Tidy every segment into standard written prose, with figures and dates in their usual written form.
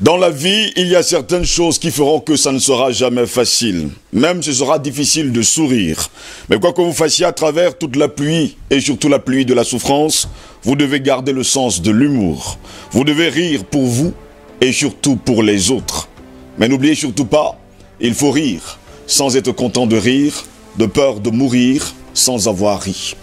Dans la vie, il y a certaines choses qui feront que ça ne sera jamais facile. Même ce sera difficile de sourire. Mais quoi que vous fassiez à travers toute la pluie, et surtout la pluie de la souffrance, vous devez garder le sens de l'humour. Vous devez rire pour vous et surtout pour les autres. Mais n'oubliez surtout pas, il faut rire sans être content de rire, de peur de mourir, sans avoir ri.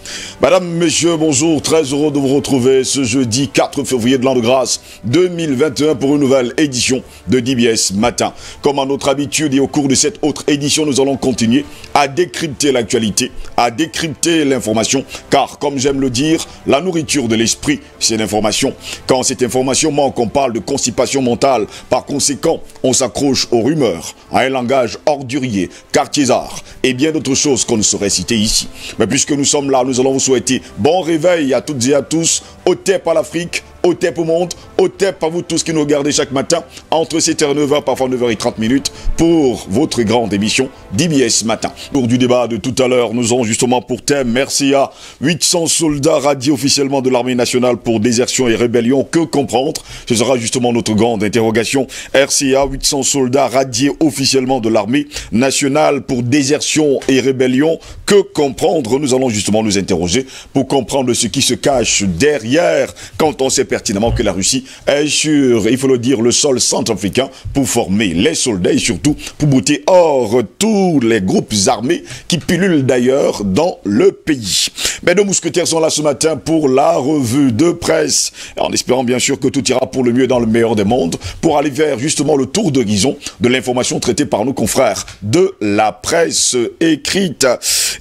Madame, messieurs, bonjour, très heureux de vous retrouver ce jeudi 4 février de l'an de grâce 2021 pour une nouvelle édition de DBS Matin. Comme à notre habitude et au cours de cette autre édition, nous allons continuer à décrypter l'actualité, à décrypter l'information, car comme j'aime le dire, la nourriture de l'esprit, c'est l'information. Quand cette information manque, on parle de constipation mentale. Par conséquent, on s'accroche aux rumeurs, à un langage ordurier, quartiésard et bien d'autres choses qu'on ne saurait citer ici. Mais puisque nous sommes là, nous allons vous souhaiter bon réveil à toutes et à tous. Au TEP à l'Afrique, au TEP au monde, au TEP à vous tous qui nous regardez chaque matin entre 7h et 9h, parfois 9h30 pour votre grande émission DBS Matin. Pour du débat de tout à l'heure, nous aurons justement pour thème merci à 800 soldats radiés officiellement de l'armée nationale pour désertion et rébellion. Que comprendre? Ce sera justement notre grande interrogation. RCA, 800 soldats radiés officiellement de l'armée nationale pour désertion et rébellion. Que comprendre? Nous allons justement nous interroger pour comprendre ce qui se cache derrière quand on sait pertinemment que la Russie est sur, il faut le dire, le sol centrafricain pour former les soldats et surtout pour bouter hors tous les groupes armés qui pullulent d'ailleurs dans le pays. Mais nos mousquetaires sont là ce matin pour la revue de presse, en espérant bien sûr que tout ira pour le mieux dans le meilleur des mondes, pour aller vers justement le tour d'horizon de l'information traitée par nos confrères de la presse écrite.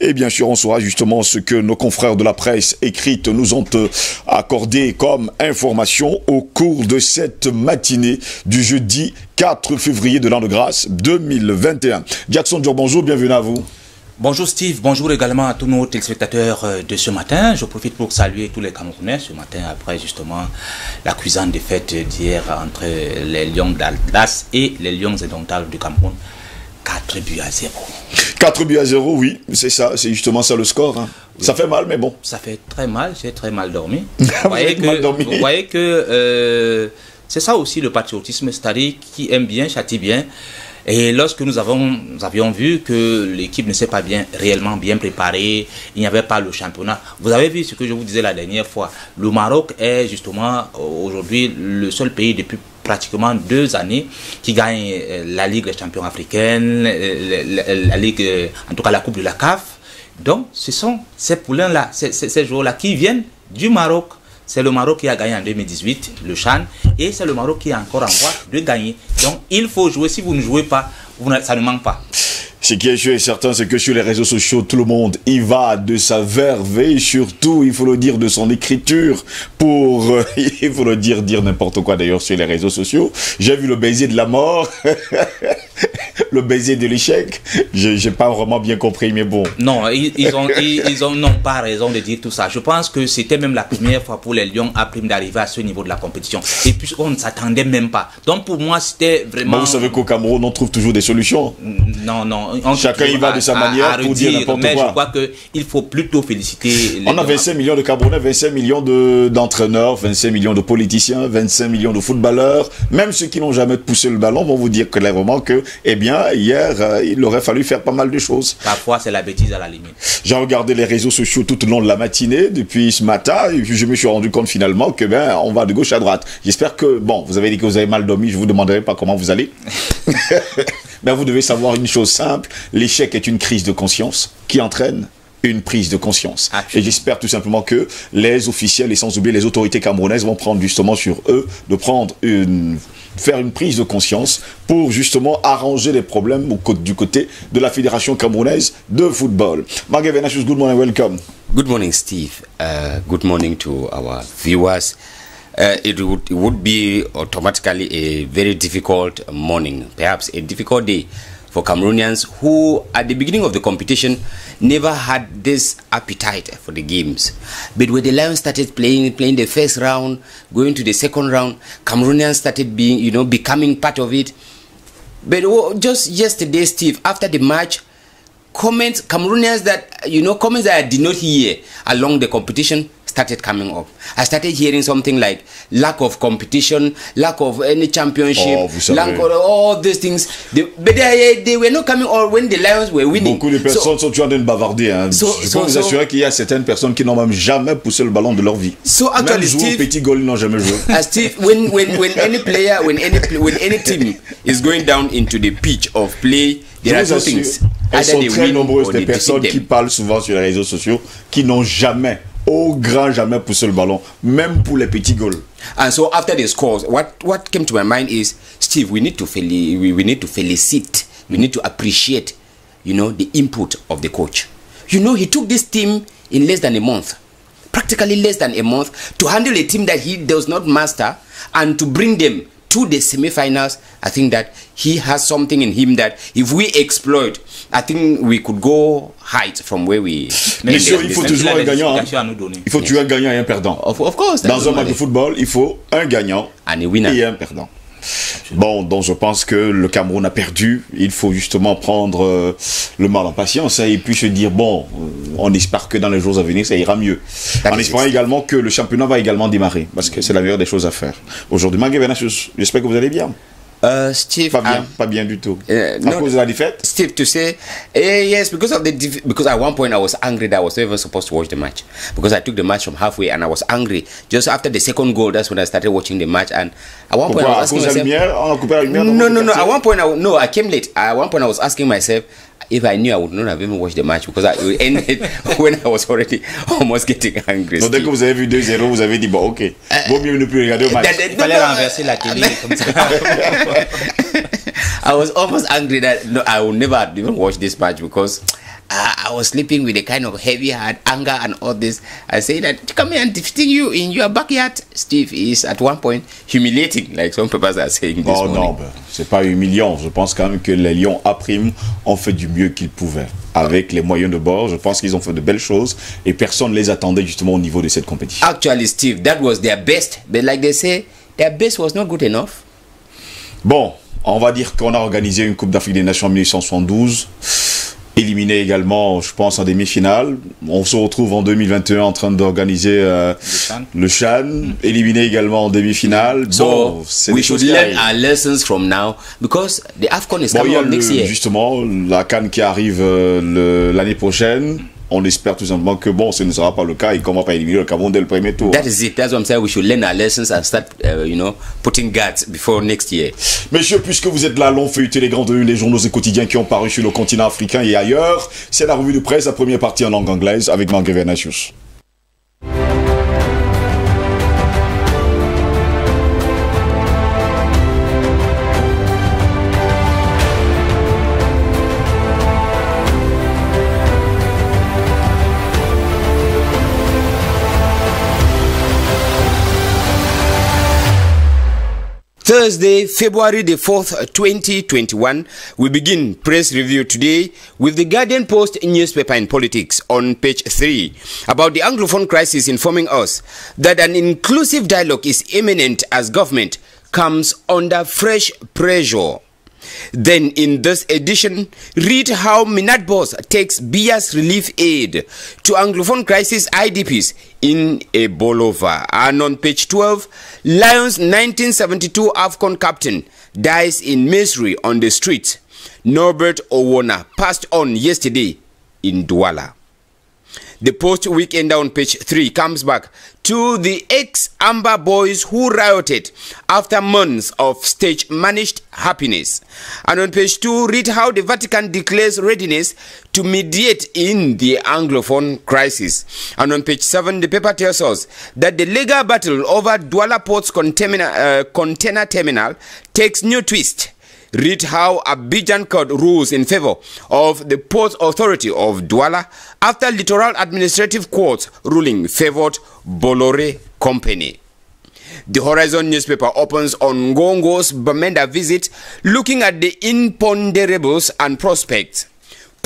Et bien sûr, on saura justement ce que nos confrères de la presse écrite nous ont accordé comme information au cours de cette matinée du jeudi 4 février de l'an de grâce 2021. Jackson Dior, bonjour, bienvenue à vous. Bonjour Steve, bonjour également à tous nos téléspectateurs de ce matin. Je profite pour saluer tous les Camerounais ce matin après justement la cuisante défaite d'hier entre les Lions d'Atlas et les Lions indomptables du Cameroun. 4 buts à 0. 4 buts à 0, oui, c'est ça, c'est justement ça le score. Hein. Oui. Ça fait mal, mais bon. Ça fait très mal, j'ai très mal dormi. Vous voyez que c'est ça aussi le patriotisme, c'est-à-dire qui aime bien, châtie bien. Et lorsque nous avions vu que l'équipe ne s'est pas réellement bien préparée, il n'y avait pas le championnat. Vous avez vu ce que je vous disais la dernière fois. Le Maroc est justement aujourd'hui le seul pays depuis pratiquement 2 années qui gagne la Ligue des champions africaine, la Ligue, en tout cas la Coupe de la CAF. Donc ce sont ces poulains-là, ces joueurs-là qui viennent du Maroc. C'est le Maroc qui a gagné en 2018, le CHAN, et c'est le Maroc qui est encore en voie de gagner. Donc il faut jouer, si vous ne jouez pas, ça ne manque pas. Ce qui est sûr et certain, c'est que sur les réseaux sociaux, tout le monde y va de sa verve et surtout, il faut le dire, de son écriture pour, il faut le dire n'importe quoi d'ailleurs sur les réseaux sociaux. J'ai vu le baiser de la mort, le baiser de l'échec. J'ai pas vraiment bien compris, mais bon. Non, ils n'ont pas raison de dire tout ça. Je pense que c'était même la première fois pour les Lions à prime d'arriver à ce niveau de la compétition. Et puis, on ne s'attendait même pas. Donc, pour moi, c'était vraiment... Mais vous savez qu'au Cameroun, on trouve toujours des solutions. Non. Chacun y va de sa manière pour dire n'importe quoi. Mais je crois qu'il faut plutôt féliciter... On a 25 millions de Camerounais, 25 millions d'entraîneurs, 25 millions de politiciens, 25 millions de footballeurs. Même ceux qui n'ont jamais poussé le ballon vont vous dire clairement que, eh bien, hier, il aurait fallu faire pas mal de choses. Parfois, c'est la bêtise à la limite. J'ai regardé les réseaux sociaux tout au long de la matinée, depuis ce matin, et puis je me suis rendu compte finalement que, ben, on va de gauche à droite. J'espère que, bon, vous avez dit que vous avez mal dormi, je vous demanderai pas comment vous allez. Mais vous devez savoir une chose simple, l'échec est une crise de conscience qui entraîne une prise de conscience. Et j'espère tout simplement que les officiels et sans oublier les autorités camerounaises vont prendre justement sur eux de faire une prise de conscience pour justement arranger les problèmes du côté de la Fédération camerounaise de football. Marguerite Venachus, good morning, welcome. Good morning, Steve. Good morning to our viewers. It would be automatically a very difficult morning, perhaps a difficult day for Cameroonians who at the beginning of the competition never had this appetite for the games. But when the Lions started playing the first round, going to the second round, Cameroonians started becoming part of it. But just yesterday, Steve, after the match, comments that I did not hear along the competition started coming up. I started hearing something like lack of competition, lack of any championship, lack of all these things. But they were not coming all when the Lions were winning. Beaucoup de personnes sont en train de bavarder. Hein. Je peux vous assurer qu'il y a certaines personnes qui n'ont même jamais poussé le ballon de leur vie. So actually, même jouer au petit goal, ils n'ont jamais joué. Steve, when any player, when any team is going down into the pitch of play, there are two things. Elles sont très nombreuses des personnes qui parlent souvent sur les réseaux sociaux qui n'ont jamais, au grand jamais poussé le ballon, même pour les petits goals. And so after the scores, what came to my mind is, Steve, we need to felicite, we need to appreciate, you know, the input of the coach. You know, he took this team in less than a month, practically less than a month, to handle a team that he does not master and to bring them to the semi-finals. I think that he has something in him that if we exploit, I think we could go height from where we. Monsieur, il faut toujours un gagnant. Il faut toujours un gagnant et un perdant. Of course. Dans un match de football, il faut un gagnant et un perdant. Bon, donc je pense que le Cameroun a perdu. Il faut justement prendre le mal en patience et puis se dire, bon, on espère que dans les jours à venir, ça ira mieux. En espérant également que le championnat va également démarrer, parce que c'est la meilleure des choses à faire. Aujourd'hui, j'espère que vous allez bien. Steve, pas bien du tout. À cause de la défaite? Steve, to say, yes, because at one point I was angry that I was never supposed to watch the match, because I took the match from halfway and I was angry. Just after the second goal, that's when I started watching the match. And at one point I was asking myself, no. At one point I came late. At one point I was asking myself, if I knew, I would not have even watched the match, because it ended when I was already almost getting angry. Donc dès que vous avez vu 2-0, vous avez dit, bon, ok, vaut mieux ne plus regarder le match. Il fallait renverser la télé comme ça. I was almost angry that I would never even watch this match, because I was sleeping with a kind of heavy heart, anger and all this. I say that coming and defeating you in your backyard, Steve, is at one point humiliating, like some people are saying this morning. Non, c'est pas humiliant. Je pense quand même que les Lions A' ont fait du mieux qu'ils pouvaient. Avec les moyens de bord, je pense qu'ils ont fait de belles choses et personne ne les attendait justement au niveau de cette compétition. Actually, Steve, that was their best, but like they say, their best was not good enough. Bon, on va dire qu'on a organisé une Coupe d'Afrique des Nations en 1972. Éliminé également, je pense, en demi-finale. On se retrouve en 2021 en train d'organiser le CHAN. Éliminé également en demi-finale. So, we should learn our lessons from now, because the AFCON is coming up next year. Justement, la CAN qui arrive l'année prochaine. On espère tout simplement que bon, ce ne sera pas le cas et qu'on va pas éliminer le Cameroun dès le premier tour. That is it. That's what I'm saying. We should learn our lessons and start, putting guards before next year. Messieurs, puisque vous êtes là, l'on feuilleté les grandes unes, les journaux et quotidiens qui ont paru sur le continent africain et ailleurs. C'est la revue de presse, la première partie en langue anglaise avec Marc Venatius. Thursday, February the 4th, 2021, we begin press review today with the Guardian Post newspaper in politics on page 3 about the Anglophone crisis, informing us that an inclusive dialogue is imminent as government comes under fresh pressure. Then in this edition, read how Minadbos takes Bia's relief aid to Anglophone crisis IDPs in Bolova. And on page 12, Lions 1972 AFCON captain dies in misery on the streets. Norbert Owona passed on yesterday in Douala. The Post Weekend on page 3 comes back to the ex-Amber boys who rioted after months of stage-managed happiness. And on page 2, read how the Vatican declares readiness to mediate in the Anglophone crisis. And on page 7, the paper tells us that the legal battle over Douala Port's container terminal takes new twist. Read how Abidjan Court rules in favor of the Port Authority of Douala after Littoral Administrative Court ruling favored Bolloré Company. The Horizon newspaper opens on Ngongo's Bamenda visit, looking at the imponderables and prospects.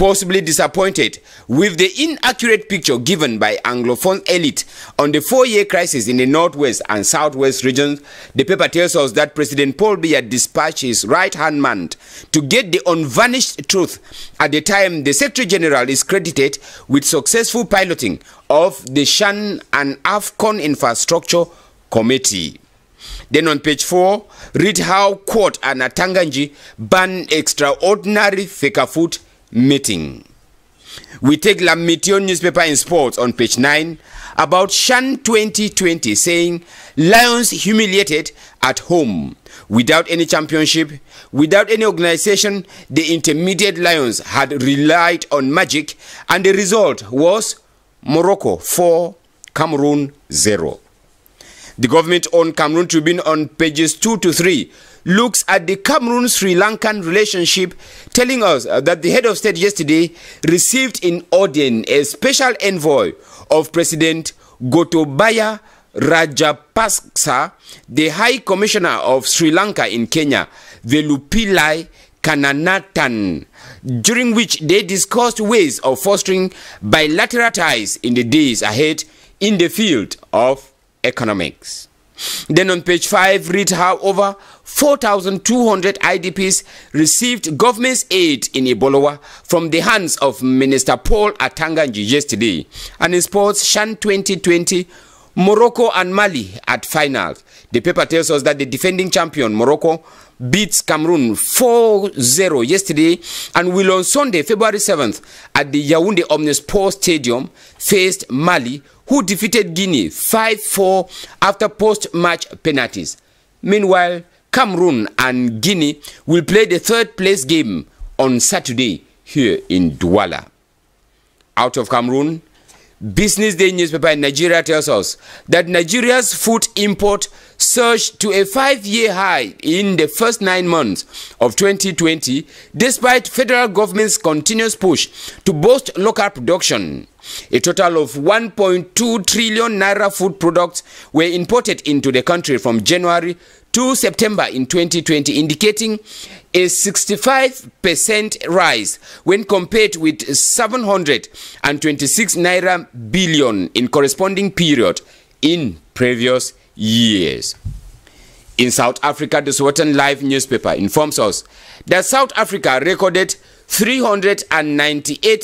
possibly disappointed with the inaccurate picture given by Anglophone elite on the 4-year crisis in the Northwest and Southwest regions. The paper tells us that President Paul Biya dispatched his right-hand man to get the unvarnished truth at the time the Secretary General is credited with successful piloting of the Shan and AFCON Infrastructure Committee. Then on page 4, read how Quad and Atanganji ban extraordinary Fecafoot meeting. We take La Meteor newspaper in sports on page 9 about Shan 2020 saying Lions humiliated at home. Without any championship, without any organization, the intermediate Lions had relied on magic, and the result was Morocco 4, Cameroon 0. The government-owned Cameroon Tribune on pages 2 to 3 looks at the Cameroon-Sri Lankan relationship, telling us that the head of state yesterday received in Aden a special envoy of President Gotabaya Rajapaksa, the High Commissioner of Sri Lanka in Kenya, Velupillai Kannanathan, during which they discussed ways of fostering bilateral ties in the days ahead in the field of economics. Then on page 5, read how over 4,200 IDPs received government's aid in Ebola from the hands of Minister Paul Atanganji yesterday. And in sports, Shan 2020, Morocco and Mali at finals. The paper tells us that the defending champion Morocco beats Cameroon 4-0 yesterday and will on Sunday, February 7th at the Yaoundé Omnisport Stadium face Mali, who defeated Guinea 5-4 after post-match penalties. Meanwhile, Cameroon and Guinea will play the third-place game on Saturday here in Douala. Out of Cameroon, Business Day newspaper in Nigeria tells us that Nigeria's food import surged to a 5-year high in the first 9 months of 2020, despite federal government's continuous push to boost local production. A total of 1.2 trillion naira food products were imported into the country from January to September in 2020, indicating a 65% rise when compared with 726 naira billion in corresponding period in previous years. In South Africa, the Sowetan Live newspaper informs us that South Africa recorded 398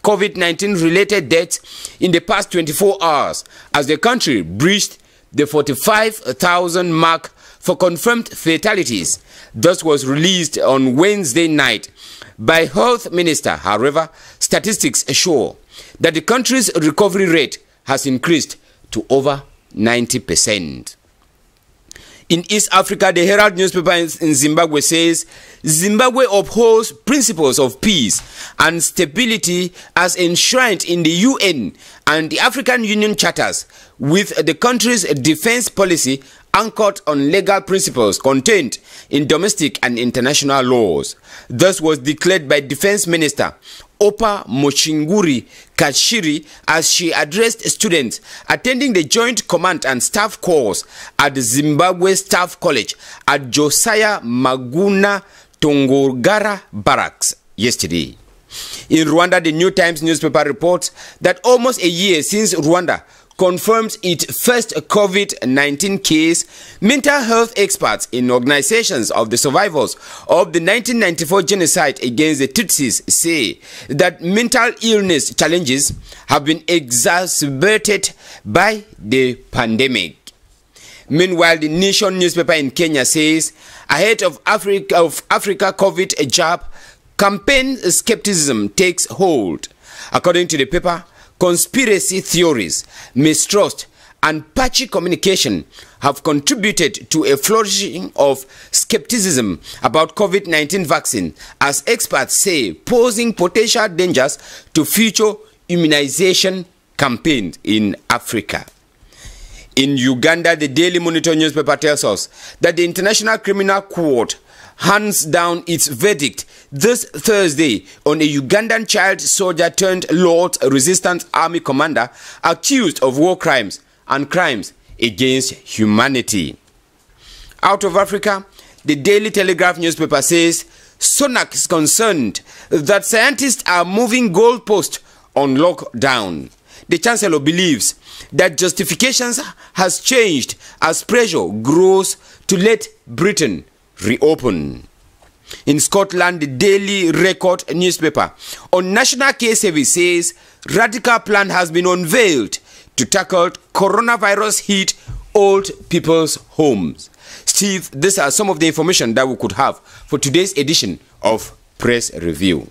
COVID-19 related deaths in the past 24 hours as the country breached the 45,000 mark for confirmed fatalities. Thus was released on Wednesday night by Health Minister. However, statistics show that the country's recovery rate has increased to over 90%. In East Africa, the Herald newspaper in Zimbabwe says Zimbabwe upholds principles of peace and stability as enshrined in the UN and the African Union charters, with the country's defense policy anchored on legal principles contained in domestic and international laws. Thus was declared by Defense Minister Opa Mochinguri Kashiri as she addressed students attending the Joint Command and Staff course at the Zimbabwe Staff College at Josiah Maguna Tongogara Barracks yesterday. In Rwanda, the New Times newspaper reports that almost a year since Rwanda confirmed its first COVID-19 case, mental health experts in organizations of the survivors of the 1994 genocide against the Tutsis say that mental illness challenges have been exacerbated by the pandemic. Meanwhile, the Nation newspaper in Kenya says ahead of Africa COVID jab, campaign skepticism takes hold. According to the paper, conspiracy theories, mistrust, and patchy communication have contributed to a flourishing of skepticism about COVID-19 vaccine, as experts say, posing potential dangers to future immunization campaigns in Africa. In Uganda, the Daily Monitor newspaper tells us that the International Criminal Court hands down its verdict this Thursday on a Ugandan child soldier turned Lord's Resistance Army commander accused of war crimes and crimes against humanity. Out of Africa, the Daily Telegraph newspaper says Sonak is concerned that scientists are moving goalposts on lockdown. The Chancellor believes that justifications has changed as pressure grows to let Britain reopen. In Scotland, the Daily Record newspaper on National Case Service says radical plan has been unveiled to tackle coronavirus hit old people's homes. Steve, these are some of the information that we could have for today's edition of Press Review.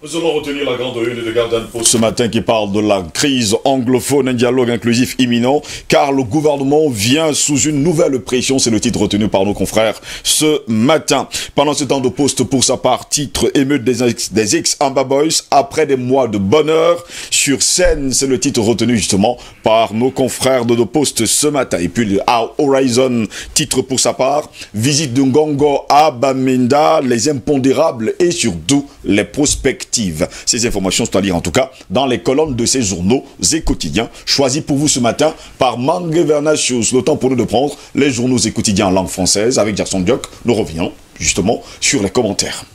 Nous allons retenir la grande une de Guardian Post ce matin qui parle de la crise anglophone, un dialogue inclusif imminent, car le gouvernement vient sous une nouvelle pression, c'est le titre retenu par nos confrères ce matin. Pendant ce temps de Poste, pour sa part, titre émeute des ex-Amba Boys, après des mois de bonheur sur scène, c'est le titre retenu justement par nos confrères de Poste ce matin. Et puis Horizon, titre pour sa part, visite de Ngongo à Bamenda, les impondérables et surtout les prospectives. Ces informations sont à lire en tout cas dans les colonnes de ces journaux et quotidiens choisis pour vous ce matin par Mangue Vernachus. Le temps pour nous de prendre les journaux et quotidiens en langue française avec Jackson Diok. Nous revenons justement sur les commentaires.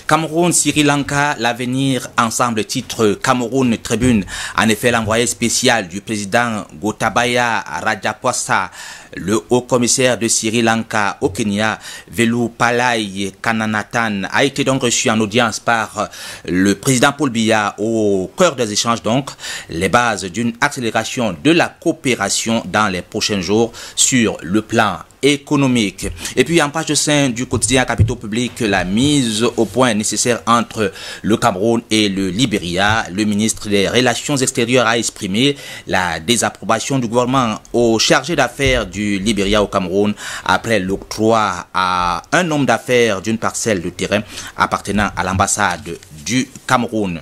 Cameroun, Sri Lanka, l'avenir ensemble, titre Cameroun Tribune. En effet, l'envoyé spécial du président Gotabaya Rajapaksa, le haut-commissaire de Sri Lanka au Kenya, Velu Palai Kananathan, a été donc reçu en audience par le président Paul Biya au cœur des échanges, donc les bases d'une accélération de la coopération dans les prochains jours sur le plan économique. Et puis en page de 5 du quotidien Capitaux Public, la mise au point nécessaire entre le Cameroun et le Libéria. Le ministre des Relations extérieures a exprimé la désapprobation du gouvernement au chargé d'affaires du Libéria au Cameroun après l'octroi à un homme d'affaires d'une parcelle de terrain appartenant à l'ambassade du Cameroun.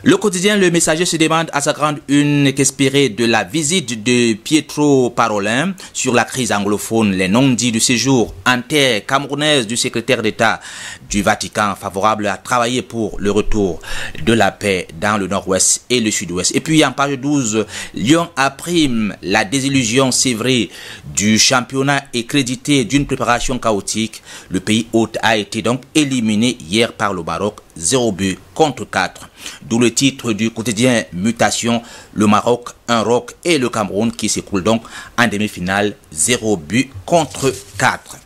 Le quotidien Le Messager se demande à sa grande une qu'espérer de la visite de Pietro Parolin sur la crise anglophone, les non-dits du séjour en terre camerounaise du secrétaire d'État du Vatican favorable à travailler pour le retour de la paix dans le nord-ouest et le sud-ouest. Et puis en page 12, Lyon apprime la désillusion, c'est vrai, du championnat et crédité d'une préparation chaotique. Le pays hôte a été donc éliminé hier par le Maroc, 0 but contre 4. D'où le titre du quotidien Mutation, le Maroc, un roc et le Cameroun qui s'écroule donc en demi-finale, 0 but contre 4.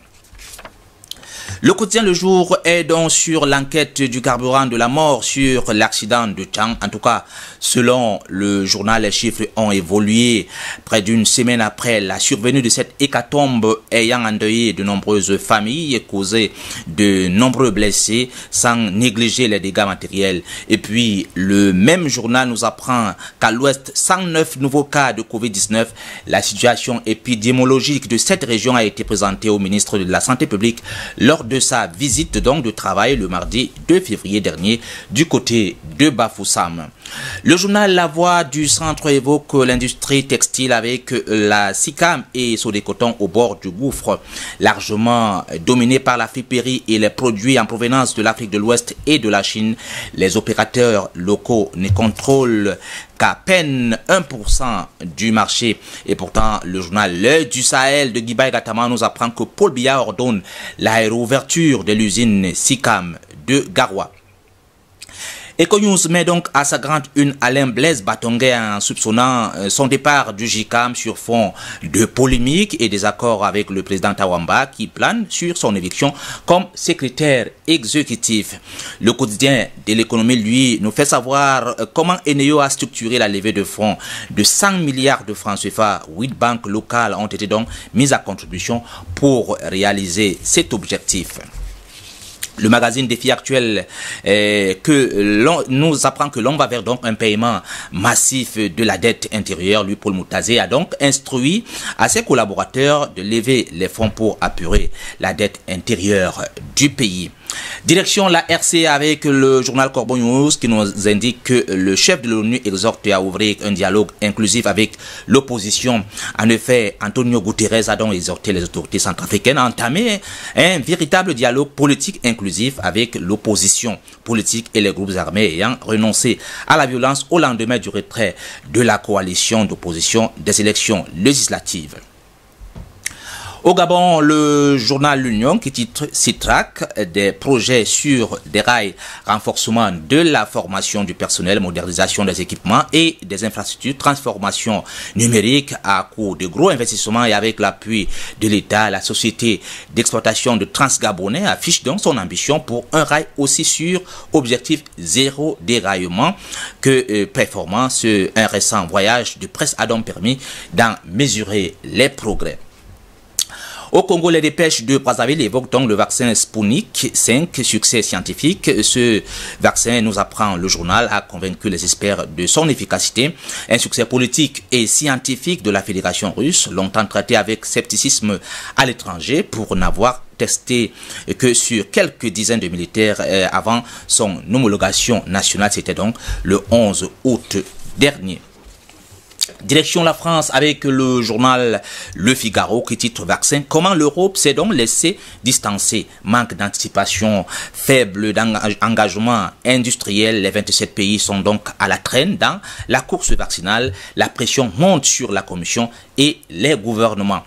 Le quotidien Le Jour est donc sur l'enquête du carburant de la mort sur l'accident de Tchang. En tout cas, selon le journal, les chiffres ont évolué près d'une semaine après la survenue de cette hécatombe ayant endeuillé de nombreuses familles et causé de nombreux blessés sans négliger les dégâts matériels. Et puis, le même journal nous apprend qu'à l'ouest, 109 nouveaux cas de Covid-19. La situation épidémiologique de cette région a été présentée au ministre de la Santé publique lors de sa visite donc de travail le mardi 2 février dernier du côté de Bafoussam. Le journal La Voix du Centre évoque l'industrie textile avec la SICAM et Sodécoton au bord du gouffre, largement dominée par la friperie et les produits en provenance de l'Afrique de l'Ouest et de la Chine. Les opérateurs locaux ne contrôlent qu'à peine 1% du marché. Et pourtant, le journal L'Œil du Sahel de Guibaï Gatama nous apprend que Paul Biya ordonne la réouverture de l'usine SICAM de Garoua. EcoNews met donc à sa grande une Alain Blaise Batongué en soupçonnant son départ du JICAM sur fond de polémique et des accords avec le président Tawamba qui plane sur son éviction comme secrétaire exécutif. Le quotidien de l'économie, lui, nous fait savoir comment Eneo a structuré la levée de fonds de 100 milliards de francs CFA. 8 banques locales ont été donc mises à contribution pour réaliser cet objectif. Le magazine Défi Actuel nous apprend que l'on va vers donc un paiement massif de la dette intérieure. Lui, Paul Moutazé, a donc instruit à ses collaborateurs de lever les fonds pour apurer la dette intérieure du pays. Direction la RCA avec le journal Corbeau News qui nous indique que le chef de l'ONU exhorte à ouvrir un dialogue inclusif avec l'opposition. En effet, Antonio Guterres a donc exhorté les autorités centrafricaines à entamer un véritable dialogue politique inclusif avec l'opposition politique et les groupes armés ayant renoncé à la violence au lendemain du retrait de la coalition d'opposition des élections législatives. Au Gabon, le journal L'Union qui titre CITRAC, des projets sur des rails, renforcement de la formation du personnel, modernisation des équipements et des infrastructures, transformation numérique à coût de gros investissements et avec l'appui de l'État, la société d'exploitation de Transgabonais affiche donc son ambition pour un rail aussi sûr, objectif zéro déraillement que performance. Un récent voyage de presse a donc permis d'en mesurer les progrès. Au Congo, les dépêches de Brazzaville évoquent donc le vaccin Sputnik 5, succès scientifique. Ce vaccin, nous apprend le journal, a convaincu les experts de son efficacité. Un succès politique et scientifique de la Fédération russe, longtemps traité avec scepticisme à l'étranger pour n'avoir testé que sur quelques dizaines de militaires avant son homologation nationale. C'était donc le 11 août dernier. Direction la France avec le journal Le Figaro qui titre Vaccin. Comment l'Europe s'est donc laissée distancer. Manque d'anticipation, faible engagement industriel. Les 27 pays sont donc à la traîne dans la course vaccinale. La pression monte sur la Commission et les gouvernements.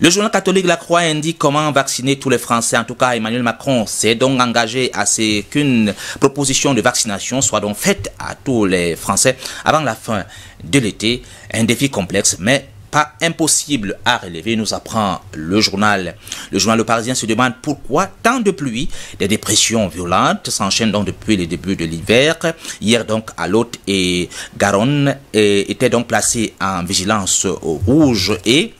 Le journal catholique La Croix indique comment vacciner tous les Français. En tout cas, Emmanuel Macron s'est donc engagé à ce qu'une proposition de vaccination soit donc faite à tous les Français avant la fin de l'été. Un défi complexe, mais pas impossible à relever, nous apprend le journal. Le journal Le Parisien se demande pourquoi tant de pluie. Des dépressions violentes s'enchaînent donc depuis le début de l'hiver. Hier donc à Lot et Garonne étaient donc placés en vigilance rouge et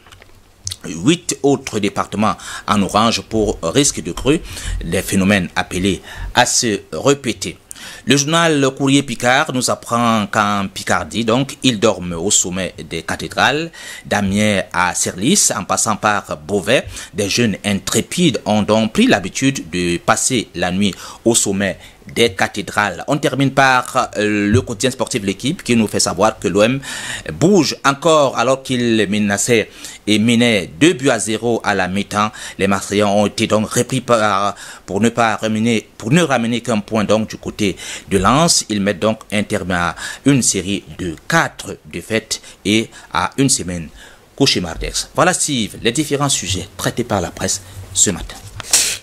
8 autres départements en orange pour risque de crue, des phénomènes appelés à se répéter. Le journal Le Courrier Picard nous apprend qu'en Picardie, donc, ils dorment au sommet des cathédrales, d'Amiens à Serlis, en passant par Beauvais. Des jeunes intrépides ont donc pris l'habitude de passer la nuit au sommet des cathédrales. On termine par le quotidien sportif L'Équipe qui nous fait savoir que l'OM bouge encore alors qu'il menaçait et menait 2-0 à la mi-temps. Les Marseillais ont été donc repris pour ne ramener qu'un point donc du côté de Lens. Ils mettent donc un terme à une série de 4 défaites et à une semaine cauchemardesque. Voilà Steve, les différents sujets traités par la presse ce matin.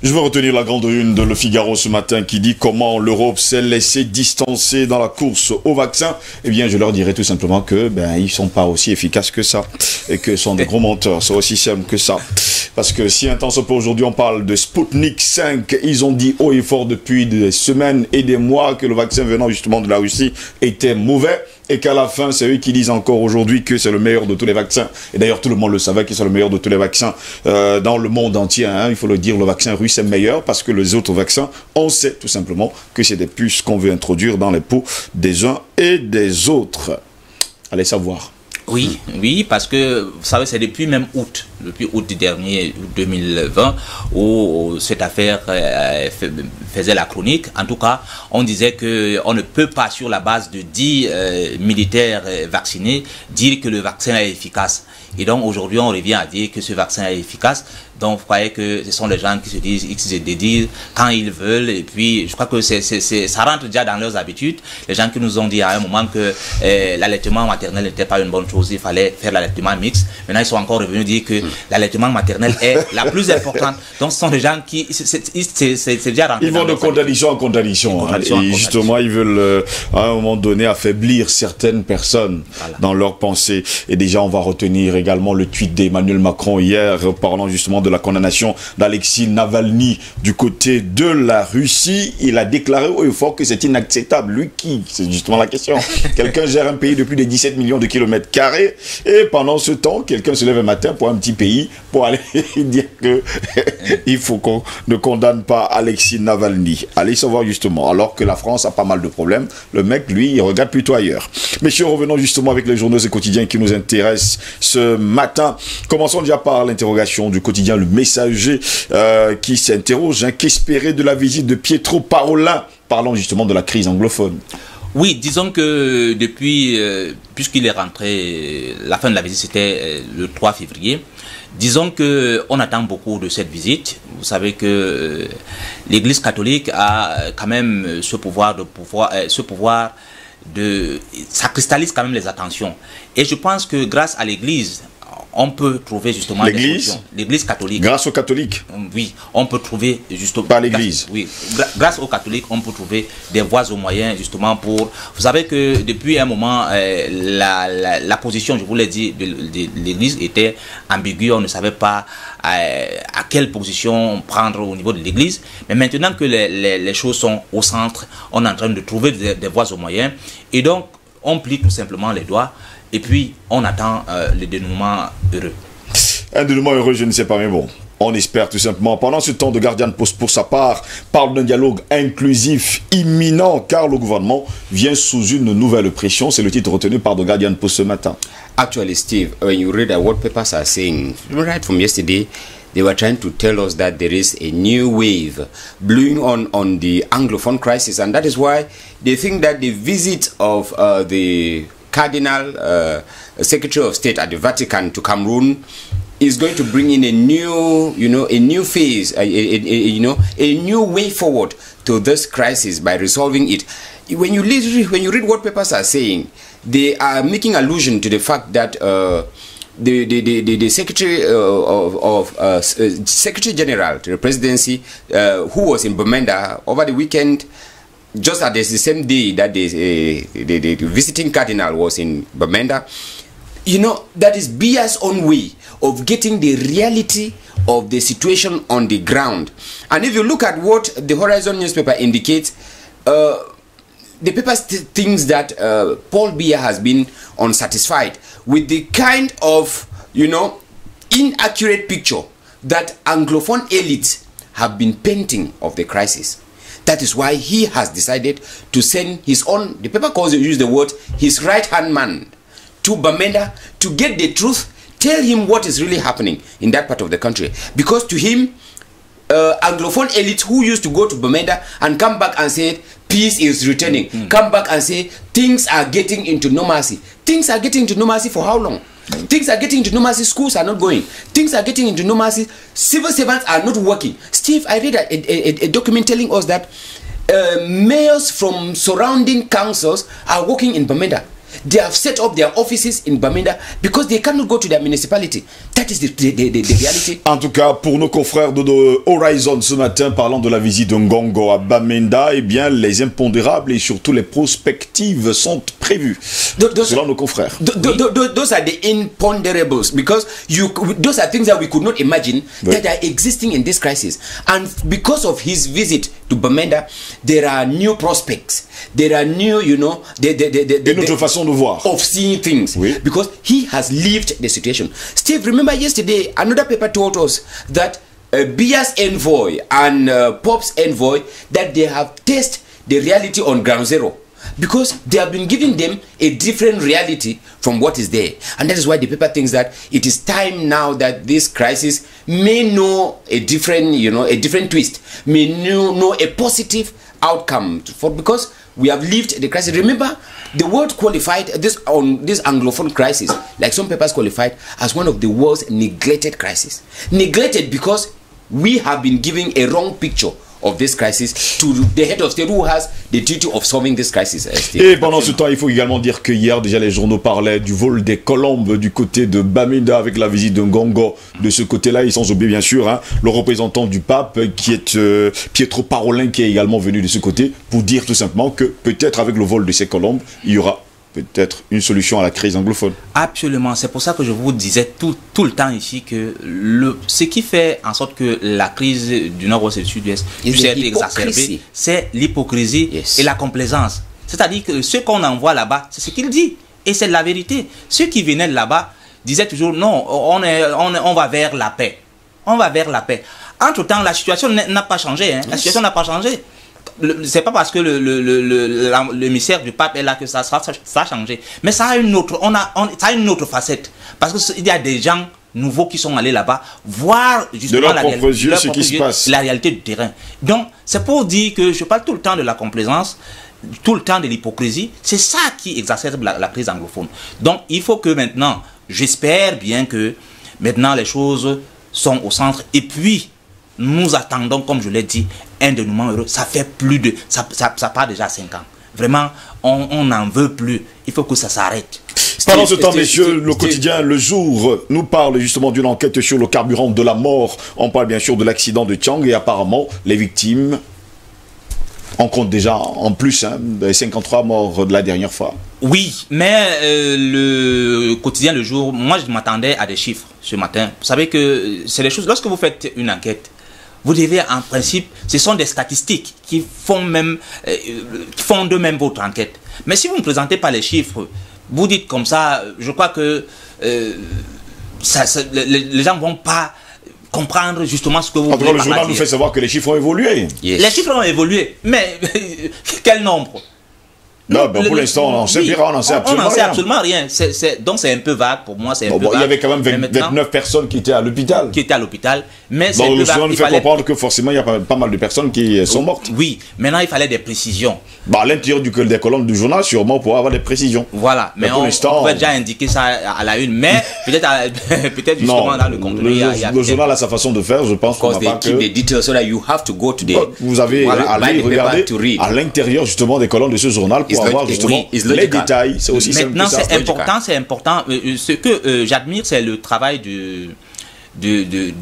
Je veux retenir la grande une de Le Figaro ce matin qui dit comment l'Europe s'est laissée distancer dans la course au vaccin. Eh bien, je leur dirais tout simplement que ils sont pas aussi efficaces que ça et que sont des gros menteurs. C'est aussi simple que ça. Parce que si un temps se peut aujourd'hui, on parle de Sputnik 5. Ils ont dit haut et fort depuis des semaines et des mois que le vaccin venant justement de la Russie était mauvais. Et qu'à la fin, c'est eux qui disent encore aujourd'hui que c'est le meilleur de tous les vaccins. Et d'ailleurs, tout le monde le savait que c'est le meilleur de tous les vaccins dans le monde entier. Hein. Il faut le dire, le vaccin russe est meilleur parce que les autres vaccins, on sait tout simplement que c'est des puces qu'on veut introduire dans les peaux des uns et des autres. Allez savoir. Oui, oui, parce que, vous savez, c'est depuis même août dernier, 2020, où cette affaire faisait la chronique. En tout cas, on disait qu'on ne peut pas, sur la base de 10 militaires vaccinés, dire que le vaccin est efficace. Et donc, aujourd'hui, on revient à dire que ce vaccin est efficace. Donc, vous croyez que ce sont les gens qui se disent, quand ils veulent. Et puis, je crois que ça rentre déjà dans leurs habitudes. Les gens qui nous ont dit à un moment que l'allaitement maternel n'était pas une bonne chose, il fallait faire l'allaitement mixte. Maintenant, ils sont encore revenus dire que l'allaitement maternel est la plus importante. Donc, ce sont des gens qui, c'est déjà rentré. Ils vont de contradiction en contradiction. Et justement, ils veulent, à un moment donné, affaiblir certaines personnes dans leurs pensées. Et déjà, on va retenir également le tweet d'Emmanuel Macron hier, parlant justement de la condamnation d'Alexis Navalny du côté de la Russie. Il a déclaré haut et fort que c'est inacceptable. Lui qui? C'est justement la question. Quelqu'un gère un pays de plus de 17 millions de kilomètres carrés et pendant ce temps, quelqu'un se lève un matin pour un petit pays pour aller dire que il faut qu'on ne condamne pas Alexis Navalny. Allez savoir justement, alors que la France a pas mal de problèmes, le mec, lui, il regarde plutôt ailleurs. Messieurs, revenons justement avec les journaux et quotidiens qui nous intéressent ce matin. Commençons déjà par l'interrogation du quotidien Le Messager qui s'interroge, qu'espérer de la visite de Pietro Parolin, parlant justement de la crise anglophone. Oui, disons que depuis, puisqu'il est rentré, la fin de la visite c'était le 3 février, disons qu'on attend beaucoup de cette visite. Vous savez que l'Église catholique a quand même ce pouvoir ça cristallise quand même les attentions. Et je pense que grâce à l'Église, on peut trouver justement l'Église catholique. Grâce aux catholiques. Oui, on peut trouver justement... Par l'Église. Oui, grâce aux catholiques, on peut trouver des voies et moyens justement pour... Vous savez que depuis un moment, la position, je vous l'ai dit, de l'Église était ambiguë. On ne savait pas à quelle position prendre au niveau de l'Église. Mais maintenant que les choses sont au centre, on est en train de trouver des voies et moyens. Et donc, on plie tout simplement les doigts. Et puis, on attend le dénouement heureux. Un dénouement heureux, je ne sais pas, mais bon, on espère tout simplement. Pendant ce temps, The Guardian Post, pour sa part, parle d'un dialogue inclusif imminent, car le gouvernement vient sous une nouvelle pression. C'est le titre retenu par The Guardian Post ce matin. Actually, Steve, when you read what papers are saying, right from yesterday, they were trying to tell us that there is a new wave blowing on the Anglophone crisis, and that is why they think that the visit of the Cardinal Secretary of State at the Vatican to Cameroon is going to bring in a new, a new phase, a new way forward to this crisis by resolving it. When you read what papers are saying, they are making allusion to the fact that the Secretary Secretary General to the Presidency, who was in Bamenda over the weekend, just at the same day that the visiting cardinal was in Bamenda, that is Bia's own way of getting the reality of the situation on the ground. And if you look at what the Horizon newspaper indicates, the paper thinks that Paul Biya has been unsatisfied with the kind of, inaccurate picture that Anglophone elites have been painting of the crisis. That is why he has decided to send his own, the paper use the word, his right-hand man to Bamenda to get the truth, tell him what is really happening in that part of the country. Because to him, Anglophone elites who used to go to Bamenda and come back and say, peace is returning, come back and say, things are getting into normalcy. Things are getting into normalcy for how long? Things are getting into normalcy, schools are not going. Things are getting into normalcy, civil servants are not working. Steve, I read a document telling us that mayors from surrounding councils are working in Bamenda. They have set up their offices in Bamenda because they cannot go to their municipality. That is the reality. En tout cas, pour nos confrères de Horizon ce matin, parlant de la visite de Ngongo à Bamenda, eh bien, les impondérables et surtout les prospectives sont prévues. Selon nos confrères. Those are the imponderables because those are things that we could not imagine that are existing in this crisis. And because of his visit to Bamenda, there are new prospects. There are new, une autre façon de voir. Of seeing things. Oui. Because he has lived the situation. Steve, remember yesterday, another paper told us that Bia's envoy and Pop's envoy, that they have tested the reality on ground zero. Because they have been giving them a different reality from what is there. And that is why the paper thinks that it is time now that this crisis may know a different, a different twist, may know a positive outcome. Because we have lived the crisis. Remember, the world qualified this Anglophone crisis, like some papers qualified, as one of the world's neglected crises. Neglected because we have been giving a wrong picture of this crisis to the head of state who has the duty of solving this crisis. Et pendant ce temps, il faut également dire que hier, déjà, les journaux parlaient du vol des colombes du côté de Bamenda avec la visite de Ngongo de ce côté-là, et sans oublier bien sûr le représentant du pape qui est Pietro Parolin, qui est également venu de ce côté pour dire tout simplement que peut-être avec le vol de ces colombes, il y aura peut-être une solution à la crise anglophone. Absolument, c'est pour ça que je vous disais tout le temps ici que ce qui fait en sorte que la crise du Nord-Ouest et du Sud-Ouest puisse être exacerbée, c'est l'hypocrisie et la complaisance. C'est-à-dire que ce qu'on envoie là-bas, c'est ce qu'il dit, et c'est la vérité. Ceux qui venaient là-bas disaient toujours non, on va vers la paix. On va vers la paix. Entre-temps, la situation n'a pas changé. La situation n'a pas changé. C'est pas parce que le mystère du pape est là que ça a changé. Mais ça a une autre, ça a une autre facette. Parce qu'il y a des gens nouveaux qui sont allés là-bas voir justement la réalité du terrain. Donc, c'est pour dire que je parle tout le temps de la complaisance, tout le temps de l'hypocrisie. C'est ça qui exacerbe la crise anglophone. Donc, il faut que maintenant, j'espère bien que maintenant les choses sont au centre. Et puis, nous attendons, comme je l'ai dit, un dénouement heureux. Ça fait ça part déjà 5 ans. vraiment, on n'en veut plus. Il faut que ça s'arrête. Pendant ce temps, messieurs, le quotidien Le Jour nous parle justement d'une enquête sur le carburant de la mort. On parle bien sûr de l'accident de Tiang et apparemment, les victimes, on compte déjà en plus, hein, 53 morts de la dernière fois. Oui, mais le quotidien Le Jour, moi je m'attendais à des chiffres ce matin. Vous savez que c'est des choses, lorsque vous faites une enquête, vous devez en principe, ce sont des statistiques qui font même, qui font d'eux-mêmes votre enquête. Mais si vous ne présentez pas les chiffres, vous dites comme ça, je crois que les gens ne vont pas comprendre justement ce que vous voulez. En tout cas, le journal nous fait savoir que les chiffres ont évolué. Yes. Les chiffres ont évolué, mais quel nombre? Non, ben pour l'instant, on n'en sait rien, on n'en sait absolument rien. On n'en sait absolument rien. Donc c'est un peu vague pour moi. Bon, il y avait quand même 29 personnes qui étaient à l'hôpital. Mais donc le journal nous fait comprendre que forcément il y a pas mal de personnes qui sont mortes. Oui, maintenant il fallait des précisions. Bah, à l'intérieur des colonnes du journal, sûrement pour avoir des précisions. Voilà, mais on pouvait déjà indiquer ça à la une, mais peut-être justement dans le contenu. Le journal a sa façon de faire, je pense. Vous avez à lire, regarder à l'intérieur justement des colonnes de ce journal pour avoir justement les détails. C'est aussi simple. Maintenant, c'est important. Ce que j'admire, c'est le travail du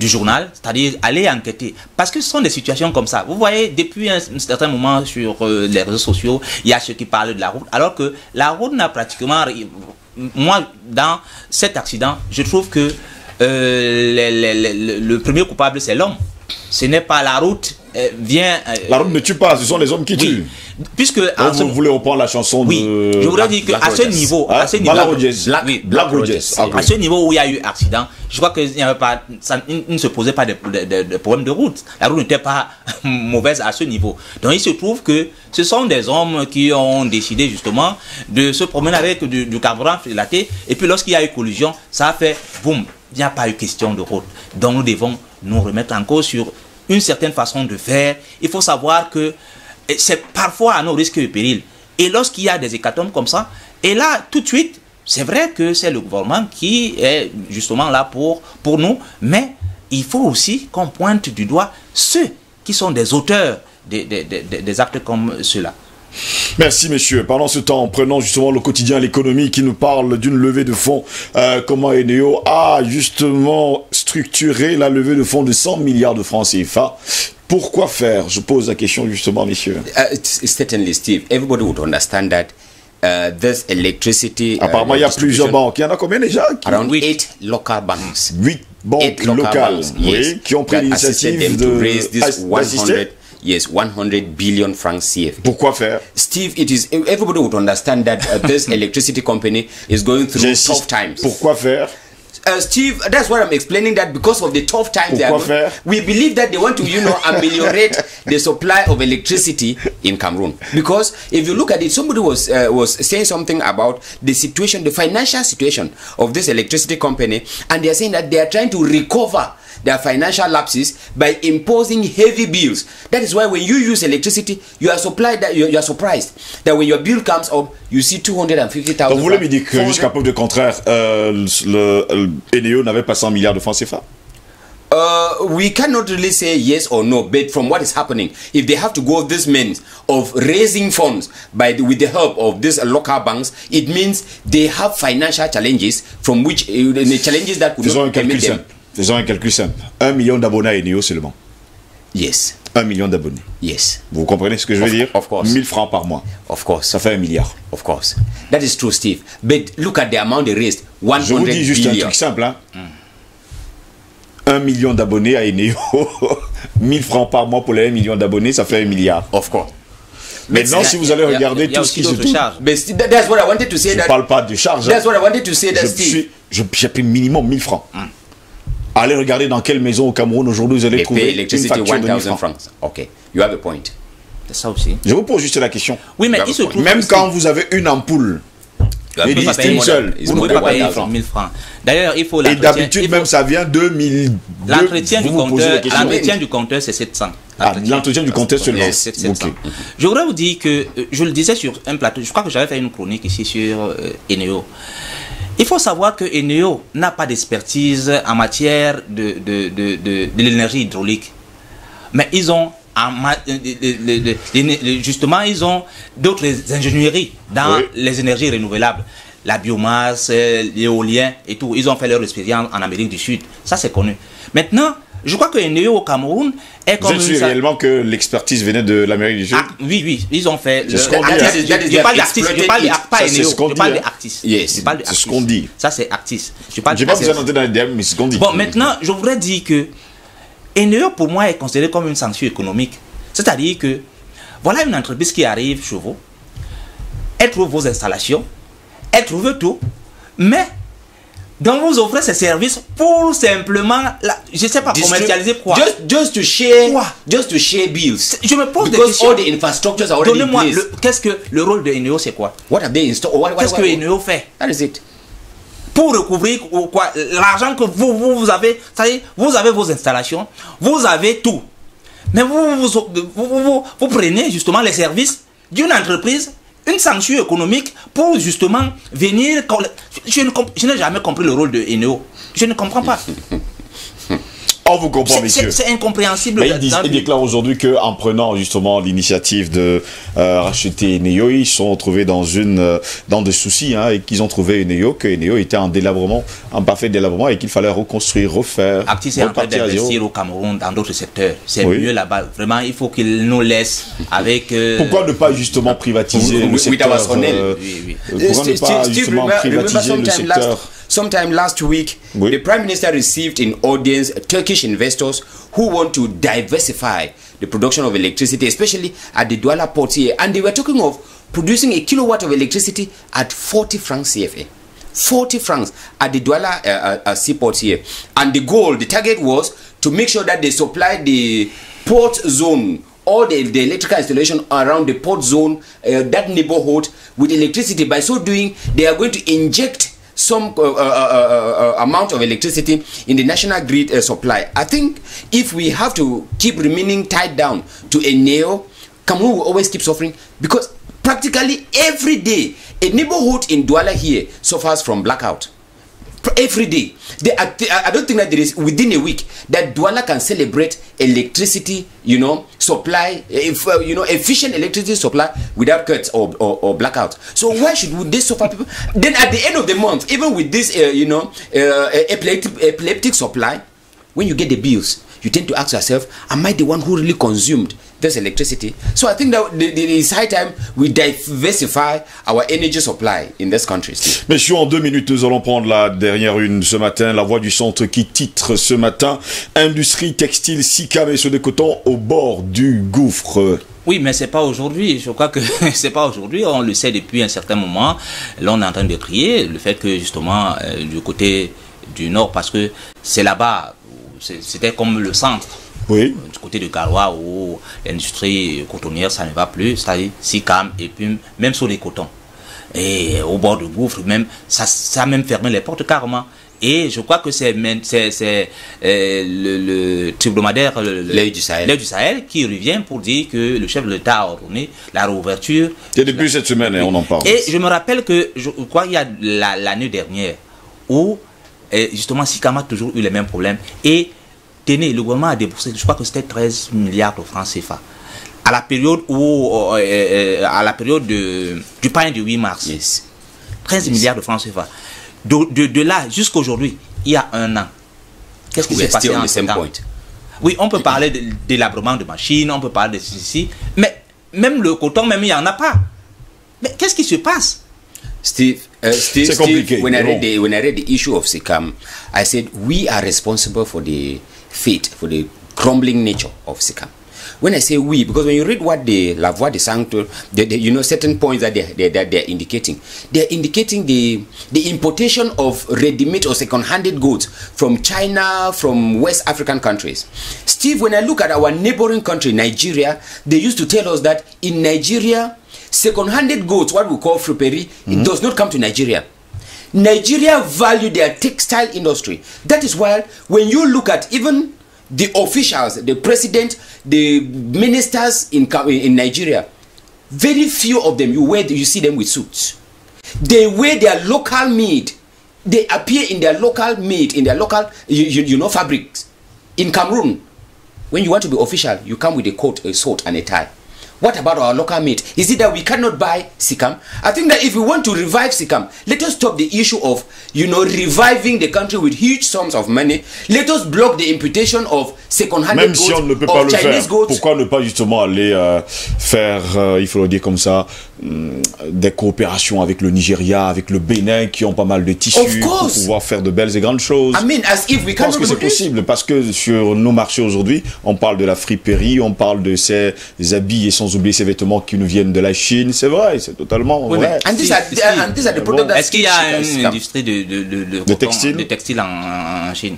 journal, c'est-à-dire aller enquêter. Parce que ce sont des situations comme ça. Vous voyez, depuis un certain moment sur les réseaux sociaux, il y a ceux qui parlent de la route, alors que la route n'a pratiquement... Moi, dans cet accident, je trouve que le premier coupable, c'est l'homme. Ce n'est pas la route. La route ne tue pas, ce sont les hommes qui tuent. Puisque vous voulez reprendre la chanson de... je voudrais dire qu'à ce niveau, à ce niveau où il y a eu accident, je crois qu'il n'y avait pas, il ne se posait pas de problème de route. La route n'était pas mauvaise à ce niveau. Donc il se trouve que ce sont des hommes qui ont décidé justement de se promener avec du carburant filaté, et puis lorsqu'il y a eu collision, ça a fait boum, il n'y a pas eu question de route. Donc nous devons nous remettre en cause sur une certaine façon de faire. Il faut savoir que c'est parfois à nos risques et périls. Et lorsqu'il y a des hécatombes comme ça, et là, tout de suite, c'est vrai que c'est le gouvernement qui est justement là pour nous, mais il faut aussi qu'on pointe du doigt ceux qui sont des auteurs des actes comme ceux-là. Merci messieurs. Pendant ce temps, prenons justement le quotidien L'économie qui nous parle d'une levée de fonds. Comment Eneo a justement structuré la levée de fonds de 100 milliards de francs CFA. Pourquoi faire? Je pose la question justement, messieurs. Certainly, Steve. Everybody would understand that this electricity. Apparemment, il y a plusieurs banques. Il y en a combien déjà? Around 8 local banks. 8 banques locales, oui, qui ont pris l'initiative de raise this 100 billion francs CFA. Pourquoi faire? Steve, everybody would understand that this electricity company is going through tough times. Pourquoi faire? Steve, that's what I'm explaining, that because of the tough times they are going, we believe that they want to, ameliorate the supply of electricity in Cameroon. Because if you look at it, somebody was saying something about the situation, the financial situation of this electricity company, and they are saying that they are trying to recover their financial lapses by imposing heavy bills. That is why when you use electricity, you are surprised that when your bill comes up, you see 250,000. Vous voulez me dire que jusqu'à preuve de contraire, Eneo n'avait pas 100 milliards de francs CFA? We cannot really say yes or no, but from what is happening, if they have to go this means of raising funds with the help of these local banks, it means they have financial challenges from which the challenges that could not permit them. Faisons un calcul simple. 1 million d'abonnés à Eneo seulement. Yes. 1 million d'abonnés. Yes. Vous comprenez ce que je veux dire? Of course. 1000 francs par mois. Of course. Ça fait 1 milliard. Of course. That is true, Steve. But look at the amount they raised. 100 je vous dis juste billion. Un truc simple. Hein? 1 million d'abonnés à Eneo. 1000 francs par mois pour les 1 million d'abonnés, ça fait 1 milliard. Of course. Maintenant, si vous allez regarder tout ce qui se trouve... That's what I wanted to say. Je ne parle pas de charge. That's what I wanted to say, Steve. J'ai pris minimum 1000 francs. Allez regarder dans quelle maison au Cameroun aujourd'hui vous allez trouver une facture de 1000 francs. Ok, you have a point. C'est ça aussi. Je vous pose juste la question. Oui, mais il se trouve même quand vous avez une ampoule, une seule, vous ne pouvez pas payer 1000 francs. D'ailleurs, il faut et d'habitude même ça vient de 1000. L'entretien du compteur, c'est 700. L'entretien du compteur seulement. C'est 700. Je voudrais vous dire que je le disais sur un plateau. Je crois que j'avais fait une chronique ici sur Eneo. Il faut savoir que Eneo n'a pas d'expertise en matière de l'énergie hydraulique. Mais ils ont justement, ils ont d'autres ingénieries dans les énergies renouvelables. La biomasse, l'éolien et tout. Ils ont fait leur expérience en Amérique du Sud. Ça, c'est connu. Maintenant, je crois que Eneo au Cameroun est comme... Vous êtes sûr réellement que l'expertise venait de l'Amérique du Sud? Oui, ils ont fait... Je parle d'Actis, je parle pas Eneo, je parle d'Actis. C'est ce qu'on dit. Ça, c'est Actis. Je n'ai pas besoin d'entrer dans les détails, mais c'est ce qu'on dit. Bon, maintenant, je voudrais dire que Eneo, pour moi, est considéré comme une sanction économique. C'est-à-dire que, voilà une entreprise qui arrive chez vous, elle trouve vos installations, elle trouve tout, mais donc vous offrez ces services pour simplement, je ne sais pas, commercialiser quoi. Just to share, just to share bills. Je me pose des questions. All the infrastructures are already in place. Donnez-moi, qu'est-ce que le rôle de Eneo, c'est quoi? Qu'est-ce que Eneo fait? That is it. Pour recouvrir quoi? L'argent que vous avez, c'est-à-dire, vous avez vos installations, vous avez tout. Mais vous prenez justement les services d'une entreprise, une sanction économique pour justement venir... Je n'ai jamais compris le rôle de Eneo. Je ne comprends pas. On vous comprend, messieurs. C'est incompréhensible. Mais ils déclarent aujourd'hui qu'en prenant justement l'initiative de racheter Eneo, ils sont retrouvés dans des soucis, hein, et qu'ils ont trouvé Eneo, que Eneo était en délabrement, en parfait délabrement, et qu'il fallait reconstruire, refaire. Actis est en train d'investir au Cameroun dans d'autres secteurs. C'est mieux là-bas. Vraiment, il faut qu'il nous laisse avec... Pourquoi ne pas justement privatiser le secteur? Pourquoi ne pas justement privatiser le secteur? Sometime last week, the Prime Minister received in audience Turkish investors who want to diversify the production of electricity, especially at the Douala port here. And they were talking of producing a kilowatt of electricity at 40 francs CFA. 40 francs at the Douala seaport here. And the goal, the target was to make sure that they supply the port zone, all the electrical installation around the port zone, that neighborhood, with electricity. By so doing, they are going to inject some amount of electricity in the national grid supply. I think if we have to keep remaining tied down to Eneo, Cameroon will always keep suffering, because practically every day a neighborhood in Douala here suffers from blackout. Every day. I don't think that there is within a week that Douala can celebrate electricity, supply, efficient electricity supply without cuts or blackout. So why should they suffer people? Then at the end of the month, even with this, epileptic supply, when you get the bills, you tend to ask yourself, am I the one who really consumed this electricity? So I think that it is high time we diversify our energy supply in this country. Messieurs, en 2 minutes, nous allons prendre la dernière une ce matin. La Voix du Centre qui titre ce matin: Industrie textile SICAM et ceux de coton au bord du gouffre. Oui, mais c'est pas aujourd'hui. Je crois que c'est pas aujourd'hui. On le sait depuis un certain moment. Là, on est en train de crier le fait que justement du côté du nord, parce que c'est là-bas, c'était comme le centre. Oui. Du côté de Garoua, où l'industrie cotonnière, ça ne va plus, c'est-à-dire SICAM, et puis même sur les cotons. Et au bord du gouffre, même, ça a même fermé les portes carrément. Et je crois que c'est le hebdomadaire L'Œil du Sahel qui revient pour dire que le chef de l'État a ordonné la réouverture. C'est depuis cette semaine, et on en parle. Et je me rappelle que, je crois qu'il y a l'année dernière, où justement SICAM a toujours eu les mêmes problèmes. Et tenez, le gouvernement a déboursé, je crois que c'était 13 milliards de francs CFA. À la période du pain du 8 mars. Yes. 13 milliards de francs CFA. De là jusqu'à aujourd'hui, il y a un an. Qu'est-ce qui s'est passé en ce temps? Oui, on peut parler de délabrement de machines, on peut parler de ceci, mais même le coton, même il n'y en a pas. Mais qu'est-ce qui se passe? Steve, compliqué. When I read the issue of SICAM, I said we are responsible for the fate, for the crumbling nature of SICAM. When I say we, because when you read what La Voix du Centre, certain points that they're indicating. They're indicating the importation of ready-made or second-handed goods from China, from West African countries. Steve, when I look at our neighboring country, Nigeria, they used to tell us that in Nigeria, second-handed goods, what we call friperie, it does not come to Nigeria. Nigeria value their textile industry. That is why when you look at even the officials, the president, the ministers in Nigeria, very few of them you see them with suits. They wear their local made. They appear in their local made, in their local fabrics. In Cameroon, when you want to be official, you come with a coat, a sword, and a tie. What about our local meat? Is it that we cannot buy Sikam? I think that if we want to revive Sikam, let us stop the issue of, reviving the country with huge sums of money. Let us block the imputation of second-hand goods, même si on ne peut pas le faire, pourquoi ne pas justement aller faire, il faut le dire comme ça, des coopérations avec le Nigeria, avec le Bénin, qui ont pas mal de tissus pour pouvoir faire de belles et grandes choses. I mean, as if we Je pense que c'est possible, parce que sur nos marchés aujourd'hui, on parle de la friperie, on parle de ces habits et sans oublier ces vêtements qui nous viennent de la Chine. C'est vrai, c'est totalement vrai. Est-ce qu'il y a une industrie de textile en Chine?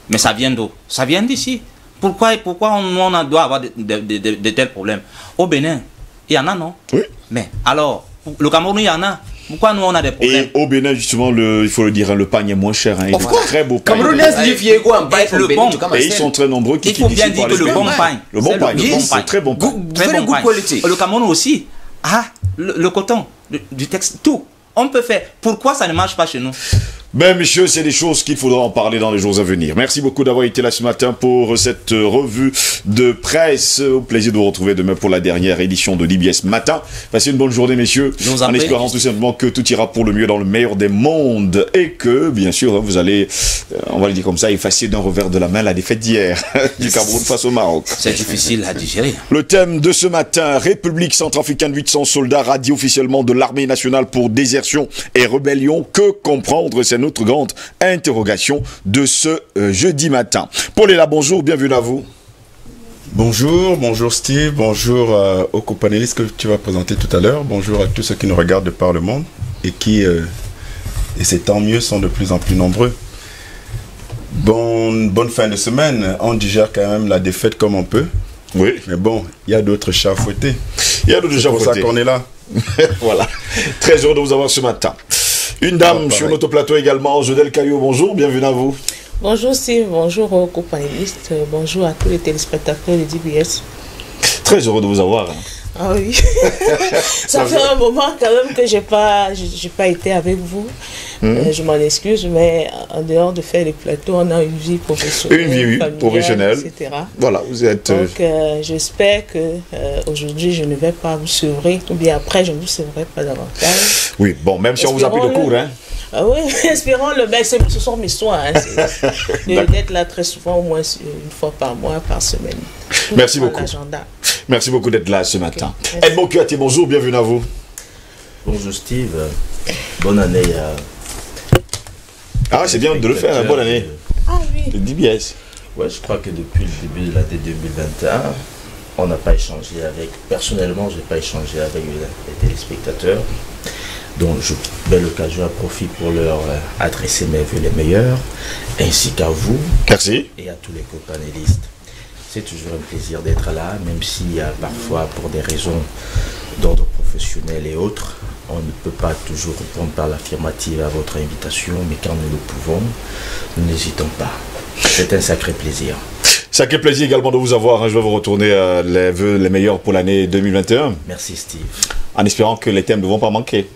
Mais ça vient d'où? Ça vient d'ici. Pourquoi on doit avoir de tels problèmes? Au Bénin, il y en a, non? Oui. Mais alors, le Cameroun, il y en a. Pourquoi nous on a des problèmes? Et au Bénin, justement, il faut le dire, le pagne est moins cher. Il est très beau pagne. Et ils sont très nombreux qui il faut bien dire que le bon pagne. Le bon pagne, c'est très bon pagne. Très bon pagne. Le Cameroun aussi. Ah, le coton, du texte, tout. On peut faire. Pourquoi ça ne marche pas chez nous? Ben, messieurs, c'est des choses qu'il faudra en parler dans les jours à venir. Merci beaucoup d'avoir été là ce matin pour cette revue de presse. Au plaisir de vous retrouver demain pour la dernière édition de DBS Matin. Passez une bonne journée, messieurs. En espérant tout simplement que tout ira pour le mieux dans le meilleur des mondes et que, bien sûr, vous allez, on va le dire comme ça, effacer d'un revers de la main la défaite d'hier du Cameroun face au Maroc. C'est difficile à digérer. Le thème de ce matin, République centrafricaine, 800 soldats radiés officiellement de l'armée nationale pour désertion et rébellion. Que comprendre? C'est notre grande interrogation de ce jeudi matin. Paul-Ella, bonjour, bienvenue à vous. Bonjour Steve, bonjour aux co-panélistes que tu vas présenter tout à l'heure, bonjour à tous ceux qui nous regardent de par le monde et qui, et c'est tant mieux, sont de plus en plus nombreux. Bonne fin de semaine, on digère quand même la défaite comme on peut. Oui. Mais bon, il y a d'autres chats à fouetter. Il y a d'autres chats à fouetter. C'est pour ça qu'on est là. Voilà, très heureux de vous avoir ce matin. Une dame sur notre plateau également, Jodel Caillot, bonjour, bienvenue à vous. Bonjour Steve, bonjour aux co-panélistes, bonjour à tous les téléspectateurs de DBS. Très heureux de vous avoir. Ah oui, ça fait un moment quand même que j'ai pas été avec vous. Je m'en excuse, mais en dehors de faire les plateaux, on a une vie professionnelle, une vie professionnelle, etc. Voilà, vous êtes. Donc j'espère que aujourd'hui je ne vais pas vous sevrer, ou bien après je ne vous sevrerai pas davantage. Oui, bon, même si on vous a pris le cours, hein. Ah oui, espérons-le, mais ce sont mes soins, hein, d'être là très souvent, au moins une fois par mois, par semaine. Merci beaucoup. Merci beaucoup d'être là ce matin. Edmond Kouyaté, bonjour, bienvenue à vous. Bonjour Steve, bonne année à... Ah, c'est bien de le faire, bonne année. Ah oui. Le DBS. Ouais, je crois que depuis le début de l'année 2021, on n'a pas échangé avec... Personnellement, je n'ai pas échangé avec les téléspectateurs. Donc, je mets l'occasion à profit pour leur adresser mes vœux les meilleurs, ainsi qu'à vous. Merci. Et à tous les co-panélistes. C'est toujours un plaisir d'être là, même si parfois, pour des raisons d'ordre professionnel et autres, on ne peut pas toujours répondre par l'affirmative à votre invitation, mais quand nous le pouvons, nous n'hésitons pas. C'est un sacré plaisir. Sacré plaisir également de vous avoir. Je vais vous retourner les vœux les meilleurs pour l'année 2021. Merci Steve. En espérant que les thèmes ne vont pas manquer.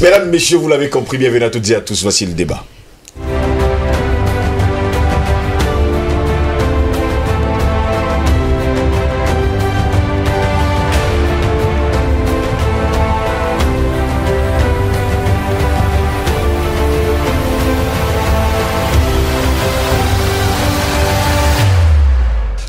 Mesdames, messieurs, vous l'avez compris, bienvenue à toutes et à tous, voici le débat.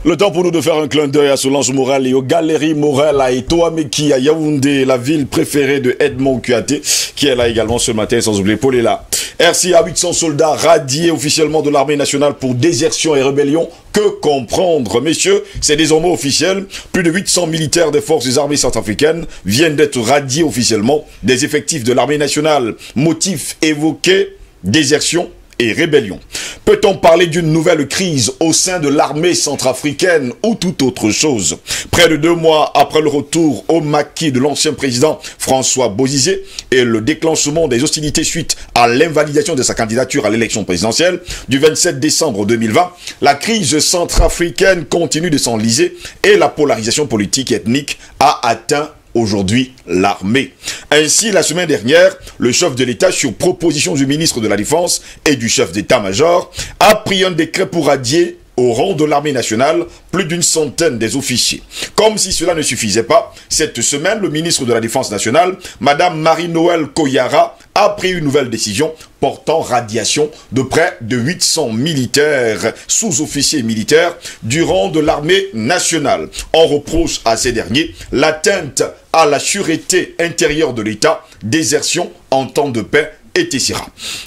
Le temps pour nous de faire un clin d'œil à Solange Morel et aux Galeries Morel à Etoameki à Yaoundé, la ville préférée de Edmond Kouyaté, qui est là également ce matin, sans oublier Paul-Ella. RCA, 800 soldats radiés officiellement de l'armée nationale pour désertion et rébellion. Que comprendre, messieurs? C'est désormais officiel. Plus de 800 militaires des forces des armées centrafricaines viennent d'être radiés officiellement des effectifs de l'armée nationale. Motif évoqué, désertion et rébellion. Peut-on parler d'une nouvelle crise au sein de l'armée centrafricaine ou toute autre chose? Près de 2 mois après le retour au maquis de l'ancien président François Bozizé et le déclenchement des hostilités suite à l'invalidation de sa candidature à l'élection présidentielle du 27 décembre 2020, la crise centrafricaine continue de s'enliser et la polarisation politique et ethnique a atteint aujourd'hui l'armée. Ainsi, la semaine dernière, le chef de l'État, sur proposition du ministre de la Défense et du chef d'état-major, a pris un décret pour radier au rang de l'armée nationale plus d'une centaine des officiers. Comme si cela ne suffisait pas, cette semaine, le ministre de la Défense nationale, Madame Marie-Noëlle Koyara, a pris une nouvelle décision portant radiation de près de 800 militaires, sous-officiers militaires, du rang de l'armée nationale. On reproche à ces derniers l'atteinte à la sûreté intérieure de l'État, désertion en temps de paix, etc.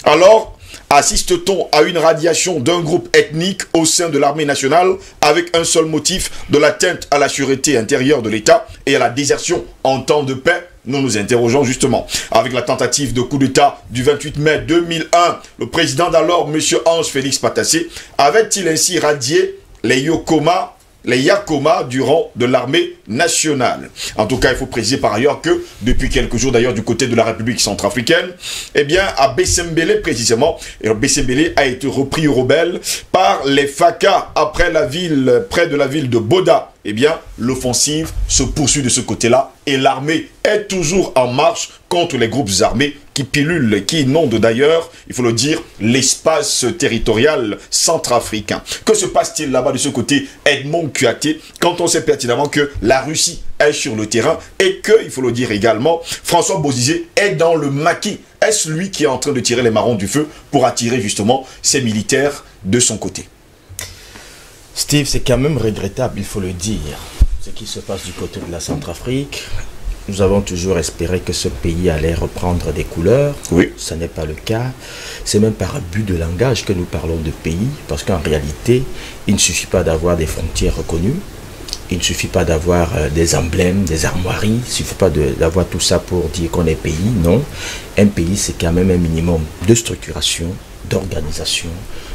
Alors, assiste-t-on à une radiation d'un groupe ethnique au sein de l'armée nationale avec un seul motif de l'atteinte à la sûreté intérieure de l'État et à la désertion en temps de paix? Nous nous interrogeons justement. Avec la tentative de coup d'État du 28 mai 2001, le président d'alors, M. Ange Félix Patassé, avait-il ainsi radié les Yakoma du rang de l'armée nationale? En tout cas, il faut préciser par ailleurs que depuis quelques jours d'ailleurs du côté de la République centrafricaine, eh bien à Bessembélé précisément, et Bessembélé a été repris aux rebelles par les FACA près de la ville de Boda. Eh bien, l'offensive se poursuit de ce côté-là et l'armée est toujours en marche contre les groupes armés qui pilulent, qui inondent d'ailleurs, il faut le dire, l'espace territorial centrafricain. Que se passe-t-il là-bas de ce côté, Edmond Kuaté, quand on sait pertinemment que la Russie est sur le terrain et que, il faut le dire également, François Bozizé est dans le maquis? Est-ce lui qui est en train de tirer les marrons du feu pour attirer justement ses militaires de son côté? Steve, c'est quand même regrettable, il faut le dire, ce qui se passe du côté de la Centrafrique. Nous avons toujours espéré que ce pays allait reprendre des couleurs. Oui. Ce n'est pas le cas. C'est même par abus de langage que nous parlons de pays, parce qu'en réalité, il ne suffit pas d'avoir des frontières reconnues. Il ne suffit pas d'avoir des emblèmes, des armoiries. Il ne suffit pas d'avoir tout ça pour dire qu'on est pays. Non. Un pays, c'est quand même un minimum de structuration, d'organisation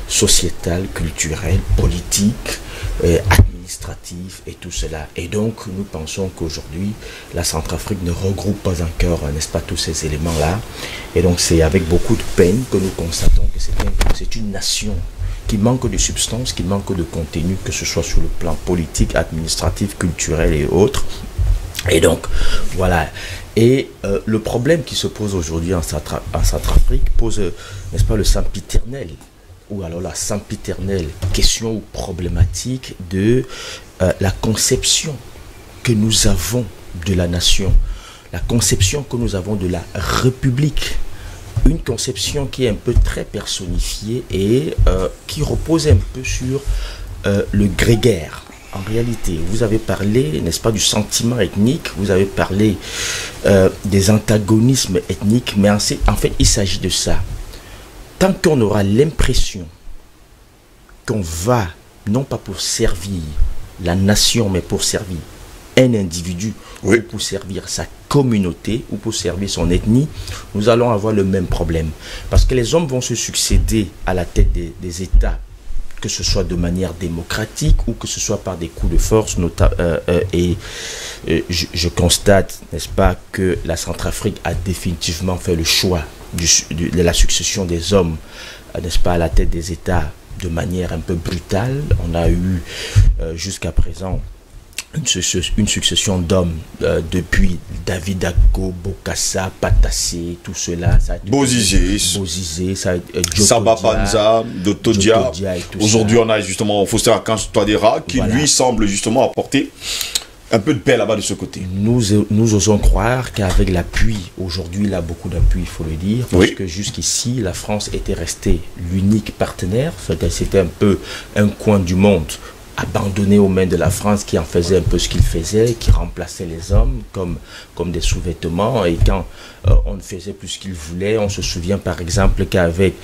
sociétale, culturelle, politique, administrative et tout cela. Et donc, nous pensons qu'aujourd'hui, la Centrafrique ne regroupe pas encore, n'est-ce pas, tous ces éléments-là. Et donc, c'est avec beaucoup de peine que nous constatons que c'est une nation qui manque de substance, qui manque de contenu, que ce soit sur le plan politique, administratif, culturel et autres. Et donc, voilà. Et le problème qui se pose aujourd'hui en Centrafrique pose, n'est-ce pas, le sempiternel, ou alors la sempiternelle question ou problématique de la conception que nous avons de la nation, la conception que nous avons de la République. Une conception qui est un peu très personnifiée et qui repose un peu sur le grégaire. En réalité, vous avez parlé, n'est-ce pas, du sentiment ethnique, vous avez parlé des antagonismes ethniques, mais en fait, il s'agit de ça. Tant qu'on aura l'impression qu'on va, non pas pour servir la nation, mais pour servir un individu, oui, ou pour servir sa communauté, ou pour servir son ethnie, nous allons avoir le même problème. Parce que les hommes vont se succéder à la tête des États, que ce soit de manière démocratique ou que ce soit par des coups de force. Je constate, n'est-ce pas, que la Centrafrique a définitivement fait le choix de la succession des hommes, n'est-ce pas, à la tête des États de manière un peu brutale. On a eu jusqu'à présent une succession d'hommes depuis David Dacko, Bokassa, Patassé, tout cela. Bozizé, Saba Panza, Dotodia. Aujourd'hui, on a justement Foster Akanj Touadéra qui, voilà, lui semble justement apporter un peu de paix là-bas de ce côté. Nous osons croire qu'avec l'appui, aujourd'hui il a beaucoup d'appui, il faut le dire, parce oui, que jusqu'ici, la France était restée l'unique partenaire. C'était un peu un coin du monde abandonné aux mains de la France, qui en faisait un peu ce qu'il faisait, qui remplaçait les hommes comme des sous-vêtements, et quand on ne faisait plus ce qu'il voulait, on se souvient par exemple qu'avec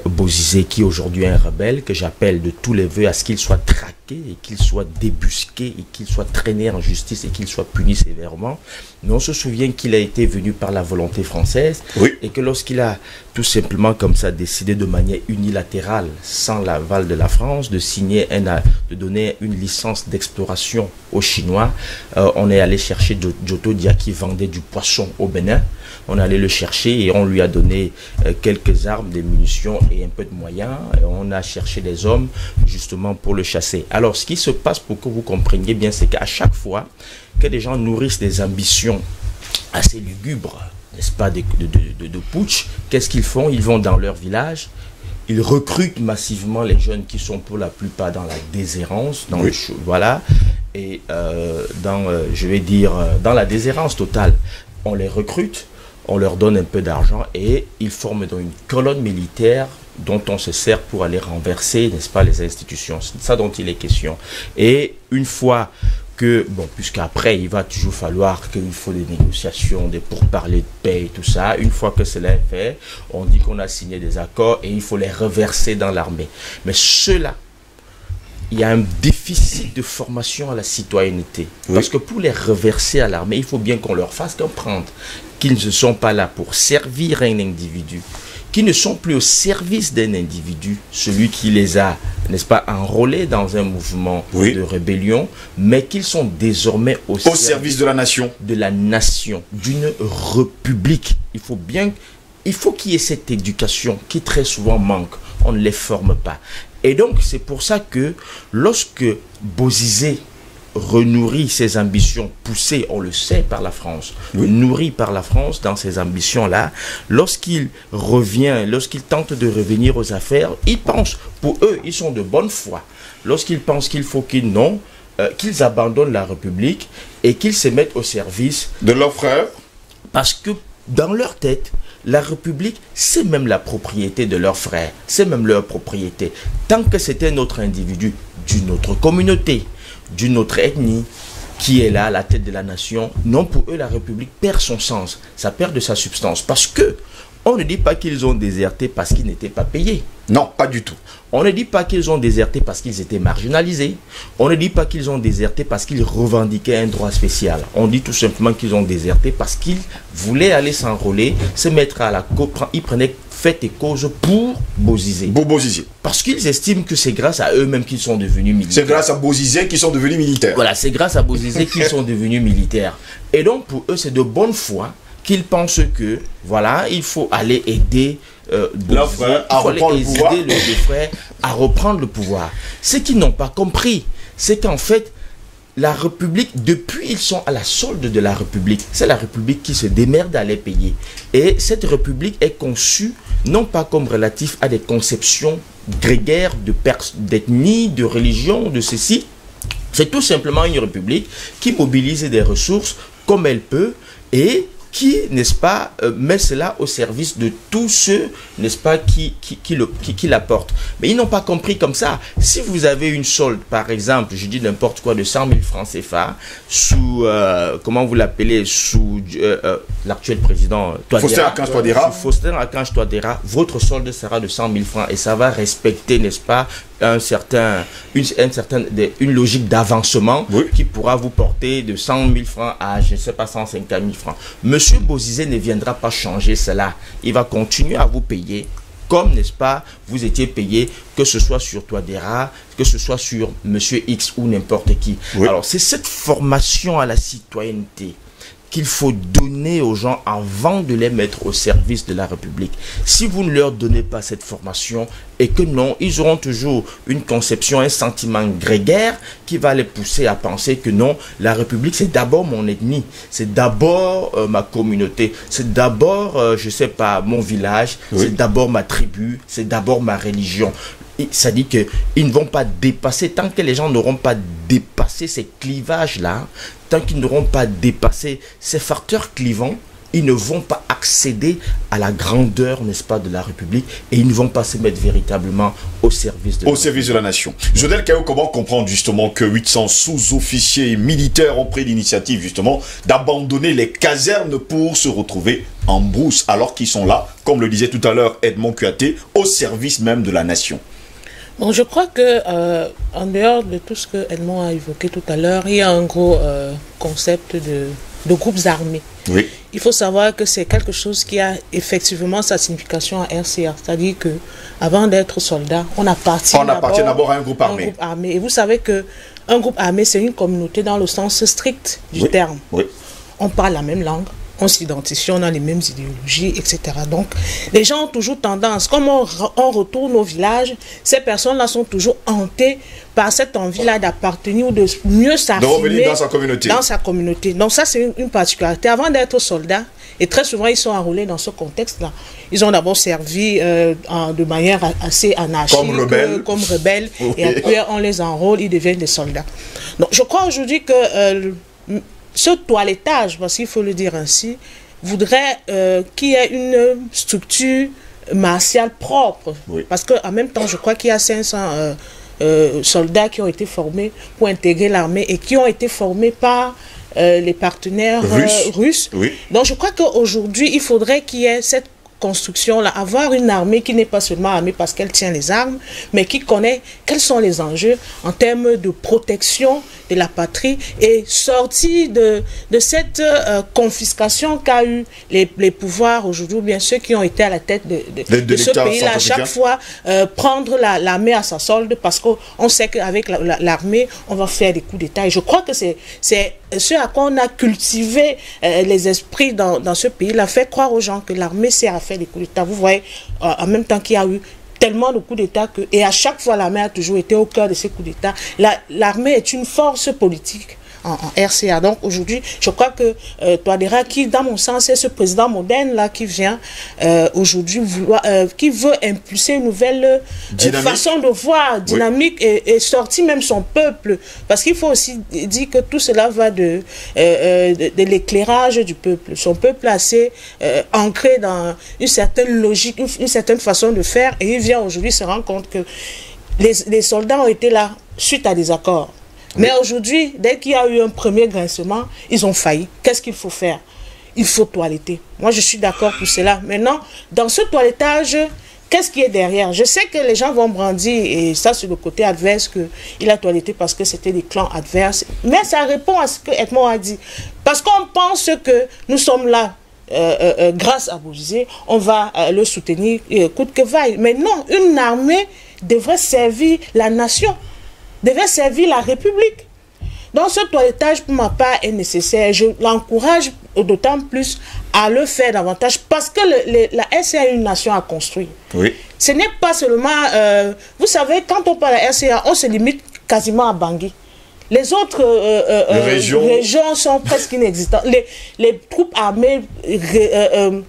Bozizé, qui aujourd'hui est un rebelle, que j'appelle de tous les vœux à ce qu'il soit traqué, et qu'il soit débusqué, et qu'il soit traîné en justice, et qu'il soit puni sévèrement. Mais on se souvient qu'il a été venu par la volonté française, oui, et que lorsqu'il a tout simplement comme ça décidé de manière unilatérale, sans l'aval de la France, de signer de donner une licence d'exploration aux Chinois, on est allé chercher Djoto Dia qui vendait du poisson au Bénin. On est allé le chercher et on lui a donné quelques armes, des munitions et un peu de moyens. Et on a cherché des hommes justement pour le chasser. Alors, ce qui se passe, pour que vous compreniez bien, c'est qu'à chaque fois que des gens nourrissent des ambitions assez lugubres, n'est-ce pas, de putsch, qu'est-ce qu'ils font? Ils vont dans leur village, ils recrutent massivement les jeunes qui sont pour la plupart dans la déshérence, dans voilà, et je vais dire, dans la déshérence totale. On les recrute, on leur donne un peu d'argent et ils forment donc une colonne militaire dont on se sert pour aller renverser, n'est-ce pas, les institutions. C'est ça dont il est question. Et une fois que, bon, puisqu'après, il va toujours falloir qu'il faut des négociations, des pourparlers de paix et tout ça. Une fois que cela est fait, on dit qu'on a signé des accords et il faut les reverser dans l'armée. Mais ceux-là, il y a un déficit de formation à la citoyenneté. Oui. Parce que pour les reverser à l'armée, il faut bien qu'on leur fasse comprendre qu'ils ne sont pas là pour servir un individu, qu'ils ne sont plus au service d'un individu, celui qui les a, n'est-ce pas, enrôlés dans un mouvement de rébellion, mais qu'ils sont désormais au service de la nation. De la nation, d'une république. Il faut qu'il y ait cette éducation qui très souvent manque. On ne les forme pas. Et donc, c'est pour ça que lorsque Bozizé renourrit ses ambitions poussées, on le sait, par la France, nourri par la France dans ces ambitions-là, lorsqu'il revient, lorsqu'il tente de revenir aux affaires, ils pensent, pour eux, ils sont de bonne foi. Lorsqu'ils pensent qu'il faut qu'ils abandonnent la République et qu'ils se mettent au service de leurs frères. Parce que dans leur tête, la République, c'est même la propriété de leurs frères, c'est même leur propriété. Tant que c'est un autre individu d'une autre communauté, d'une autre ethnie, qui est là à la tête de la nation, non, pour eux, la République perd son sens, ça perd de sa substance. Parce que on ne dit pas qu'ils ont déserté parce qu'ils n'étaient pas payés. Non, pas du tout. On ne dit pas qu'ils ont déserté parce qu'ils étaient marginalisés. On ne dit pas qu'ils ont déserté parce qu'ils revendiquaient un droit spécial. On dit tout simplement qu'ils ont déserté parce qu'ils voulaient aller s'enrôler, se mettre à la cause. Ils prenaient fait et cause pour Bozizé. Parce qu'ils estiment que c'est grâce à eux-mêmes qu'ils sont devenus militaires. C'est grâce à Bozizé qu'ils sont devenus militaires. Voilà, c'est grâce à Bozizé qu'ils sont devenus militaires. Et donc, pour eux, c'est de bonne foi qu'ils pensent que, voilà, il faut aller aider leurs frères à reprendre le pouvoir. Les frères à reprendre le pouvoir. Ce qu'ils n'ont pas compris, c'est qu'en fait, la République, depuis ils sont à la solde de la République, c'est la République qui se démerde à les payer. Et cette République est conçue non pas comme relatif à des conceptions grégaires d'ethnie, de religion, de ceci. C'est tout simplement une République qui mobilise des ressources comme elle peut et qui, n'est-ce pas, met cela au service de tous ceux, n'est-ce pas, qui l'apportent. Mais ils n'ont pas compris comme ça. Si vous avez une solde, par exemple, je dis n'importe quoi, de 100 000 francs CFA, sous, comment vous l'appelez, sous l'actuel président Faustin Archange Touadéra, votre solde sera de 100 000 francs et ça va respecter, n'est-ce pas, une logique d'avancement qui pourra vous porter de 100 000 francs à, je ne sais pas, 150 000 francs. Monsieur Bozizé ne viendra pas changer cela. Il va continuer à vous payer comme, n'est-ce pas, vous étiez payé, que ce soit sur Touadéra, que ce soit sur Monsieur X ou n'importe qui. Alors, c'est cette formation à la citoyenneté qu'il faut donner aux gens avant de les mettre au service de la République. Si vous ne leur donnez pas cette formation et que non, ils auront toujours une conception, un sentiment grégaire qui va les pousser à penser que non, la République c'est d'abord mon ethnie, c'est d'abord ma communauté, c'est d'abord, je sais pas, mon village, c'est d'abord ma tribu, c'est d'abord ma religion. Ça dit qu'ils ne vont pas dépasser, tant que les gens n'auront pas dépassé ces clivages-là, tant qu'ils n'auront pas dépassé ces facteurs clivants, ils ne vont pas accéder à la grandeur, n'est-ce pas, de la République et ils ne vont pas se mettre véritablement au service de la nation. Jodel Kayo, comment comprendre justement que 800 sous-officiers militaires ont pris l'initiative justement d'abandonner les casernes pour se retrouver en brousse alors qu'ils sont là, comme le disait tout à l'heure Edmond Kuaté, au service même de la nation? Bon, je crois que en dehors de tout ce que Edmond a évoqué tout à l'heure, il y a un gros concept de groupes armés. Oui. Il faut savoir que c'est quelque chose qui a effectivement sa signification à RCA. C'est-à-dire que avant d'être soldat, on appartient d'abord à un groupe armé. Et vous savez que un groupe armé, c'est une communauté dans le sens strict du terme. Oui. On parle la même langue, on s'identifie, on a les mêmes idéologies, etc. Donc, les gens ont toujours tendance, comme on retourne au village, ces personnes-là sont toujours hantées par cette envie-là d'appartenir ou de mieux s'affirmer dans sa communauté. Dans sa communauté. Donc ça, c'est une particularité. Avant d'être soldats, et très souvent, ils sont enrôlés dans ce contexte-là. Ils ont d'abord servi de manière assez anarchique, comme rebelles, oui. Et après, on les enrôle, ils deviennent des soldats. Donc, je crois aujourd'hui que ce toilettage, parce qu'il faut le dire ainsi, voudrait qu'il y ait une structure martiale propre. Oui. Parce qu'en même temps, je crois qu'il y a 500 soldats qui ont été formés pour intégrer l'armée et qui ont été formés par les partenaires russes. Oui. Donc je crois qu'aujourd'hui, il faudrait qu'il y ait cette construction-là, avoir une armée qui n'est pas seulement armée parce qu'elle tient les armes, mais qui connaît quels sont les enjeux en termes de protection de la patrie et sortir de cette confiscation qu'a eu les pouvoirs aujourd'hui, ou bien ceux qui ont été à la tête de ce pays-là, à chaque fois prendre l'armée à sa solde parce qu'on sait qu'avec l'armée, on va faire des coups d'État. Et je crois que c'est ce à quoi on a cultivé les esprits dans ce pays-là, fait croire aux gens que l'armée sert à faire des coups d'État. Vous voyez, en même temps qu'il y a eu tellement de coups d'État et à chaque fois l'armée a toujours été au cœur de ces coups d'État. L'armée est une force politique en RCA. Donc aujourd'hui, je crois que Touadéra, qui dans mon sens est ce président moderne là qui vient aujourd'hui qui veut impulser une nouvelle façon de voir, dynamique, oui. et sortir même son peuple. Parce qu'il faut aussi dire que tout cela va de l'éclairage du peuple. Son peuple assez ancré dans une certaine logique, une certaine façon de faire, et il vient aujourd'hui se rendre compte que les soldats ont été là suite à des accords. Mais aujourd'hui, dès qu'il y a eu un premier grincement, ils ont failli. Qu'est-ce qu'il faut faire? Il faut toiletter. Moi, je suis d'accord pour cela. Maintenant, dans ce toilettage, qu'est-ce qui est derrière? Je sais que les gens vont brandir, et ça, c'est le côté adverse, qu'il a toiletté parce que c'était des clans adverses. Mais ça répond à ce que Edmond a dit. Parce qu'on pense que nous sommes là, grâce à Bozizé, on va le soutenir coûte que vaille. Mais non, une armée devrait servir la nation, devait servir la République. Donc ce toilettage, pour ma part, est nécessaire. Je l'encourage d'autant plus à le faire davantage parce que la RCA est une nation à construire. Oui. Ce n'est pas seulement... vous savez, quand on parle de la RCA, on se limite quasiment à Bangui. Les autres régions sont presque inexistantes. Les troupes armées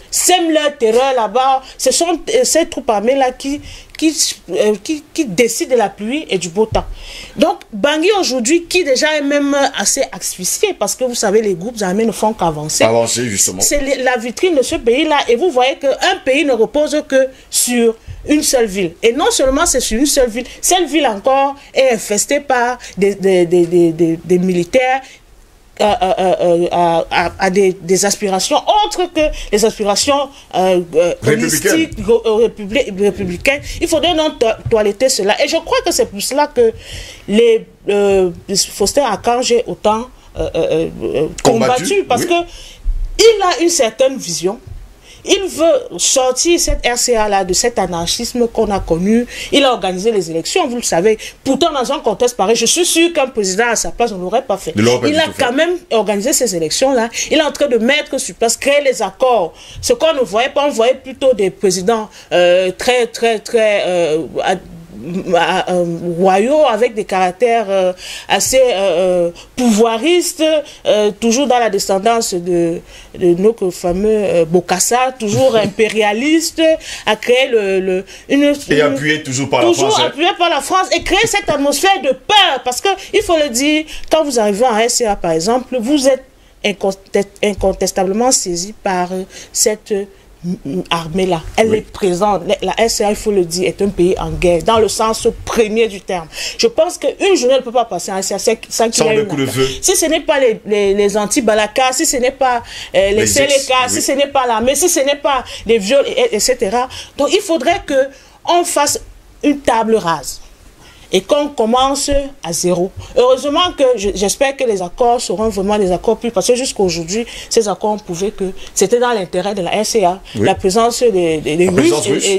sèment leur terreur là-bas. Ce sont ces troupes armées-là qui décident de la pluie et du beau temps. Donc, Bangui aujourd'hui, qui déjà est même assez asphyxié, parce que vous savez, les groupes armés ne font qu'avancer. Avancer, justement. C'est la vitrine de ce pays-là. Et vous voyez qu'un pays ne repose que sur une seule ville. Et non seulement c'est sur une seule ville, cette ville encore est infestée par des militaires à des aspirations autres que les aspirations républicaines. Il faudrait donc toiletter cela. Et je crois que c'est pour cela que les Faustin Archange est autant combattu, parce que il a une certaine vision. Il veut sortir cette RCA-là de cet anarchisme qu'on a connu. Il a organisé les élections, vous le savez. Pourtant, dans un contexte pareil, je suis sûr qu'un président à sa place, on ne l'aurait pas fait. Il a quand même organisé ces élections-là. Il est en train de mettre sur place, créer les accords. Ce qu'on ne voyait pas, on voyait plutôt des présidents très royaux, avec des caractères assez pouvoiristes, toujours dans la descendance de nos fameux Bokassa, toujours impérialiste, à créer et appuyé toujours par la France. Toujours appuyé par la France, et créer cette atmosphère de peur, parce que il faut le dire, quand vous arrivez en RCA par exemple, vous êtes incontestablement saisi par cette armée-là. Elle est présente. La RCA, il faut le dire, est un pays en guerre, dans le sens premier du terme. Je pense qu'une journée ne peut pas passer en RCA sans qu'il y ait une attaque. Si ce n'est pas les anti-Balaka, si ce n'est pas les Séléka, si ce n'est pas l'armée, si ce n'est pas les viols, etc. Donc il faudrait qu'on fasse une table rase. et qu'on commence à zéro. Heureusement que j'espère que les accords seront vraiment des accords plus, parce que jusqu'à aujourd'hui, ces accords ont prouvé que c'était dans l'intérêt de la RCA. Oui. La présence des Russes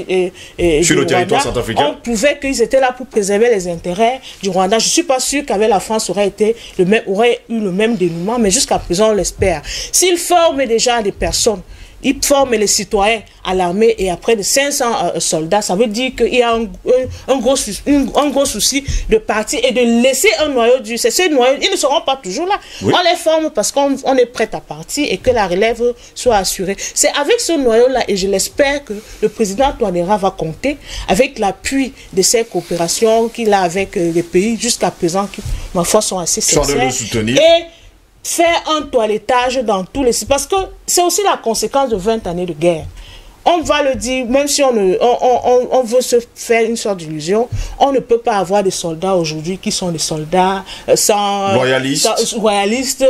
et sur le territoire Rwanda, centrafricain. On prouvait qu'ils étaient là pour préserver les intérêts du Rwanda. Je ne suis pas sûr qu'avec la France aurait eu le même dénouement, mais jusqu'à présent on l'espère. S'ils forment déjà des personnes, ils forment les citoyens à l'armée et à près de 500 soldats. Ça veut dire qu'il y a un gros souci de partir et de laisser un noyau dur. C'est ce noyau, ils ne seront pas toujours là. Oui. On les forme parce qu'on est prêt à partir et que la relève soit assurée. C'est avec ce noyau-là, et je l'espère, que le président Touadéra va compter avec l'appui de ces coopérations qu'il a avec les pays jusqu'à présent qui, ma foi, sont assez sincères. Le soutenir. Et faire un toilettage dans tous les sites. Parce que c'est aussi la conséquence de 20 années de guerre. On va le dire, même si on veut se faire une sorte d'illusion, on ne peut pas avoir des soldats aujourd'hui qui sont des soldats royalistes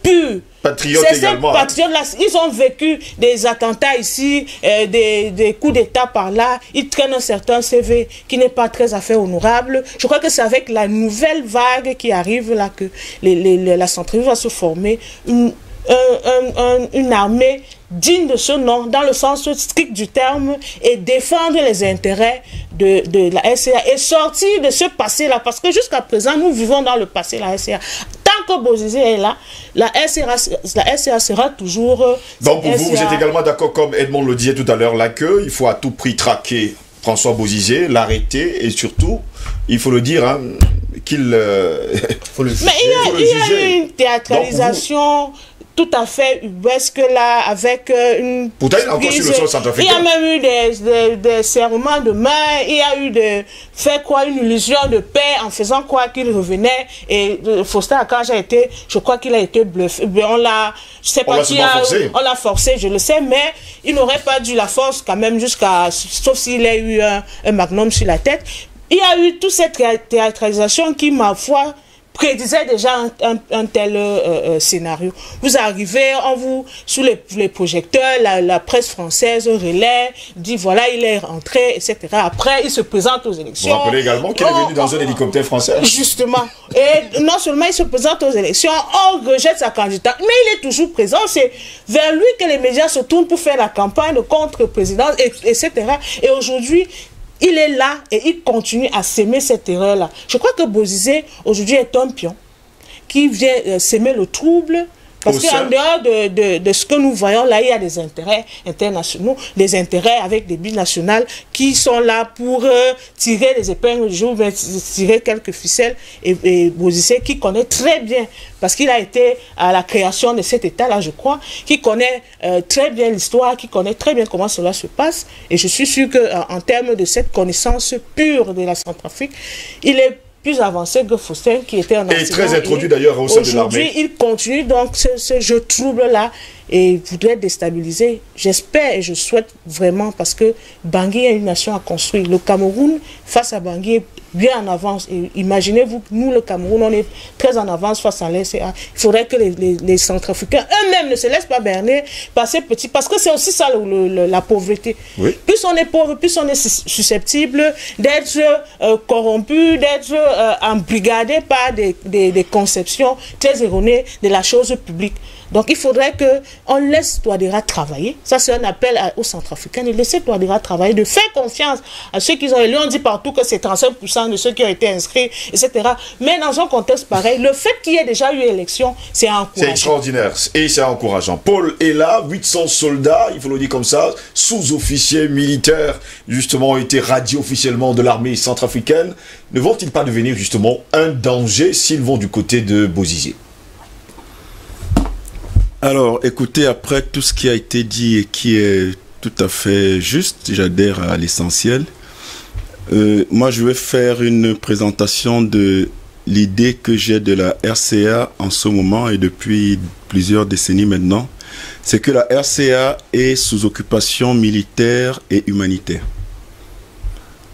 purs. Patriotes également. Patriotes là, ils ont vécu des attentats ici, des coups d'État par là. Ils traînent un certain CV qui n'est pas très à faire honorable. Je crois que c'est avec la nouvelle vague qui arrive là que la Centrafrique va se former une armée digne de ce nom, dans le sens strict du terme, et défendre les intérêts de la RCA et sortir de ce passé-là. Parce que jusqu'à présent, nous vivons dans le passé, la RCA. Tant que Bozizé est là, la RCA sera toujours... Donc pour vous, vous êtes également d'accord, comme Edmond le disait tout à l'heure, là, qu'il faut à tout prix traquer François Bozizé, l'arrêter, et surtout, il faut le dire, hein, qu'il... Mais il y a eu une théâtralisation... tout à fait ubuesque là, avec une... Pourtant, encore sur le sol centrafricain. Il y a même eu des serrements de main, il y a eu une illusion de paix en faisant croire qu'il revenait. Et Faustin Archange a été, je crois qu'il a été bluffé. On l'a, je sais pas qui a... On l'a forcé, je le sais, mais il n'aurait pas dû la force quand même jusqu'à... Sauf s'il a eu un magnum sur la tête. Il y a eu toute cette théâtralisation qui, ma foi, prédisait déjà un tel scénario. Vous arrivez, on vous, sous les projecteurs, la presse française relaie, dit voilà, il est rentré, etc. Après, il se présente aux élections. Vous rappelez également qu'il est venu dans un hélicoptère français. Justement. Et non seulement il se présente aux élections, on rejette sa candidature, mais il est toujours présent. C'est vers lui que les médias se tournent pour faire la campagne de contre-présidence, etc. Et aujourd'hui, il est là et il continue à s'aimer cette erreur-là. Je crois que Bozizé, aujourd'hui, est un pion qui vient s'aimer le trouble. Parce qu'en dehors de ce que nous voyons là, il y a des intérêts internationaux, des intérêts avec des binationales qui sont là pour tirer les épingles du jeu, tirer quelques ficelles. Et Bozizé, qui connaît très bien, parce qu'il a été à la création de cet État-là, je crois, qui connaît très bien l'histoire, qui connaît très bien comment cela se passe. Et je suis sûr qu'en termes de cette connaissance pure de la Centrafrique, il est plus avancé que Faustin, qui était en et très introduit d'ailleurs au sein de l'armée. Aujourd'hui, il continue donc ce jeu trouble-là et voudrait déstabiliser. J'espère et je souhaite vraiment, parce que Bangui est une nation à construire. Le Cameroun, face à Bangui, est bien en avance. Et imaginez-vous, nous, le Cameroun, on est très en avance face à l'RCA. Il faudrait que les Centrafricains eux-mêmes ne se laissent pas berner par ces petits... Parce que c'est aussi ça, la pauvreté. Oui. Plus on est pauvre, plus on est susceptible d'être corrompu, d'être embrigadé par des conceptions très erronées de la chose publique. Donc il faudrait qu'on laisse Touadéra travailler. Ça c'est un appel aux Centrafricains de laisser Touadéra travailler, de faire confiance à ceux qui ont élu. On dit partout que c'est 35% de ceux qui ont été inscrits, etc. Mais dans un contexte pareil, le fait qu'il y ait déjà eu élection, c'est encourageant. C'est extraordinaire et c'est encourageant. Paul est là, 800 soldats, il faut le dire comme ça, sous-officiers militaires, justement, ont été radiés officiellement de l'armée centrafricaine. Ne vont-ils pas devenir justement un danger s'ils vont du côté de Bozizé? Alors, écoutez, après tout ce qui a été dit et qui est tout à fait juste, j'adhère à l'essentiel. Moi, je vais faire une présentation de l'idée que j'ai de la RCA en ce moment et depuis plusieurs décennies maintenant. C'est que la RCA est sous occupation militaire et humanitaire.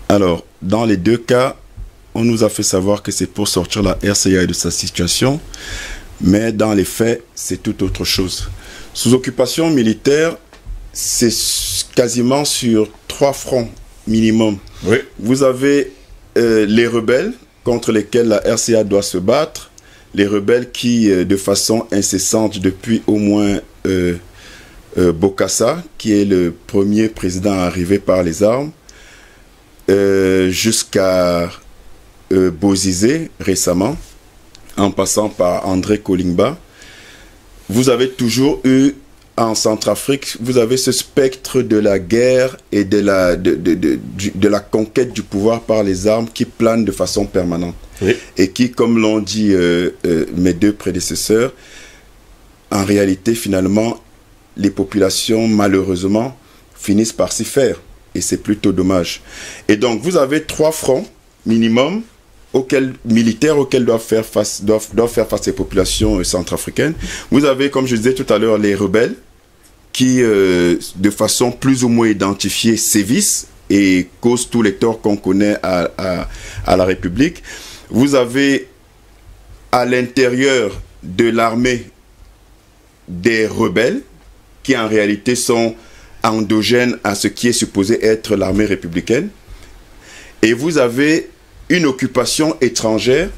Alors, dans les deux cas, on nous a fait savoir que c'est pour sortir la RCA de sa situation. Mais dans les faits, c'est tout autre chose. Sous occupation militaire, c'est quasiment sur 3 fronts minimum. Oui. Vous avez les rebelles contre lesquels la RCA doit se battre, les rebelles qui, de façon incessante, depuis au moins Bokassa, qui est le premier président arrivé par les armes, jusqu'à Bozizé récemment, en passant par André Kolingba, vous avez toujours eu en Centrafrique, vous avez ce spectre de la guerre et de la conquête du pouvoir par les armes qui plane de façon permanente. Oui. Et qui, comme l'ont dit mes deux prédécesseurs, en réalité, finalement, les populations, malheureusement, finissent par s'y faire. Et c'est plutôt dommage. Et donc, vous avez 3 fronts minimum militaires auxquels doivent faire face les populations centrafricaines. Vous avez, comme je disais tout à l'heure, les rebelles qui, de façon plus ou moins identifiée, sévissent et causent tous les torts qu'on connaît à la République. Vous avez à l'intérieur de l'armée des rebelles qui en réalité sont endogènes à ce qui est supposé être l'armée républicaine. Et vous avez une occupation étrangère,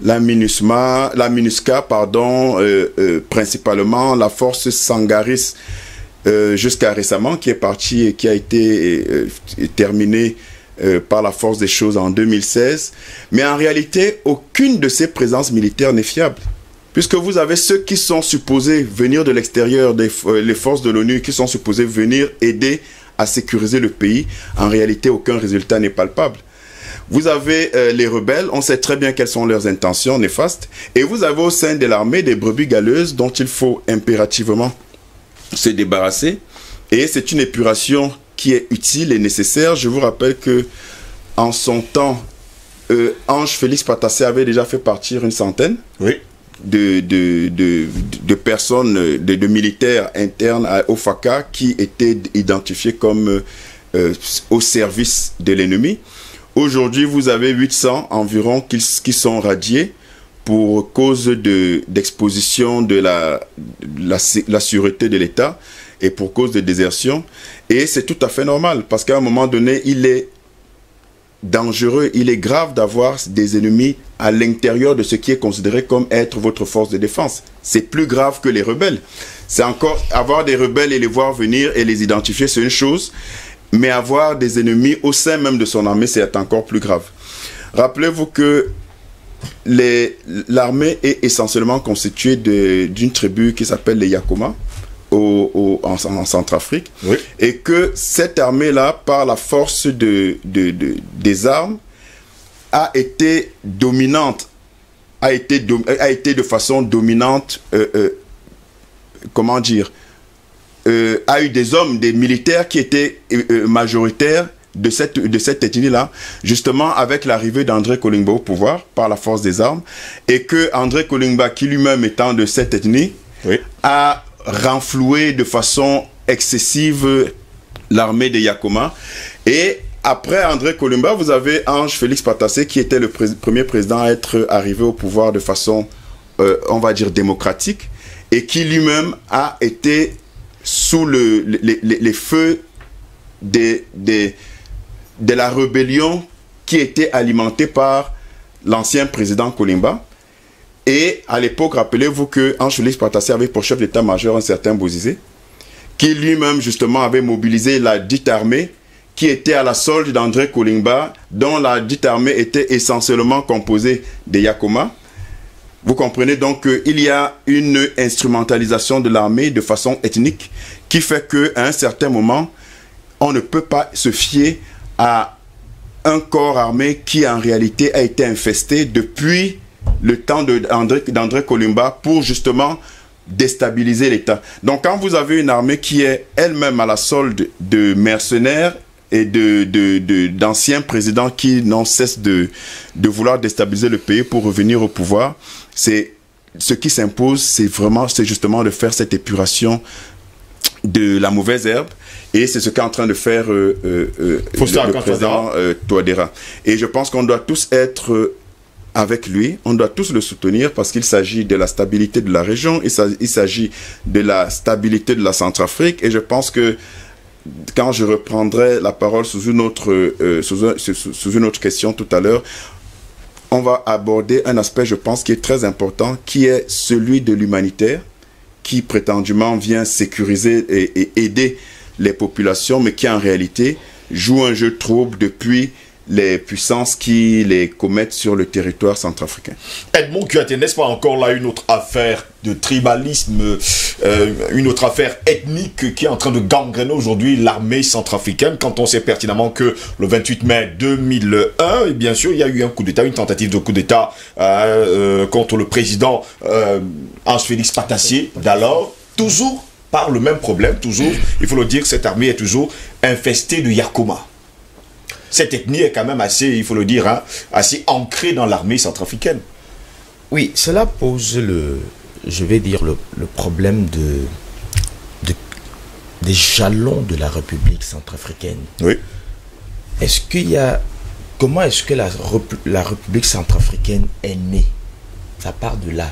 la MINUSCA, principalement la force Sangaris, jusqu'à récemment, qui est partie et qui a été terminée par la force des choses en 2016. Mais en réalité, aucune de ces présences militaires n'est fiable. Puisque vous avez ceux qui sont supposés venir de l'extérieur, les forces de l'ONU, qui sont supposés venir aider à sécuriser le pays. En réalité, aucun résultat n'est palpable. Vous avez les rebelles, on sait très bien quelles sont leurs intentions néfastes. Et vous avez au sein de l'armée des brebis galeuses dont il faut impérativement se débarrasser. Et c'est une épuration qui est utile et nécessaire. Je vous rappelle que en son temps, Ange Félix Patassé avait déjà fait partir une centaine de personnes, de militaires internes au FACA qui étaient identifiés comme au service de l'ennemi. Aujourd'hui, vous avez 800 environ qui sont radiés pour cause d'exposition de la sûreté de l'État et pour cause de désertion. Et c'est tout à fait normal parce qu'à un moment donné, il est dangereux, il est grave d'avoir des ennemis à l'intérieur de ce qui est considéré comme être votre force de défense. C'est plus grave que les rebelles. C'est encore avoir des rebelles et les voir venir et les identifier, c'est une chose. Mais avoir des ennemis au sein même de son armée, c'est encore plus grave. Rappelez-vous que l'armée est essentiellement constituée d'une tribu qui s'appelle les Yakoma en Centrafrique. Oui. Et que cette armée-là, par la force des armes, a été dominante, a été de façon dominante, comment dire, a eu des hommes, des militaires qui étaient majoritaires de cette ethnie-là, justement avec l'arrivée d'André Kolingba au pouvoir par la force des armes, et que André Kolingba, qui lui-même étant de cette ethnie, a renfloué de façon excessive l'armée des Yakoma. Et après André Kolingba, vous avez Ange Félix Patassé, qui était le premier président à être arrivé au pouvoir de façon, on va dire, démocratique, et qui lui-même a été sous les feux de la rébellion qui était alimentée par l'ancien président Kolingba. Et à l'époque, rappelez-vous que Ange Félix Patassé avait pour chef d'état-major un certain Bozizé, qui lui-même justement avait mobilisé la dite armée qui était à la solde d'André Kolingba, dont la dite armée était essentiellement composée des Yakoma. Vous comprenez donc qu'il y a une instrumentalisation de l'armée de façon ethnique qui fait qu'à un certain moment, on ne peut pas se fier à un corps armé qui en réalité a été infesté depuis le temps d'André Kolingba pour justement déstabiliser l'État. Donc quand vous avez une armée qui est elle-même à la solde de mercenaires et d'anciens présidents qui n'ont cesse de vouloir déstabiliser le pays pour revenir au pouvoir, c'est ce qui s'impose, c'est justement de faire cette épuration de la mauvaise herbe, et c'est ce qu'est en train de faire le président Touadéra. Et je pense qu'on doit tous être avec lui, on doit tous le soutenir parce qu'il s'agit de la stabilité de la région, il s'agit de la stabilité de la Centrafrique, et je pense que quand je reprendrai la parole sous une autre, sous une autre question tout à l'heure, on va aborder un aspect, je pense, qui est très important, qui est celui de l'humanitaire, qui prétendument vient sécuriser et aider les populations, mais qui en réalité joue un jeu trouble depuis les puissances qui les commettent sur le territoire centrafricain. Edmond Kouyaté, n'est-ce pas encore là une autre affaire de tribalisme, une autre affaire ethnique qui est en train de gangréner aujourd'hui l'armée centrafricaine, quand on sait pertinemment que le 28 mai 2001, et bien sûr, il y a eu un coup d'État, une tentative de coup d'État contre le président Ange-Félix Patassié d'alors, toujours par le même problème, toujours, il faut le dire, cette armée est toujours infestée de Yakuma. Cette ethnie est quand même assez, il faut le dire, hein, assez ancrée dans l'armée centrafricaine. Oui, cela pose je vais dire, le problème des jalons de la République centrafricaine. Oui. Est-ce qu'il y a... Comment est-ce que la République centrafricaine est née? Ça part de là.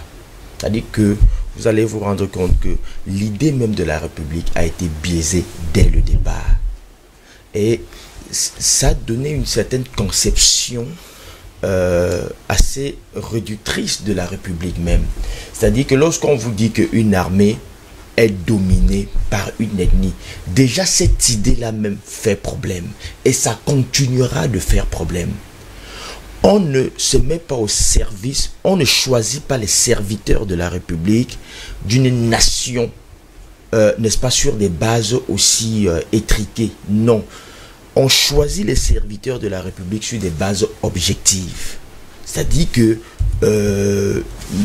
C'est-à-dire que vous allez vous rendre compte que l'idée même de la République a été biaisée dès le départ. Et ça a donné une certaine conception assez réductrice de la République même. C'est-à-dire que lorsqu'on vous dit qu'une armée est dominée par une ethnie, déjà cette idée-là même fait problème. Et ça continuera de faire problème. On ne se met pas au service, on ne choisit pas les serviteurs de la République d'une nation, n'est-ce pas, sur des bases aussi étriquées. Non. On choisit les serviteurs de la République sur des bases objectives. C'est-à-dire que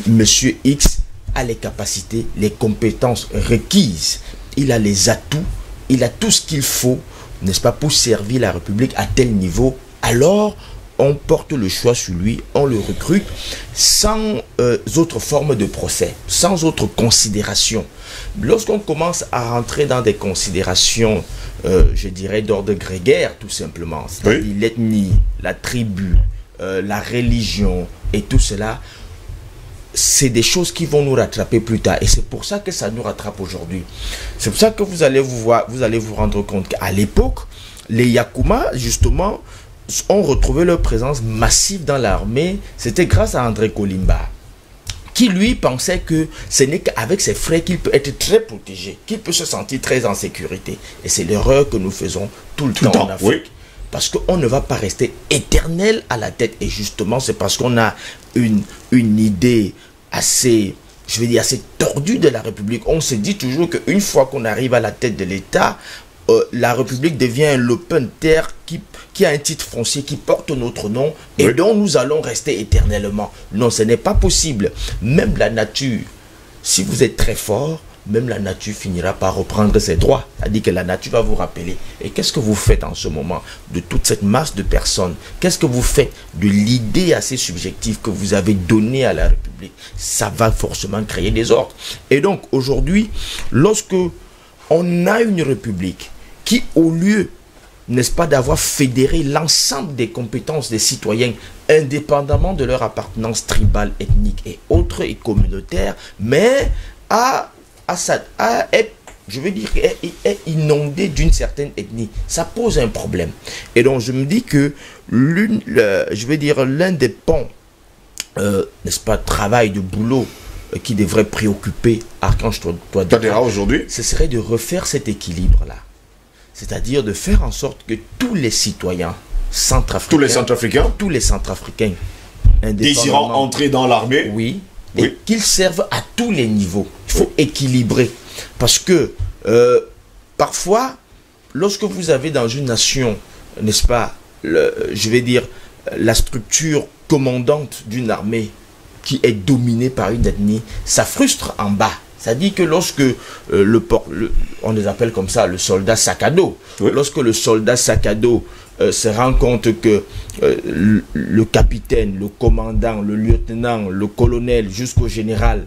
Monsieur X a les capacités, les compétences requises. Il a les atouts, il a tout ce qu'il faut, n'est-ce pas, pour servir la République à tel niveau. Alors, on porte le choix sur lui, on le recrute sans autre forme de procès, sans autre considération. Lorsqu'on commence à rentrer dans des considérations, je dirais, d'ordre grégaire, tout simplement, c'est-à-dire oui, l'ethnie, la tribu, la religion et tout cela, c'est des choses qui vont nous rattraper plus tard. Et c'est pour ça que ça nous rattrape aujourd'hui. C'est pour ça que vous allez vous rendre compte qu'à l'époque, les Yakuma, justement, ont retrouvé leur présence massive dans l'armée. C'était grâce à André Kolimba, qui lui pensait que ce n'est qu'avec ses frères qu'il peut être très protégé, qu'il peut se sentir très en sécurité. Et c'est l'erreur que nous faisons tout le temps en Afrique. Oui. Parce qu'on ne va pas rester éternel à la tête. Et justement, c'est parce qu'on a une idée assez, je vais dire, assez tordue de la République. On se dit toujours qu'une fois qu'on arrive à la tête de l'État, la République devient un lopin de terre qui a un titre foncier qui porte notre nom et oui, dont nous allons rester éternellement. Non, ce n'est pas possible. Même la nature, si vous êtes très fort, même la nature finira par reprendre ses droits. C'est-à-dire que la nature va vous rappeler. Et qu'est-ce que vous faites en ce moment de toute cette masse de personnes? Qu'est-ce que vous faites de l'idée assez subjective que vous avez donnée à la République? Ça va forcément créer des ordres. Et donc, aujourd'hui, lorsque on a une République qui, au lieu, n'est-ce pas, d'avoir fédéré l'ensemble des compétences des citoyens, indépendamment de leur appartenance tribale, ethnique et autres et communautaire, mais je veux dire, est inondé d'une certaine ethnie. Ça pose un problème. Et donc, je me dis que l'un des ponts, n'est-ce pas, travail de boulot qui devrait préoccuper Archange Touadéra aujourd'hui, ce serait de refaire cet équilibre-là. C'est-à-dire de faire en sorte que tous les citoyens centrafricains, tous les centrafricains désirant entrer dans l'armée, oui, et qu'ils servent à tous les niveaux. Il faut équilibrer. Parce que parfois, lorsque vous avez dans une nation, n'est-ce pas, je vais dire, la structure commandante d'une armée qui est dominée par une ethnie, ça frustre en bas. C'est-à-dire que lorsque on les appelle comme ça, le soldat sac à dos, oui, lorsque le soldat sac à dos se rend compte que le capitaine, le commandant, le lieutenant, le colonel, jusqu'au général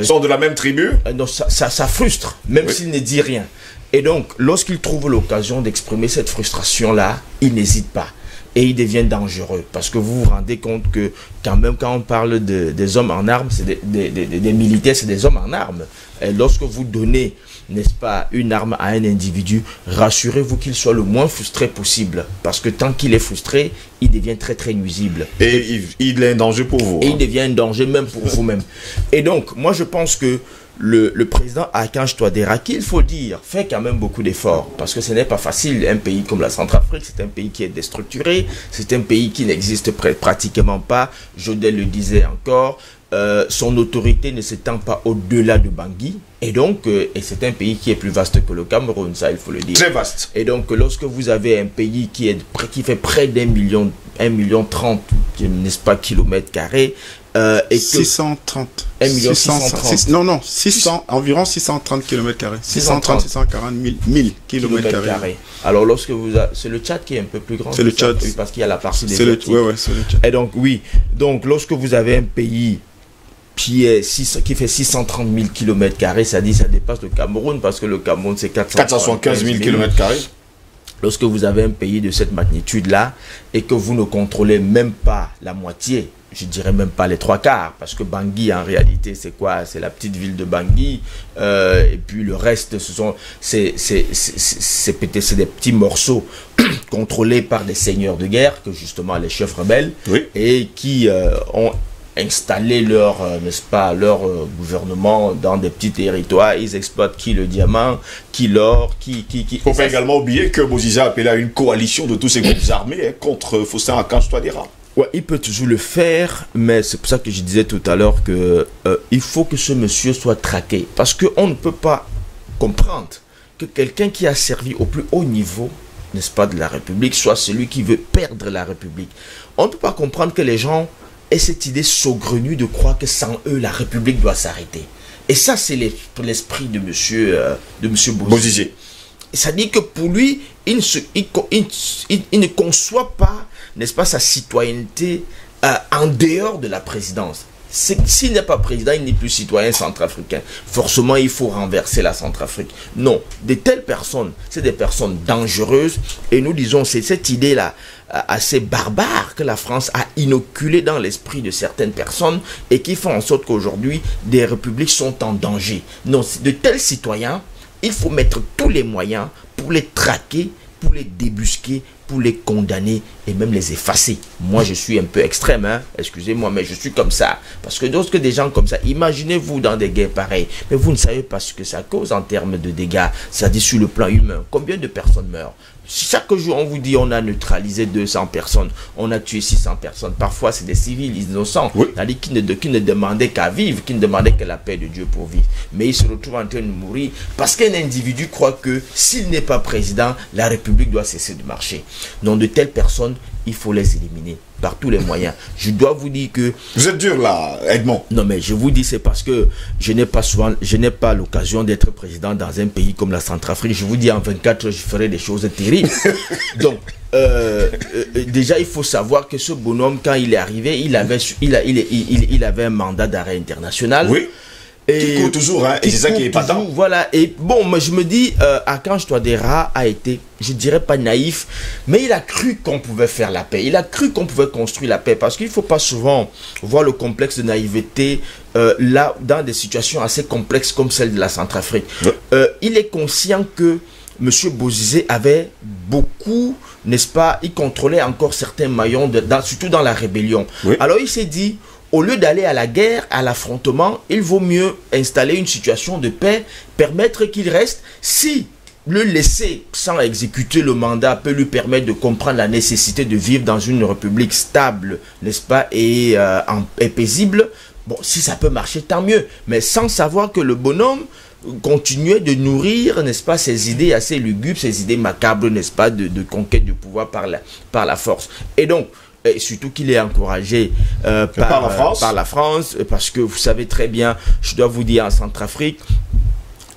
sont de la même tribu, non, ça frustre, même oui, s'il ne dit rien. Et donc, lorsqu'il trouve l'occasion d'exprimer cette frustration-là, il n'hésite pas. et il devient dangereux. Parce que vous vous rendez compte que quand même quand on parle des hommes en armes, c'est des militaires, c'est des hommes en armes. Et lorsque vous donnez, n'est-ce pas, une arme à un individu, rassurez-vous qu'il soit le moins frustré possible. Parce que tant qu'il est frustré, il devient très très nuisible. Et il est un danger pour vous. Et il devient un danger même pour vous-même. Et donc, moi je pense que le président Archange Touadéra, qu'il faut dire, fait quand même beaucoup d'efforts. Parce que ce n'est pas facile. Un pays comme la Centrafrique, c'est un pays qui est déstructuré. C'est un pays qui n'existe pratiquement pas. Jodel le disait encore. Son autorité ne s'étend pas au-delà de Bangui. Et donc, et c'est un pays qui est plus vaste que le Cameroun, ça il faut le dire. Très vaste. Et donc, lorsque vous avez un pays qui fait près d'1,30 million, n'est-ce pas, kilomètres carrés, et 630. 1 million 630. Non, 600, environ 630 km². 630, 640 000 km². Alors, lorsque vous avez... C'est le Tchad qui est un peu plus grand. C'est le Tchad. Parce qu'il y a la partie des... C'est le Tchad. Et donc, oui. Donc, lorsque vous avez un pays qui fait 630 000 km², ça dit ça dépasse le Cameroun, parce que le Cameroun, c'est 475 000 km². Lorsque vous avez un pays de cette magnitude-là, et que vous ne contrôlez même pas la moitié, je dirais même pas les 3/4, parce que Bangui en réalité c'est quoi? C'est la petite ville de Bangui, et puis le reste c'est des petits morceaux contrôlés par des seigneurs de guerre, que justement les chefs rebelles, oui, et qui ont installé leur, n'est-ce pas, leur gouvernement dans des petits territoires. Ils exploitent qui le diamant, qui l'or, qui... Il ne faut pas également oublier que Bozizé a appelé à une coalition de tous ces groupes armés contre Faustin Archange Touadéra. Ouais, il peut toujours le faire, mais c'est pour ça que je disais tout à l'heure que il faut que ce monsieur soit traqué. Parce qu'on ne peut pas comprendre que quelqu'un qui a servi au plus haut niveau, n'est-ce pas, de la République, soit celui qui veut perdre la République. On ne peut pas comprendre que les gens aient cette idée saugrenue de croire que sans eux, la République doit s'arrêter. Et ça, c'est l'esprit de monsieur Bozizé. Ça dit que pour lui, il ne conçoit pas, n'est-ce pas, sa citoyenneté en dehors de la présidence. S'il n'est pas président, il n'est plus citoyen centrafricain. Forcément, il faut renverser la Centrafrique. Non, de telles personnes, c'est des personnes dangereuses. Et nous disons, c'est cette idée-là assez barbare que la France a inoculée dans l'esprit de certaines personnes et qui font en sorte qu'aujourd'hui, des républiques sont en danger. Non, de tels citoyens, il faut mettre tous les moyens pour les traquer, pour les débusquer, pour les condamner et même les effacer. Moi, je suis un peu extrême, hein? Excusez-moi, mais je suis comme ça. Parce que lorsque des gens comme ça, imaginez-vous dans des guerres pareilles, mais vous ne savez pas ce que ça cause en termes de dégâts, c'est-à-dire sur le plan humain. Combien de personnes meurent? Chaque jour, on vous dit on a neutralisé 200 personnes, on a tué 600 personnes. Parfois, c'est des civils innocents, oui, qui ne demandaient qu'à vivre, qui ne demandaient que la paix de Dieu pour vivre. Mais ils se retrouvent en train de mourir parce qu'un individu croit que s'il n'est pas président, la République doit cesser de marcher. Donc, de telles personnes, il faut les éliminer par tous les moyens. Je dois vous dire que... Vous êtes dur là, Edmond. Non, mais je vous dis, c'est parce que je n'ai pas l'occasion d'être président dans un pays comme la Centrafrique. Je vous dis, en 24 heures, je ferai des choses terribles. Donc, déjà, il faut savoir que ce bonhomme, quand il est arrivé, il avait un mandat d'arrêt international. Oui. Qui court toujours, hein, et c'est ça qui est patent. Voilà, et bon, moi je me dis, Archange Touadéra a été, je dirais pas naïf, mais il a cru qu'on pouvait faire la paix. Il a cru qu'on pouvait construire la paix, parce qu'il ne faut pas souvent voir le complexe de naïveté là, dans des situations assez complexes comme celle de la Centrafrique. Ouais. Il est conscient que M. Bozizé avait beaucoup, n'est-ce pas, il contrôlait encore certains maillons, surtout dans la rébellion. Oui. Alors il s'est dit, au lieu d'aller à la guerre, à l'affrontement, il vaut mieux installer une situation de paix, permettre qu'il reste. Si le laisser sans exécuter le mandat peut lui permettre de comprendre la nécessité de vivre dans une république stable, n'est-ce pas, et paisible, bon, si ça peut marcher, tant mieux. Mais sans savoir que le bonhomme continuait de nourrir, n'est-ce pas, ces idées assez lugubres, ces idées macabres, n'est-ce pas, de conquête du pouvoir par la force. Et donc, et surtout qu'il est encouragé par la France, parce que vous savez très bien, je dois vous dire, en Centrafrique,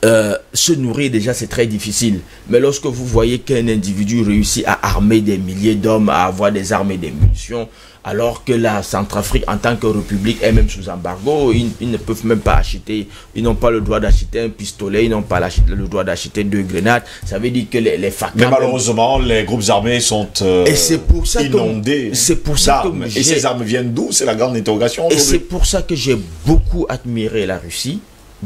se nourrir déjà c'est très difficile, mais lorsque vous voyez qu'un individu réussit à armer des milliers d'hommes, à avoir des armes et des munitions, alors que la Centrafrique en tant que république est même sous embargo, ils ne peuvent même pas acheter, ils n'ont pas le droit d'acheter un pistolet, ils n'ont pas le droit d'acheter 2 grenades, ça veut dire que les FARC... Mais malheureusement, les groupes armés sont inondés d'armes. Et ces armes viennent d'où? C'est la grande interrogation. Et c'est pour ça que j'ai beaucoup admiré la Russie.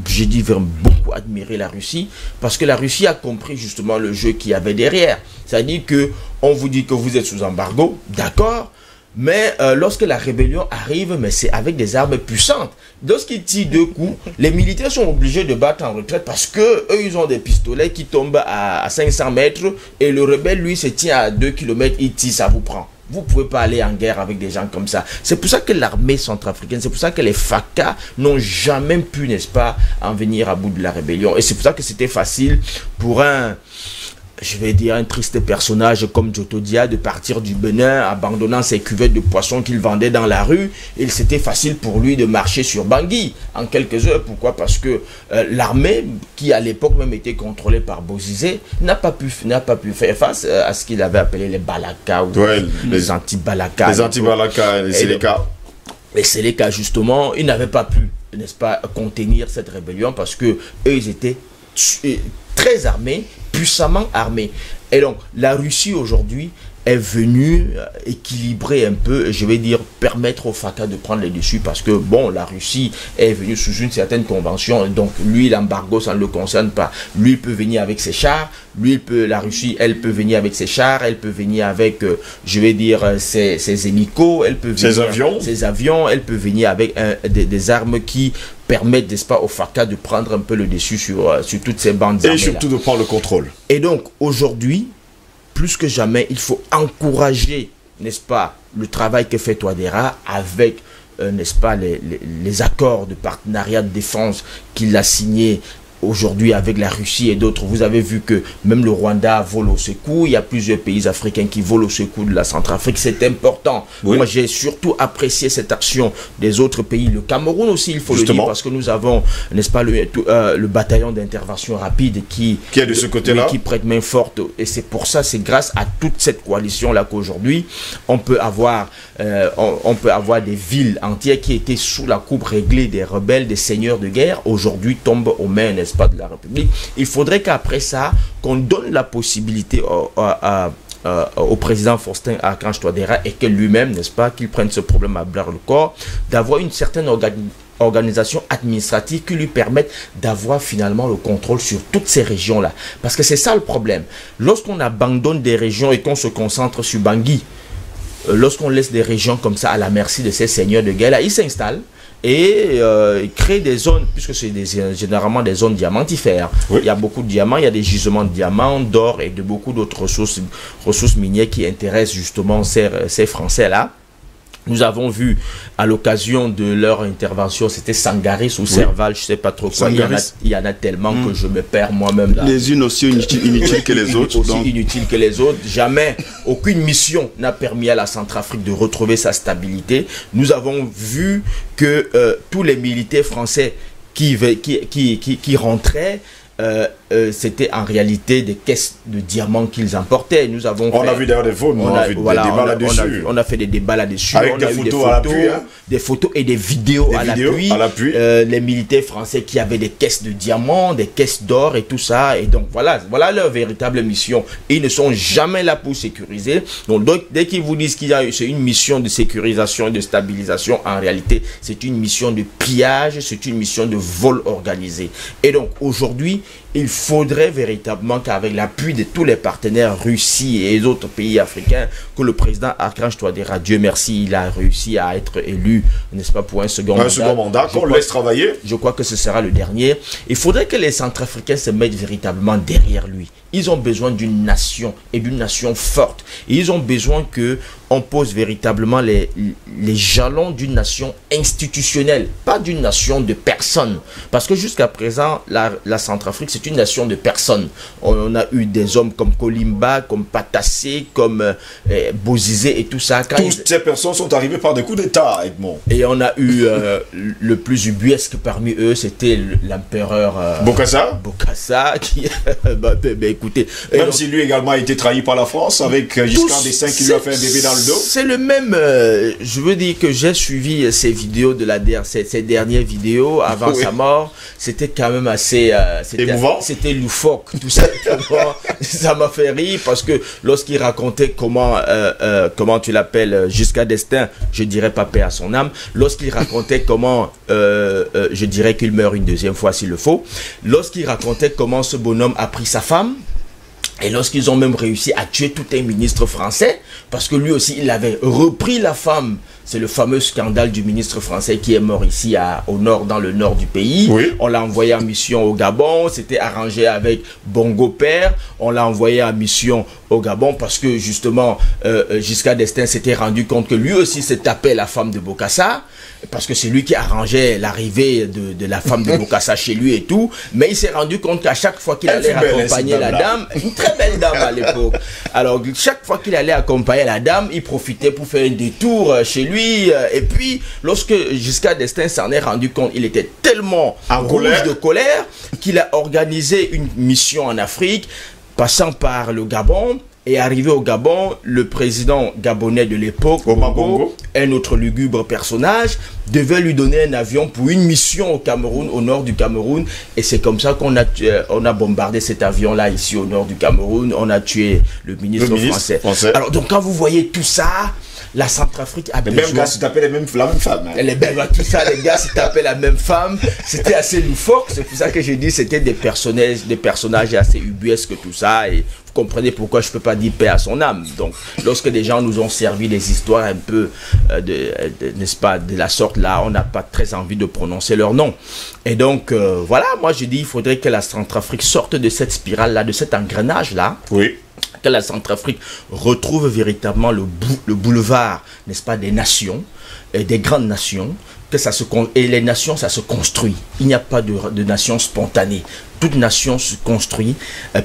J'ai dit vraiment beaucoup admirer la Russie, parce que la Russie a compris justement le jeu qu'il y avait derrière. C'est-à-dire que on vous dit que vous êtes sous embargo, d'accord, mais lorsque la rébellion arrive, mais c'est avec des armes puissantes. Lorsqu'ils tirent 2 coups, les militaires sont obligés de battre en retraite parce que eux ils ont des pistolets qui tombent à 500 mètres et le rebelle lui se tient à 2 km, il tire, ça vous prend. Vous ne pouvez pas aller en guerre avec des gens comme ça. C'est pour ça que l'armée centrafricaine, c'est pour ça que les FACA n'ont jamais pu, n'est-ce pas, en venir à bout de la rébellion. Et c'est pour ça que c'était facile pour un triste personnage comme Djoto Dia de partir du Bénin, abandonnant ses cuvettes de poissons qu'il vendait dans la rue. Et c'était facile pour lui de marcher sur Bangui en quelques heures. Pourquoi? Parce que l'armée, qui à l'époque même était contrôlée par Bozizé, n'a pas pu faire face à ce qu'il avait appelé les Balaka, ou les anti-Balaka. Les anti-Balaka, les Séléka. Les Séléka, justement, ils n'avaient pas pu, n'est-ce pas, contenir cette rébellion parce que eux, ils étaient très armés, puissamment armés. Et donc, la Russie aujourd'hui est venue équilibrer un peu, je vais dire, permettre au FACA de prendre les dessus parce que, bon, la Russie est venue sous une certaine convention, donc lui, l'embargo, ça ne le concerne pas. Lui, il peut venir avec ses chars, la Russie, elle peut venir avec ses chars, elle peut venir avec, je vais dire, ses hélicos, elle peut venir, ses avions, elle peut venir avec des armes qui permettent, n'est-ce pas, au FACA de prendre un peu le dessus sur toutes ces bandes armées. Et surtout de prendre le contrôle. Et donc, aujourd'hui, plus que jamais, il faut encourager, n'est-ce pas, le travail que fait Touadéra avec, n'est-ce pas, les accords de partenariat de défense qu'il a signés aujourd'hui avec la Russie et d'autres. Vous avez vu que même le Rwanda vole au secours. Il y a plusieurs pays africains qui volent au secours de la Centrafrique. C'est important. Oui. Moi, j'ai surtout apprécié cette action des autres pays. Le Cameroun aussi, il faut le dire, parce que nous avons, n'est-ce pas, le bataillon d'intervention rapide qui est de ce côté-là, qui prête main forte. Et c'est pour ça, c'est grâce à toute cette coalition-là qu'aujourd'hui, on peut avoir des villes entières qui étaient sous la coupe réglée des rebelles, des seigneurs de guerre, aujourd'hui tombent aux mains, n'est-ce pas, de la République. Il faudrait qu'après ça, qu'on donne la possibilité au président Faustin Archange Touadéra et que lui-même, n'est-ce pas, qu'il prenne ce problème à bras le corps, d'avoir une certaine organisation administrative qui lui permette d'avoir finalement le contrôle sur toutes ces régions-là. Parce que c'est ça le problème. Lorsqu'on abandonne des régions et qu'on se concentre sur Bangui, lorsqu'on laisse des régions comme ça à la merci de ces seigneurs de guerre, là, ils s'installent et créent des zones, puisque c'est généralement des zones diamantifères. Oui. Il y a beaucoup de diamants, il y a des gisements de diamants, d'or et de beaucoup d'autres ressources minières qui intéressent justement ces Français-là. Nous avons vu à l'occasion de leur intervention, c'était Sangaris ou Serval, je ne sais pas trop quoi. Il y en a tellement que je me perds moi-même là. Les unes aussi inutiles que les autres. Aussi inutiles que les autres. Jamais, aucune mission n'a permis à la Centrafrique de retrouver sa stabilité. Nous avons vu que tous les militaires français qui rentraient, c'était en réalité des caisses de diamants qu'ils emportaient. Nous avons a vu d'ailleurs des débats là-dessus. On a fait des débats là-dessus. Avec des photos à l'appui. Des photos et des vidéos à l'appui. Les militaires français qui avaient des caisses de diamants, des caisses d'or et tout ça. Et donc voilà leur véritable mission. Ils ne sont jamais là pour sécuriser. Donc dès qu'ils vous disent c'est une mission de sécurisation et de stabilisation, en réalité, c'est une mission de pillage, c'est une mission de vol organisé. Et donc aujourd'hui, il faudrait véritablement qu'avec l'appui de tous les partenaires, Russie et autres pays africains, que le président Archange Touadéra, Dieu merci, il a réussi à être élu, n'est-ce pas, pour un second mandat. Qu'on le laisse travailler. Je crois que ce sera le dernier. Il faudrait que les Centrafricains se mettent véritablement derrière lui. Ils ont besoin d'une nation et d'une nation forte. Et ils ont besoin que on pose véritablement les jalons d'une nation institutionnelle, pas d'une nation de personnes. Parce que jusqu'à présent, la Centrafrique, c'est une nation de personnes. On a eu des hommes comme Kolimba, comme Patassé, comme Bozizé et tout ça. Toutes ces personnes sont arrivées par des coups d'État, Edmond. Et on a eu le plus ubuesque parmi eux, c'était l'empereur Bokassa, qui, écoutez... Même si lui également a été trahi par la France, avec Giscard d'Estaing qui lui a fait un bébé dans le dos. C'est le même... je veux dire que j'ai suivi ces vidéos de ces dernières vidéos avant sa mort. C'était quand même assez... émouvant. C'était loufoque, tout simplement. Ça m'a fait rire parce que lorsqu'il racontait comment tu l'appelles, Giscard d'Estaing, je dirais pas paix à son âme, lorsqu'il racontait comment, je dirais qu'il meurt une deuxième fois s'il le faut, lorsqu'il racontait comment ce bonhomme a pris sa femme, et lorsqu'ils ont même réussi à tuer tout un ministre français, parce que lui aussi, il avait repris la femme. C'est le fameux scandale du ministre français qui est mort ici dans le nord du pays. Oui. On l'a envoyé en mission au Gabon. C'était arrangé avec Bongo Père. On l'a envoyé en mission au Gabon parce que justement, Giscard d'Estaing s'était rendu compte que lui aussi s'est tapé la femme de Bokassa. Parce que c'est lui qui arrangeait l'arrivée de la femme de Bokassa chez lui et tout. Mais il s'est rendu compte qu'à chaque fois qu'il allait accompagner la dame, une très belle dame à l'époque. Alors, chaque fois qu'il allait accompagner la dame, il profitait pour faire un détour chez lui. Et puis, lorsque Giscard d'Estaing s'en est rendu compte, il était tellement rouge de colère qu'il a organisé une mission en Afrique, passant par le Gabon. Et arrivé au Gabon, le président gabonais de l'époque, Bongo, un autre lugubre personnage, devait lui donner un avion pour une mission au Cameroun, au nord du Cameroun. Et c'est comme ça qu'on a bombardé cet avion-là ici au nord du Cameroun. On a tué le ministre français. Alors donc quand vous voyez tout ça, la Centrafrique a besoin... Les mêmes gars se tapaient la même femme. Hein. Tout ça, les gars se tapaient la même femme. C'était assez loufoque. C'est pour ça que j'ai dit c'était des personnages assez ubuesques, tout ça. Et vous comprenez pourquoi je ne peux pas dire paix à son âme. Donc, lorsque des gens nous ont servi des histoires un peu, n'est-ce pas, de la sorte là, on n'a pas très envie de prononcer leur nom. Et donc, voilà, moi je dis il faudrait que la Centrafrique sorte de cette spirale-là, de cet engrenage-là. Oui. Que la Centrafrique retrouve véritablement le boulevard, n'est-ce pas, des nations, des grandes nations, et les nations, ça se construit. Il n'y a pas de nation spontanée. Toute nation se construit,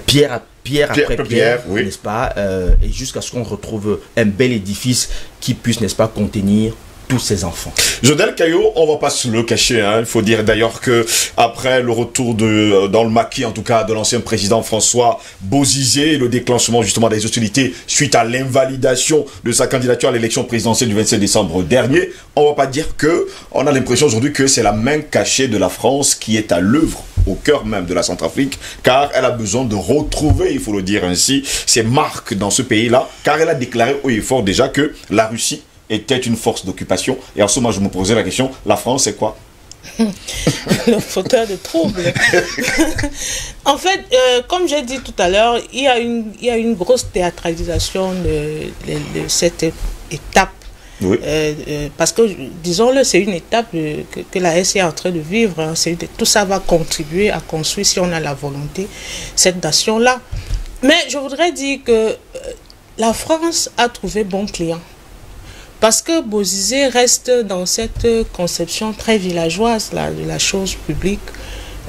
pierre après pierre, oui. N'est-ce pas, et jusqu'à ce qu'on retrouve un bel édifice qui puisse, n'est-ce pas, contenir tous ces enfants. Jodel Caillot, on va pas se le cacher, hein. Il faut dire d'ailleurs que après le retour dans le maquis, en tout cas, de l'ancien président François Bozizé, le déclenchement justement des hostilités suite à l'invalidation de sa candidature à l'élection présidentielle du 27 décembre dernier, on va pas dire que on a l'impression aujourd'hui que c'est la main cachée de la France qui est à l'œuvre au cœur même de la Centrafrique, car elle a besoin de retrouver, il faut le dire ainsi, ses marques dans ce pays-là, car elle a déclaré haut et fort déjà que la Russie était une force d'occupation. Et en ce moment, je me posais la question, la France, c'est quoi? Le fauteur de troubles. En fait, comme j'ai dit tout à l'heure, il y a une grosse théâtralisation de cette étape. Oui. Parce que, disons-le, c'est une étape que la SC est en train de vivre. Hein. Tout ça va contribuer à construire, si on a la volonté, cette nation-là. Mais je voudrais dire que la France a trouvé bon client. Parce que Bozizé reste dans cette conception très villageoise là, de la chose publique,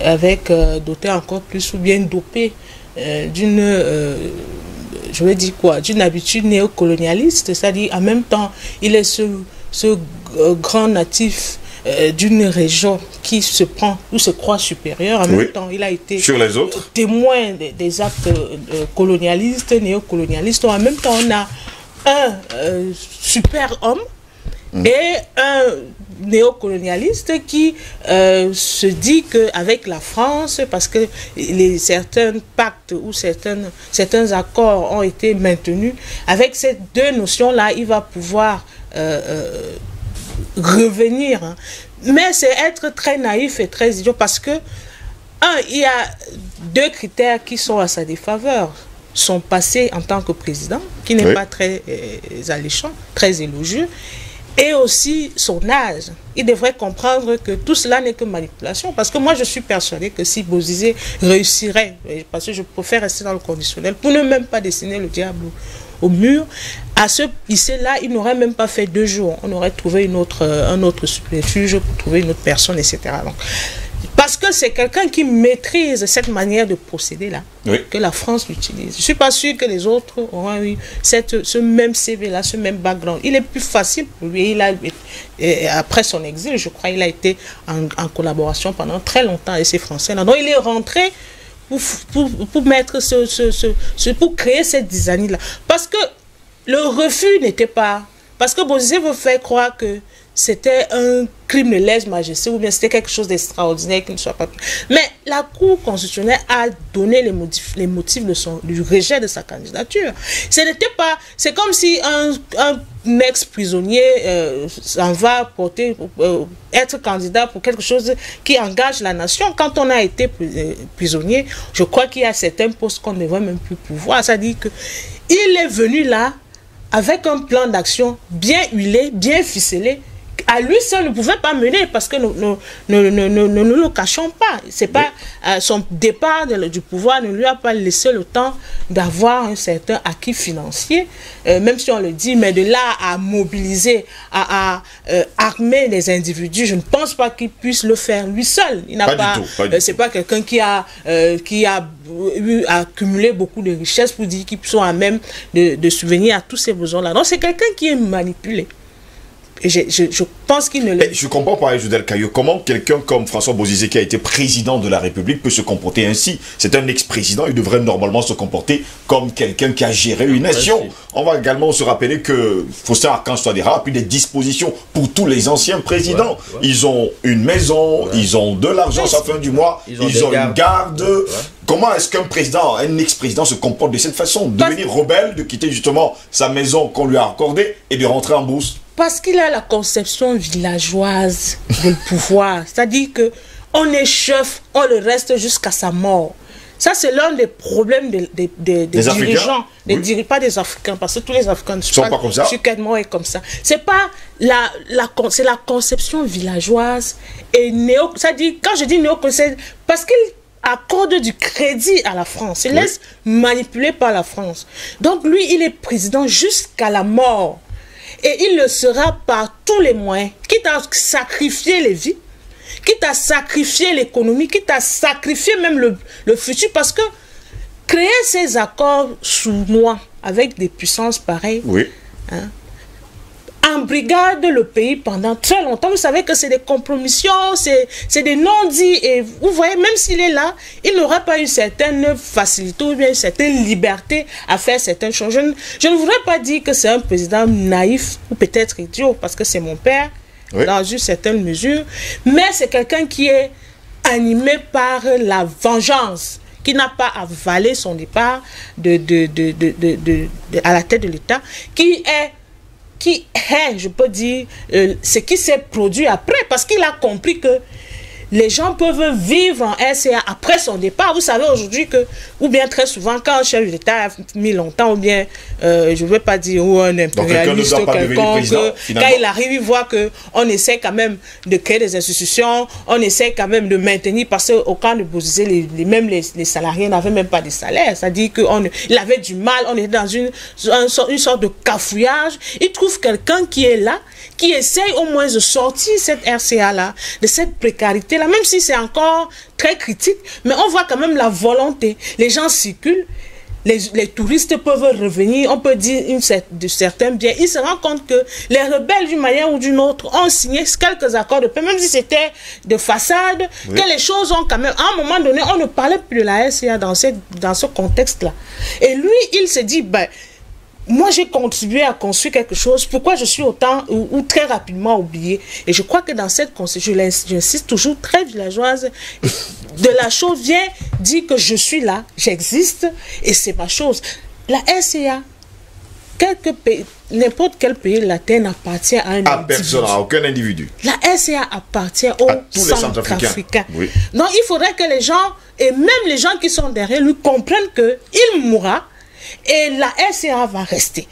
avec doté encore plus ou bien dopé d'une, je veux dire quoi, d'une habitude néocolonialiste, c'est-à-dire en même temps, il est ce grand natif d'une région qui se prend ou se croit supérieur, en même temps, il a été sur les autres témoin des actes colonialistes, néocolonialistes. En même temps, on a un super homme et un néocolonialiste qui se dit qu'avec la France, parce que certains pactes ou certains accords ont été maintenus, avec ces deux notions-là, il va pouvoir revenir. Hein. Mais c'est être très naïf et très idiot parce que, il y a deux critères qui sont à sa défaveur. Son passé en tant que président, qui n'est pas très alléchant, très élogieux, et aussi son âge. Il devrait comprendre que tout cela n'est que manipulation, parce que moi je suis persuadé que si Bozizé réussirait, parce que je préfère rester dans le conditionnel, pour ne même pas dessiner le diable au mur. À ce lycée-là, il n'aurait même pas fait 2 jours. On aurait trouvé un autre subterfuge pour trouver une autre personne, etc. Donc, parce que c'est quelqu'un qui maîtrise cette manière de procéder-là, que la France l'utilise. Je ne suis pas sûr que les autres auront eu ce même CV-là, ce même background. Il est plus facile pour lui. Après son exil, je crois, il a été en collaboration pendant très longtemps avec ces Français-là. Donc, il est rentré pour mettre pour créer cette design-là. Parce que le refus n'était pas... Parce que Bozizé veut faire croire que c'était un crime de lèse-majesté ou bien c'était quelque chose d'extraordinaire qui ne soit pas... Mais la Cour constitutionnelle a donné les motifs du rejet de sa candidature. Ce n'était pas... C'est comme si un ex-prisonnier s'en va être candidat pour quelque chose qui engage la nation. Quand on a été prisonnier, je crois qu'il y a certains postes qu'on ne devrait même plus pouvoir. C'est-à-dire qu'il est venu là avec un plan d'action bien huilé, bien ficelé. À lui seul ne pouvait pas mener parce que nous ne le cachons pas. C'est pas son départ du pouvoir ne lui a pas laissé le temps d'avoir un certain acquis financier, même si on le dit, mais de là à mobiliser, à armer les individus, je ne pense pas qu'il puisse le faire lui seul. Il n'a pas, c'est pas quelqu'un qui a accumulé beaucoup de richesses pour dire qu'ils sont à même de subvenir à tous ces besoins-là. Donc c'est quelqu'un qui est manipulé. Et je pense qu'il ne l'est. Je comprends pas, Jodel Caillou, comment quelqu'un comme François Bozizé, qui a été président de la République, peut se comporter ainsi. C'est un ex-président, il devrait normalement se comporter comme quelqu'un qui a géré une nation. On va également se rappeler que Faustin Archange Touadéra a pris des dispositions pour tous les anciens présidents. Ils ont une maison, ils ont de l'argent à la fin du mois, ils ont une garde. Comment est-ce qu'un président, un ex-président se comporte de cette façon? Devenir rebelle, de quitter justement sa maison qu'on lui a accordée et de rentrer en bourse? Parce qu'il a la conception villageoise du pouvoir. C'est-à-dire qu'on est chef, on le reste jusqu'à sa mort. Ça, c'est l'un des problèmes des dirigeants. Pas des Africains, parce que tous les Africains ne sont pas comme ça. Est comme ça. C'est pas c'est la conception villageoise et c'est-à-dire, quand je dis néo-conception, parce qu'il accorde du crédit à la France. Il laisse manipuler par la France. Donc, lui, il est président jusqu'à la mort. Et il le sera par tous les moyens, quitte à sacrifier les vies, quitte à sacrifier l'économie, quitte à sacrifier même le futur, parce que créer ces accords sournois avec des puissances pareilles, embrigade le pays pendant très longtemps. Vous savez que c'est des compromissions, c'est des non-dits, et vous voyez, même s'il est là, il n'aura pas une certaine facilité ou bien une certaine liberté à faire certaines choses. Je ne voudrais pas dire que c'est un président naïf ou peut-être idiot, parce que c'est mon père, dans une certaine mesure, mais c'est quelqu'un qui est animé par la vengeance, qui n'a pas avalé son départ à la tête de l'État, qui est, je peux dire, ce qui s'est produit après, parce qu'il a compris que les gens peuvent vivre en RCA après son départ. Vous savez aujourd'hui que, ou bien très souvent, quand un chef de l'État a mis longtemps, ou bien, je ne veux pas dire, ou un impérialiste, quelconque, quand il arrive, il voit qu'on essaie quand même de créer des institutions, on essaie quand même de maintenir, parce qu'au cas de Bozizé, même les salariés n'avaient même pas de salaire. C'est-à-dire qu'il avait du mal, on était dans une sorte de cafouillage. Il trouve quelqu'un qui est là, qui essaye au moins de sortir cette RCA-là, de cette précarité-là, même si c'est encore très critique, mais on voit quand même la volonté. Les gens circulent, les touristes peuvent revenir, on peut dire de certains biens. Ils se rendent compte que les rebelles, d'une manière ou d'une autre, ont signé quelques accords de paix, même si c'était de façade, que les choses ont quand même... À un moment donné, on ne parlait plus de la RCA dans ce contexte-là. Et lui, il se dit... moi, j'ai contribué à construire quelque chose. Pourquoi je suis autant ou très rapidement oublié? Et je crois que dans cette conception, j'insiste toujours, très villageoise, de la chose vient dire que je suis là, j'existe, et c'est ma chose. La RCA, n'importe quel pays de la Terre n'appartient à un individu. Personne, à aucun individu. La RCA appartient aux Centrafricains. Donc, il faudrait que les gens, et même les gens qui sont derrière lui, comprennent qu'il mourra, et la RCA va rester.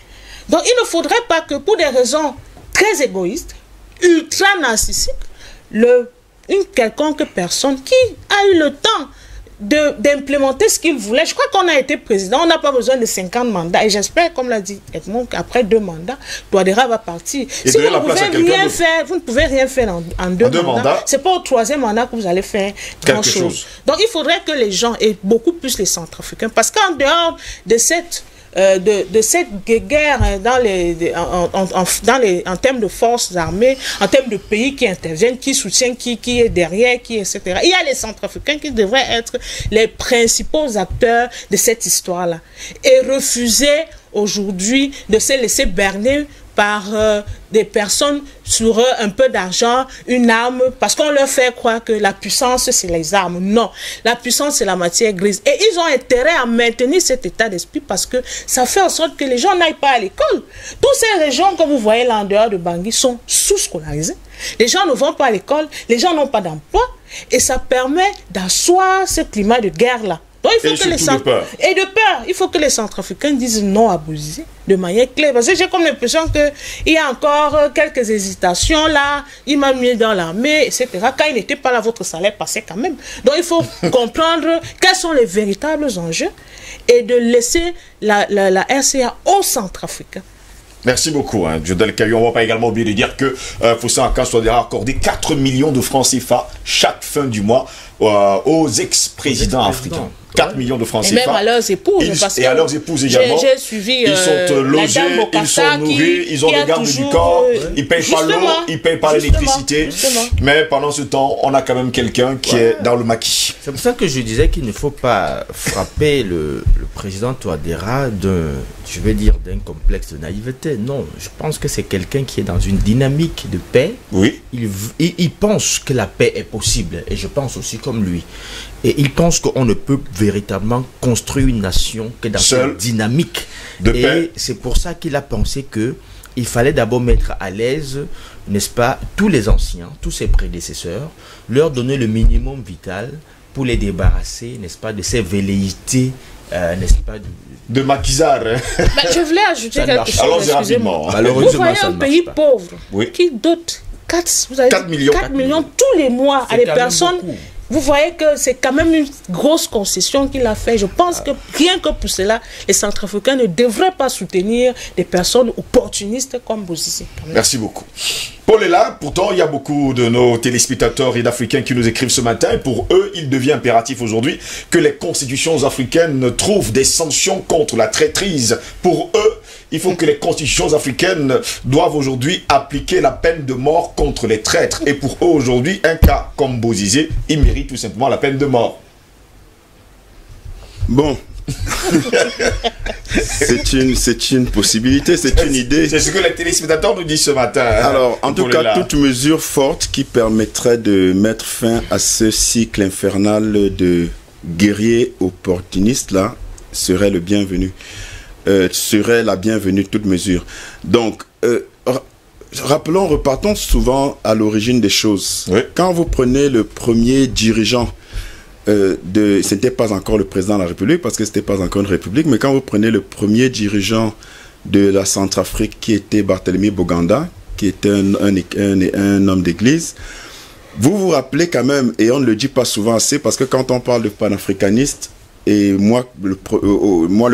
Donc il ne faudrait pas que pour des raisons très égoïstes, ultra narcissiques, une quelconque personne qui a eu le temps d'implémenter ce qu'il voulait. Je crois qu'on a été président, on n'a pas besoin de 50 mandats. Et j'espère, comme l'a dit Edmond, qu'après 2 mandats, Touadéra va partir. Et si vous ne pouvez rien faire en 2 mandats, c'est pas au 3e mandat que vous allez faire grand chose. Donc il faudrait que les gens, et beaucoup plus les Centrafricains, parce qu'en dehors de cette guerre en termes de forces armées, en termes de pays qui interviennent, qui soutiennent, qui est derrière, etc. Il y a les Centrafricains qui devraient être les principaux acteurs de cette histoire-là. Et refuser aujourd'hui de se laisser berner par des personnes sur un peu d'argent, une arme, parce qu'on leur fait croire que la puissance, c'est les armes. Non, la puissance, c'est la matière grise. Et ils ont intérêt à maintenir cet état d'esprit parce que ça fait en sorte que les gens n'aillent pas à l'école. Toutes ces régions que vous voyez là en dehors de Bangui sont sous-scolarisées. Les gens ne vont pas à l'école, les gens n'ont pas d'emploi, et ça permet d'asseoir ce climat de guerre-là. Donc, il faut il faut que les Centrafricains disent non à Bozizé de manière claire. Parce que j'ai comme l'impression qu'il y a encore quelques hésitations là, il m'a mis dans l'armée, etc. Quand il n'était pas là, votre salaire passait quand même. Donc il faut comprendre quels sont les véritables enjeux et de laisser la RCA aux Centrafricains. Merci beaucoup, Jodel Caillou. On ne va pas également oublier de dire que Foussin Akas doit accorder 4 millions de francs CFA chaque fin du mois aux ex-présidents africains. 4 millions de francs CFA. Et même à leurs épouses. Et à leurs épouses également. J'ai suivi ils sont logés, ils sont nourris, ils ont des gardes du corps, ils ne payent pas l'eau, ils ne payent pas l'électricité. Mais pendant ce temps, on a quand même quelqu'un qui est dans le maquis. C'est pour ça que je disais qu'il ne faut pas frapper le président Touadéra d'un complexe de naïveté. Non, je pense que c'est quelqu'un qui est dans une dynamique de paix. Oui. Il pense que la paix est possible. Et je pense aussi comme lui. Et il pense qu'on ne peut véritablement construire une nation que dans cette dynamique de paix. Et c'est pour ça qu'il a pensé qu'il fallait d'abord mettre à l'aise, n'est-ce pas, tous les anciens, tous ses prédécesseurs, leur donner le minimum vital pour les débarrasser, n'est-ce pas, de ces velléités, n'est-ce pas, de maquisard. Je voulais ajouter quelque chose. Allons-y rapidement. Vous voyez un pays pauvre qui dote 4 millions tous les mois à des personnes. Vous voyez que c'est quand même une grosse concession qu'il a fait. Je pense que rien que pour cela, les Centrafricains ne devraient pas soutenir des personnes opportunistes comme Bozizé. Merci beaucoup. Paul est là, pourtant il y a beaucoup de nos téléspectateurs et d'Africains qui nous écrivent ce matin. Et pour eux, il devient impératif aujourd'hui que les constitutions africaines trouvent des sanctions contre la traîtrise. Pour eux, il faut que les constitutions africaines doivent aujourd'hui appliquer la peine de mort contre les traîtres. Et pour eux aujourd'hui, un cas comme Bozizé, il mérite tout simplement la peine de mort. Bon. c'est une possibilité, c'est une idée. C'est ce que les téléspectateurs nous disent ce matin. Alors, en tout cas, toute mesure forte qui permettrait de mettre fin à ce cycle infernal de guerriers opportunistes là serait le bienvenu. Serait la bienvenue toute mesure. Donc, repartons souvent à l'origine des choses. Oui. Quand vous prenez le premier dirigeant ce n'était pas encore le président de la République parce que ce n'était pas encore une République, mais quand vous prenez le premier dirigeant de la Centrafrique qui était Barthélemy Boganda, qui était un homme d'église, vous vous rappelez quand même, et on ne le dit pas souvent assez, parce que quand on parle de panafricaniste, et moi le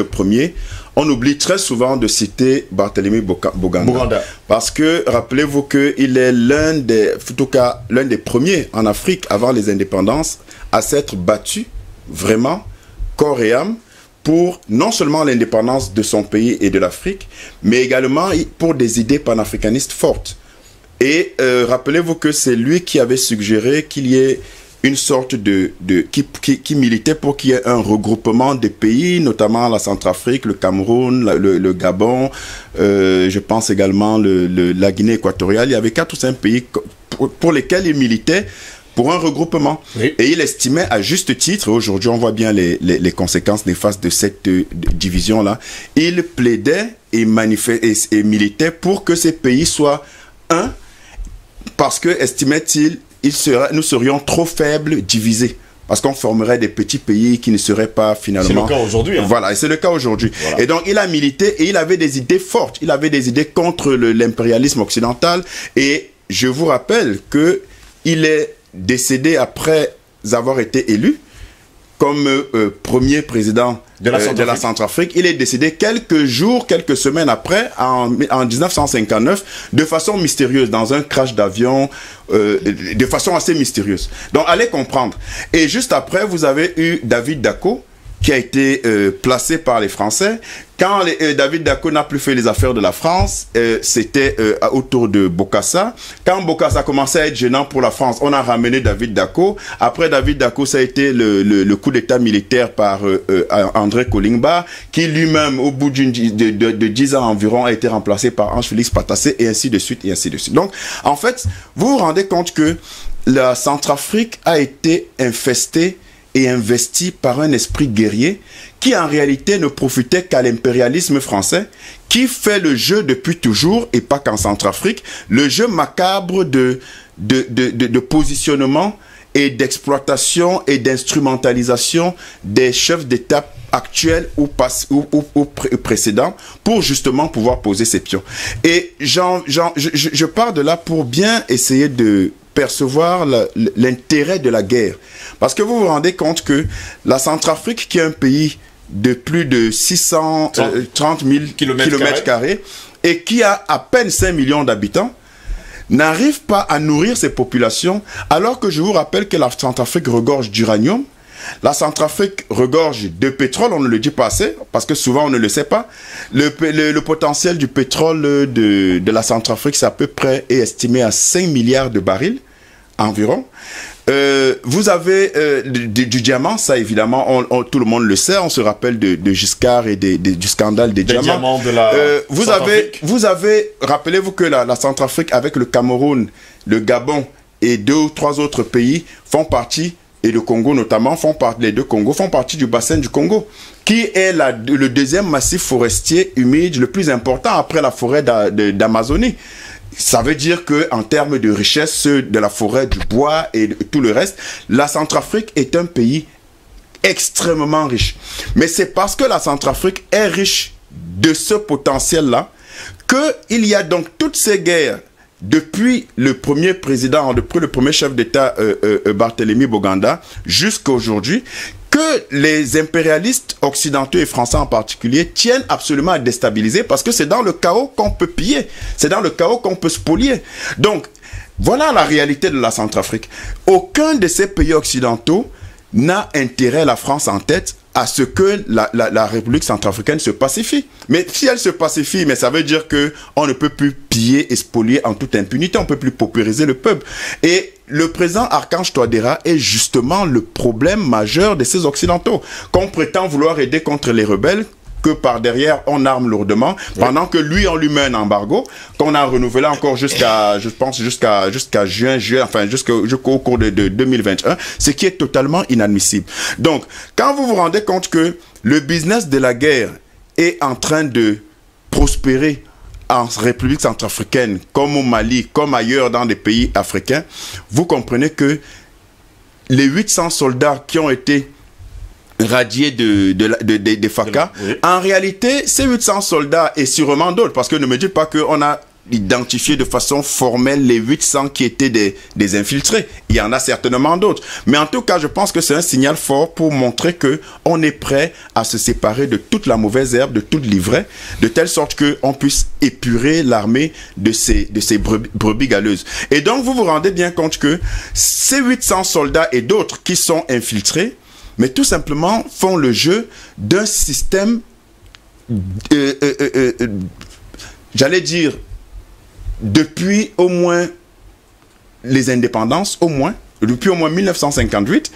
premier, on oublie très souvent de citer Barthélemy Boganda. Parce que rappelez-vous qu'il est l'un des premiers en Afrique avant les indépendances à s'être battu vraiment corps et âme pour non seulement l'indépendance de son pays et de l'Afrique, mais également pour des idées panafricanistes fortes. Et rappelez-vous que c'est lui qui avait suggéré qu'il y ait une sorte qui militait pour qu'il y ait un regroupement des pays, notamment la Centrafrique, le Cameroun, le Gabon, je pense également la Guinée équatoriale. Il y avait 4 ou 5 pays pour lesquels il militait pour un regroupement. Oui. Et il estimait à juste titre, aujourd'hui on voit bien les conséquences néfastes de cette division-là, il plaidait et militait pour que ces pays soient un, parce que, estimait-il, nous serions trop faibles, divisés. Parce qu'on formerait des petits pays qui ne seraient pas finalement... C'est le cas aujourd'hui. Voilà, et c'est le cas aujourd'hui. Voilà. Et donc, il a milité et il avait des idées fortes. Il avait des idées contre l'impérialisme occidental. Et je vous rappelle qu'il est décédé après avoir été élu comme premier président de la Centrafrique. Il est décédé quelques jours, quelques semaines après, en 1959, de façon mystérieuse, dans un crash d'avion, de façon assez mystérieuse. Donc, allez comprendre. Et juste après, vous avez eu David Dacko, qui a été placé par les Français. Quand David Dacko n'a plus fait les affaires de la France, c'était autour de Bokassa. Quand Bokassa commençait à être gênant pour la France, on a ramené David Dacko. Après David Dacko, ça a été le coup d'état militaire par André Kolingba, qui lui-même, au bout de 10 ans environ, a été remplacé par Ange-Félix Patassé, et ainsi de suite, et ainsi de suite. Donc, en fait, vous vous rendez compte que la Centrafrique a été infestée et investi par un esprit guerrier qui en réalité ne profitait qu'à l'impérialisme français, qui fait le jeu depuis toujours, et pas qu'en Centrafrique, le jeu macabre de positionnement et d'exploitation et d'instrumentalisation des chefs d'État actuels ou précédents pour justement pouvoir poser ses pions. Et je pars de là pour bien essayer de percevoir l'intérêt de la guerre. Parce que vous vous rendez compte que la Centrafrique, qui est un pays de plus de 630 000 km² et qui a à peine 5 millions d'habitants, n'arrive pas à nourrir ses populations, alors que je vous rappelle que la Centrafrique regorge d'uranium, la Centrafrique regorge de pétrole, on ne le dit pas assez, parce que souvent on ne le sait pas. Le potentiel du pétrole de la Centrafrique, c'est à peu près est estimé à 5 milliards de barils environ. Vous avez du diamant, ça évidemment, tout le monde le sait, on se rappelle de Giscard et du scandale des diamants. De la vous avez, rappelez-vous que la Centrafrique, avec le Cameroun, le Gabon et 2 ou 3 autres pays font partie, et le Congo notamment, les deux Congos font partie du bassin du Congo, qui est le deuxième massif forestier humide le plus important après la forêt d'Amazonie. Ça veut dire que en termes de richesse de la forêt, du bois et de tout le reste, la Centrafrique est un pays extrêmement riche. Mais c'est parce que la Centrafrique est riche de ce potentiel-là qu'il y a donc toutes ces guerres depuis le premier président, depuis le premier chef d'État Barthélemy Boganda jusqu'à aujourd'hui, que les impérialistes occidentaux et français en particulier tiennent absolument à déstabiliser, parce que c'est dans le chaos qu'on peut piller, c'est dans le chaos qu'on peut spolier. Donc, voilà la réalité de la Centrafrique. Aucun de ces pays occidentaux n'a intérêt, la France en tête, à ce que la République centrafricaine se pacifie. Mais si elle se pacifie, mais ça veut dire que on ne peut plus piller et spolier en toute impunité, on ne peut plus paupériser le peuple. Et le président Archange Touadéra est justement le problème majeur de ces Occidentaux, qu'on prétend vouloir aider contre les rebelles, que par derrière on arme lourdement, pendant que lui on lui met un embargo qu'on a renouvelé encore jusqu'à, je pense jusqu'à juin, enfin jusqu'au cours de 2021, ce qui est totalement inadmissible. Donc quand vous vous rendez compte que le business de la guerre est en train de prospérer en République centrafricaine, comme au Mali, comme ailleurs dans des pays africains, vous comprenez que les 800 soldats qui ont été radiés des FACA, oui. En réalité, ces 800 soldats et sûrement d'autres, parce que ne me dites pas qu'on a identifié de façon formelle les 800 qui étaient des infiltrés. Il y en a certainement d'autres. Mais en tout cas, je pense que c'est un signal fort pour montrer qu'on est prêt à se séparer de toute la mauvaise herbe, de toute l'ivrée, de telle sorte qu'on puisse épurer l'armée de ces brebis galeuses. Et donc, vous vous rendez bien compte que ces 800 soldats et d'autres qui sont infiltrés, mais tout simplement font le jeu d'un système, j'allais dire, depuis au moins les indépendances, depuis au moins 1958,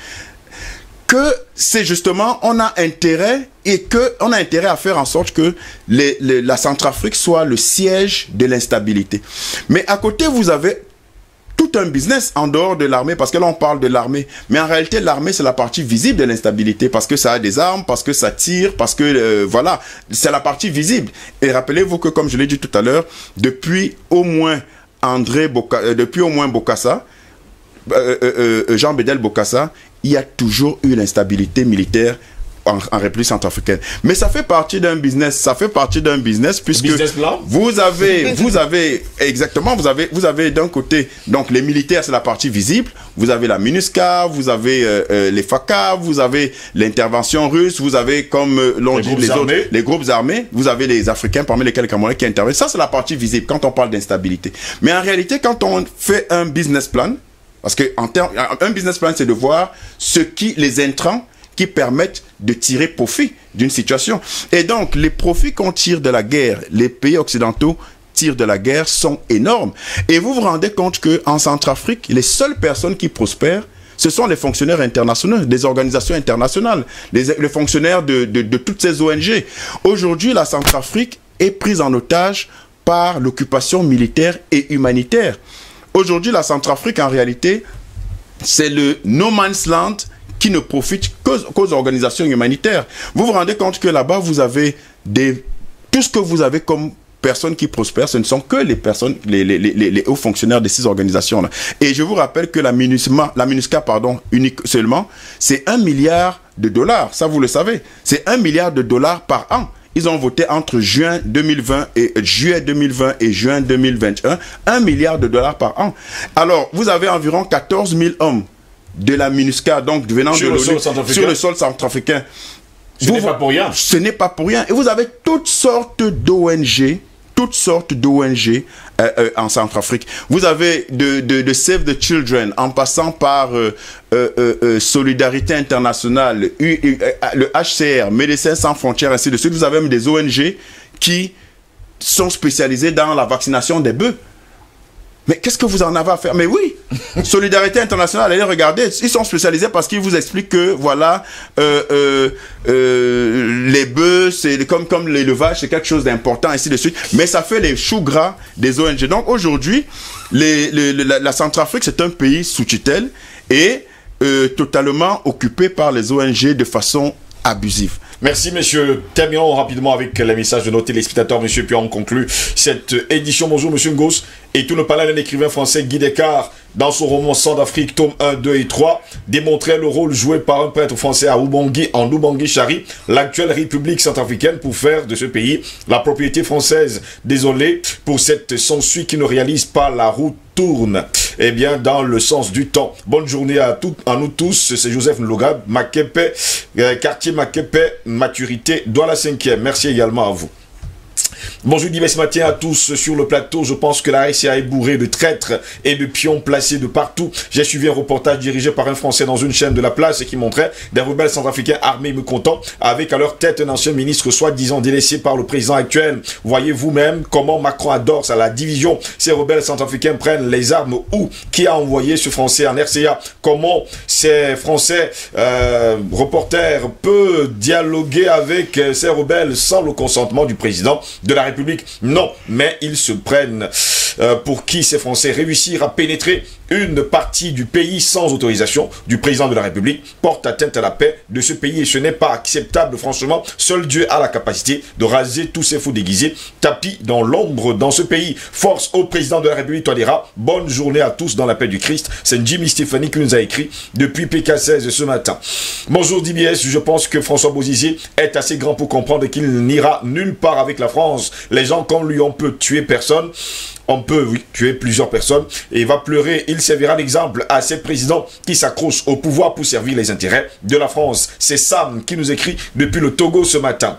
que c'est justement, on a intérêt à faire en sorte que la Centrafrique soit le siège de l'instabilité. Mais à côté, vous avez tout un business en dehors de l'armée, parce que là on parle de l'armée, mais en réalité l'armée c'est la partie visible de l'instabilité, parce que ça a des armes, parce que ça tire, parce que voilà, c'est la partie visible. Et rappelez-vous que, comme je l'ai dit tout à l'heure, depuis au moins Bokassa, Jean Bédel Bokassa, il y a toujours eu l'instabilité militaire en République centrafricaine. Mais ça fait partie d'un business, puisque business plan. vous avez exactement, vous avez d'un côté, donc les militaires, c'est la partie visible, vous avez la MINUSCA, vous avez les FACA, vous avez l'intervention russe, vous avez, comme l'ont dit les autres, les groupes armés, vous avez les Africains, parmi lesquels les Camerounais qui interviennent. Ça, c'est la partie visible quand on parle d'instabilité. Mais en réalité, quand on fait un business plan, parce que un business plan, c'est de voir les intrants qui permettent de tirer profit d'une situation. Et donc, les profits qu'on tire de la guerre, les pays occidentaux tirent de la guerre, sont énormes. Et vous vous rendez compte qu'en Centrafrique, les seules personnes qui prospèrent, ce sont les fonctionnaires internationaux, des organisations internationales, les fonctionnaires de toutes ces ONG. Aujourd'hui, la Centrafrique est prise en otage par l'occupation militaire et humanitaire. Aujourd'hui, la Centrafrique, en réalité, c'est le no man's land qui ne profite qu'aux organisations humanitaires. Vous vous rendez compte que là-bas, vous avez tout ce que vous avez comme personnes qui prospèrent, ce ne sont que les personnes, les hauts fonctionnaires de ces organisations-là. Et je vous rappelle que la MINUSCA, unique seulement, c'est 1 milliard de dollars. Ça, vous le savez. C'est 1 milliard de dollars par an. Ils ont voté entre juillet 2020 et juin 2021, 1 milliard de dollars par an. Alors, vous avez environ 14 000 hommes de la MINUSCA, donc venant de l'ONU, sur le sol centrafricain. Ce n'est pas pour rien. Ce n'est pas pour rien. Et vous avez toutes sortes d'ONG en Centrafrique. Vous avez de Save the Children, en passant par Solidarité Internationale, le HCR, Médecins Sans Frontières, ainsi de suite. Vous avez même des ONG qui sont spécialisées dans la vaccination des bœufs. Mais qu'est-ce que vous en avez à faire? Mais oui, Solidarité Internationale, allez regarder, ils sont spécialisés parce qu'ils vous expliquent que, voilà, les bœufs, c'est comme l'élevage, c'est quelque chose d'important, ainsi de suite. Mais ça fait les choux gras des ONG. Donc aujourd'hui, la Centrafrique, c'est un pays sous tutelle et totalement occupé par les ONG de façon abusive. Merci, messieurs. Terminons rapidement avec les messages de nos téléspectateurs, monsieur, puis on conclut cette édition. Bonjour, monsieur Ngos. Et tout ne parlait d'un écrivain français, Guy Descartes, dans son roman Centrafrique, tome 1, 2 et 3, démontrait le rôle joué par un prêtre français à Ubangui, en Ubangui-Chari, l'actuelle République centrafricaine, pour faire de ce pays la propriété française. Désolé pour cette censure qui ne réalise pas la route tourne, eh bien, dans le sens du temps. Bonne journée à nous tous. C'est Joseph Nloga, Makepe, quartier Makepe, maturité, Douala 5e. Merci également à vous. Bonjour, ce matin à tous sur le plateau. Je pense que la RCA est bourrée de traîtres et de pions placés de partout. J'ai suivi un reportage dirigé par un Français dans une chaîne de la place qui montrait des rebelles centrafricains armés mécontents avec à leur tête un ancien ministre soi-disant délaissé par le président actuel. Voyez vous-même comment Macron adore ça, la division. Ces rebelles centrafricains prennent les armes où? Qui a envoyé ce Français en RCA? Comment ces Français reporters peuvent dialoguer avec ces rebelles sans le consentement du président de la République? Non, mais ils se prennent pour qui ces Français? Réussir à pénétrer une partie du pays sans autorisation du président de la République porte atteinte à la paix de ce pays et ce n'est pas acceptable. Franchement, seul Dieu a la capacité de raser tous ces faux déguisés tapis dans l'ombre dans ce pays. Force au président de la République Touadéra. Bonne journée à tous dans la paix du Christ. C'est Jimmy Stéphanie qui nous a écrit depuis PK16 ce matin. Bonjour DBS, je pense que François Bozizé est assez grand pour comprendre qu'il n'ira nulle part avec la France. Les gens comme lui, on peut tuer personne. On peut tuer plusieurs personnes et il va pleurer. Il servira d'exemple à ces présidents qui s'accrochent au pouvoir pour servir les intérêts de la France. C'est Sam qui nous écrit depuis le Togo ce matin.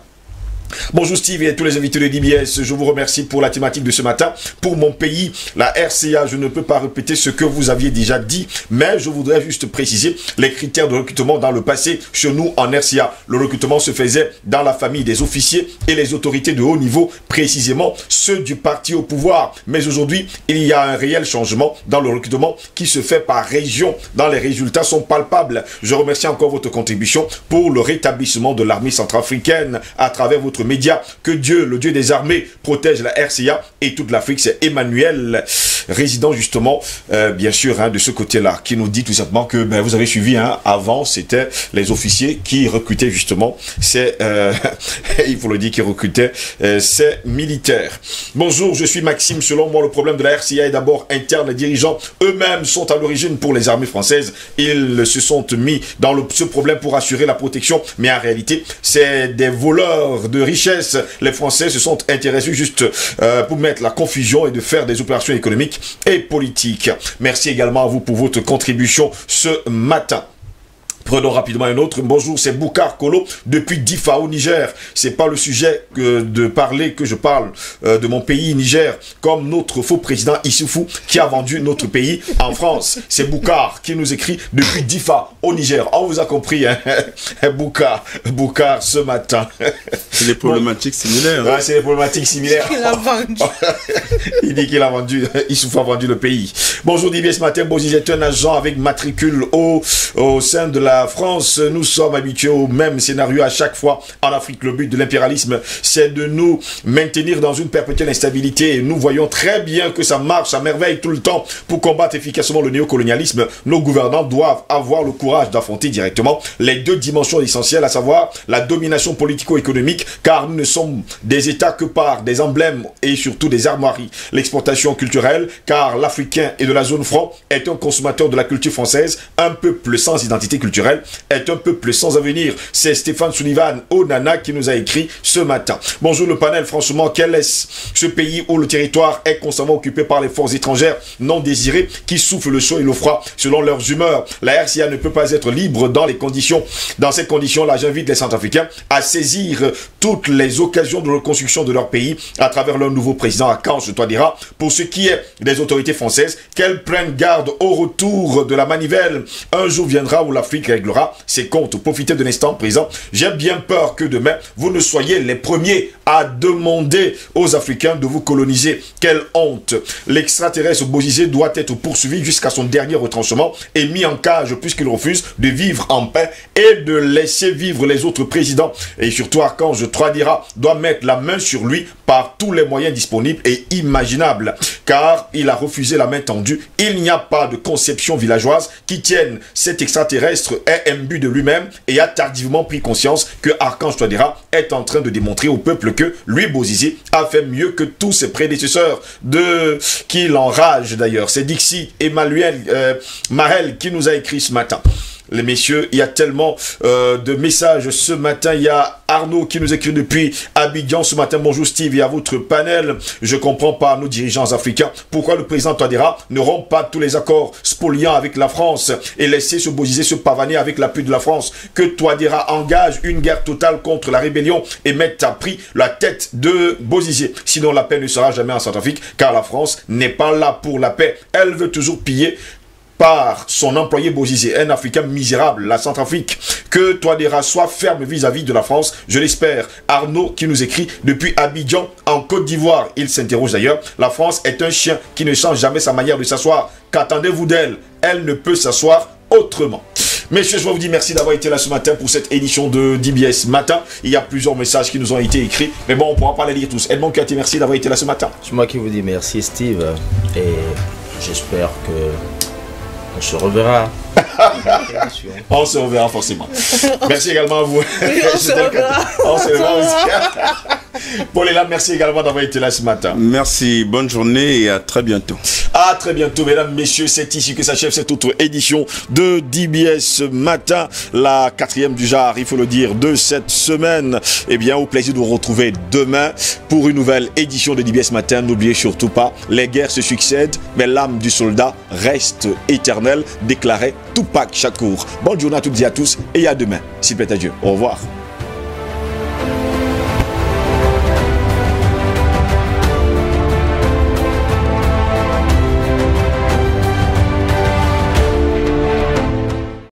Bonjour Steve et tous les invités de DBS, je vous remercie pour la thématique de ce matin. Pour mon pays, la RCA, je ne peux pas répéter ce que vous aviez déjà dit, mais je voudrais juste préciser les critères de recrutement dans le passé. Chez nous, en RCA, le recrutement se faisait dans la famille des officiers et les autorités de haut niveau, précisément ceux du parti au pouvoir. Mais aujourd'hui, il y a un réel changement dans le recrutement qui se fait par région, dont les résultats sont palpables. Je remercie encore votre contribution pour le rétablissement de l'armée centrafricaine à travers votre autres médias. Que Dieu, le Dieu des armées, protège la RCA et toute l'Afrique. C'est Emmanuel, résident justement, bien sûr, hein, de ce côté-là, qui nous dit tout simplement que, ben, vous avez suivi, hein, avant, c'était les officiers qui recrutaient justement ces, il faut le dire, qui recrutaient ces militaires. Bonjour, je suis Maxime. Selon moi, le problème de la RCA est d'abord interne. Les dirigeants eux-mêmes sont à l'origine pour les armées françaises. Ils se sont mis dans ce problème pour assurer la protection, mais en réalité, c'est des voleurs de richesses. Les Français se sont intéressés juste pour mettre la confusion et de faire des opérations économiques et politiques. Merci également à vous pour votre contribution ce matin. Prenons rapidement un autre. Bonjour, c'est Boukar Kolo depuis Difa au Niger. C'est pas le sujet de parler que je parle de mon pays Niger, comme notre faux président Issoufou qui a vendu notre pays en France. C'est Boukar qui nous écrit depuis Difa au Niger. On vous a compris, hein? Boukar ce matin. C'est des problématiques similaires. Ouais, c'est des problématiques similaires. Il a vendu. Il dit qu'il a vendu, Issoufou a vendu le pays. Bonjour Didier, ce matin, Bozizé est un agent avec matricule au sein de la France. Nous sommes habitués au même scénario à chaque fois en Afrique. Le but de l'impérialisme, c'est de nous maintenir dans une perpétuelle instabilité. Et nous voyons très bien que ça marche à merveille tout le temps. Pour combattre efficacement le néocolonialisme, nos gouvernants doivent avoir le courage d'affronter directement les deux dimensions essentielles, à savoir la domination politico-économique, car nous ne sommes des États que par des emblèmes et surtout des armoiries. L'exportation culturelle, car l'Africain et de la zone franc est un consommateur de la culture française, un peuple sans identité culturelle, est un peuple sans avenir. C'est Stéphane Sullivan Onana qui nous a écrit ce matin. Bonjour le panel, franchement, quel est ce pays où le territoire est constamment occupé par les forces étrangères non désirées qui soufflent le chaud et le froid selon leurs humeurs. La RCA ne peut pas être libre dans ces conditions-là. J'invite les Centrafricains à saisir toutes les occasions de reconstruction de leur pays à travers leur nouveau président Archange Touadéra. Pour ce qui est des autorités françaises, qu'elles prennent garde au retour de la manivelle. Un jour viendra où l'Afrique réglera ses comptes. Profitez de l'instant présent. J'ai bien peur que demain, vous ne soyez les premiers à demander aux Africains de vous coloniser. Quelle honte! L'extraterrestre Bozizé doit être poursuivi jusqu'à son dernier retranchement et mis en cage puisqu'il refuse de vivre en paix et de laisser vivre les autres présidents. Et surtout, Archange Touadéra doit mettre la main sur lui par tous les moyens disponibles et imaginables, car il a refusé la main tendue. Il n'y a pas de conception villageoise qui tienne. Cet extraterrestre est imbu de lui-même et a tardivement pris conscience que Archange Touadéra est en train de démontrer au peuple que lui, Bozizé, a fait mieux que tous ses prédécesseurs, qui l'enrage d'ailleurs. C'est Dixie Emmanuel Marel qui nous a écrit ce matin. Les messieurs, il y a tellement de messages ce matin. Il y a Arnaud qui nous écrit depuis Abidjan ce matin. Bonjour Steve et à votre panel. Je comprends pas nos dirigeants africains pourquoi le président Touadéra ne rompt pas tous les accords spoliants avec la France et laisser ce Bozizé se pavaner avec l'appui de la France. Que Touadéra engage une guerre totale contre la rébellion et mette à prix la tête de Bozizé. Sinon la paix ne sera jamais en Centrafrique, car la France n'est pas là pour la paix. Elle veut toujours piller par son employé Bozizé, un Africain misérable, la Centrafrique. Que Touadéra soit ferme vis-à-vis de la France, je l'espère. Arnaud qui nous écrit depuis Abidjan en Côte d'Ivoire. Il s'interroge d'ailleurs. La France est un chien qui ne change jamais sa manière de s'asseoir. Qu'attendez-vous d'elle? Elle ne peut s'asseoir autrement. Messieurs, je vous dis merci d'avoir été là ce matin pour cette édition de DBS Matin. Il y a plusieurs messages qui nous ont été écrits, mais bon, on ne pourra pas les lire tous. Edmond Kati, merci d'avoir été là ce matin. C'est moi qui vous dis merci Steve, et j'espère que on se reverra. On se reverra forcément. Merci également à vous. Oui, on se reverra. On se reverra aussi. Paul Elam, merci également d'avoir été là ce matin. Merci, bonne journée et à très bientôt. À très bientôt, mesdames, messieurs. C'est ici que s'achève cette autre édition de DBS Matin, la 4e du genre, il faut le dire, de cette semaine. Eh bien, au plaisir de vous retrouver demain pour une nouvelle édition de DBS Matin. N'oubliez surtout pas, les guerres se succèdent, mais l'âme du soldat reste éternelle, déclarait Tupac Shakur. Bonne journée à toutes et à tous et à demain, s'il plaît à Dieu. Au revoir.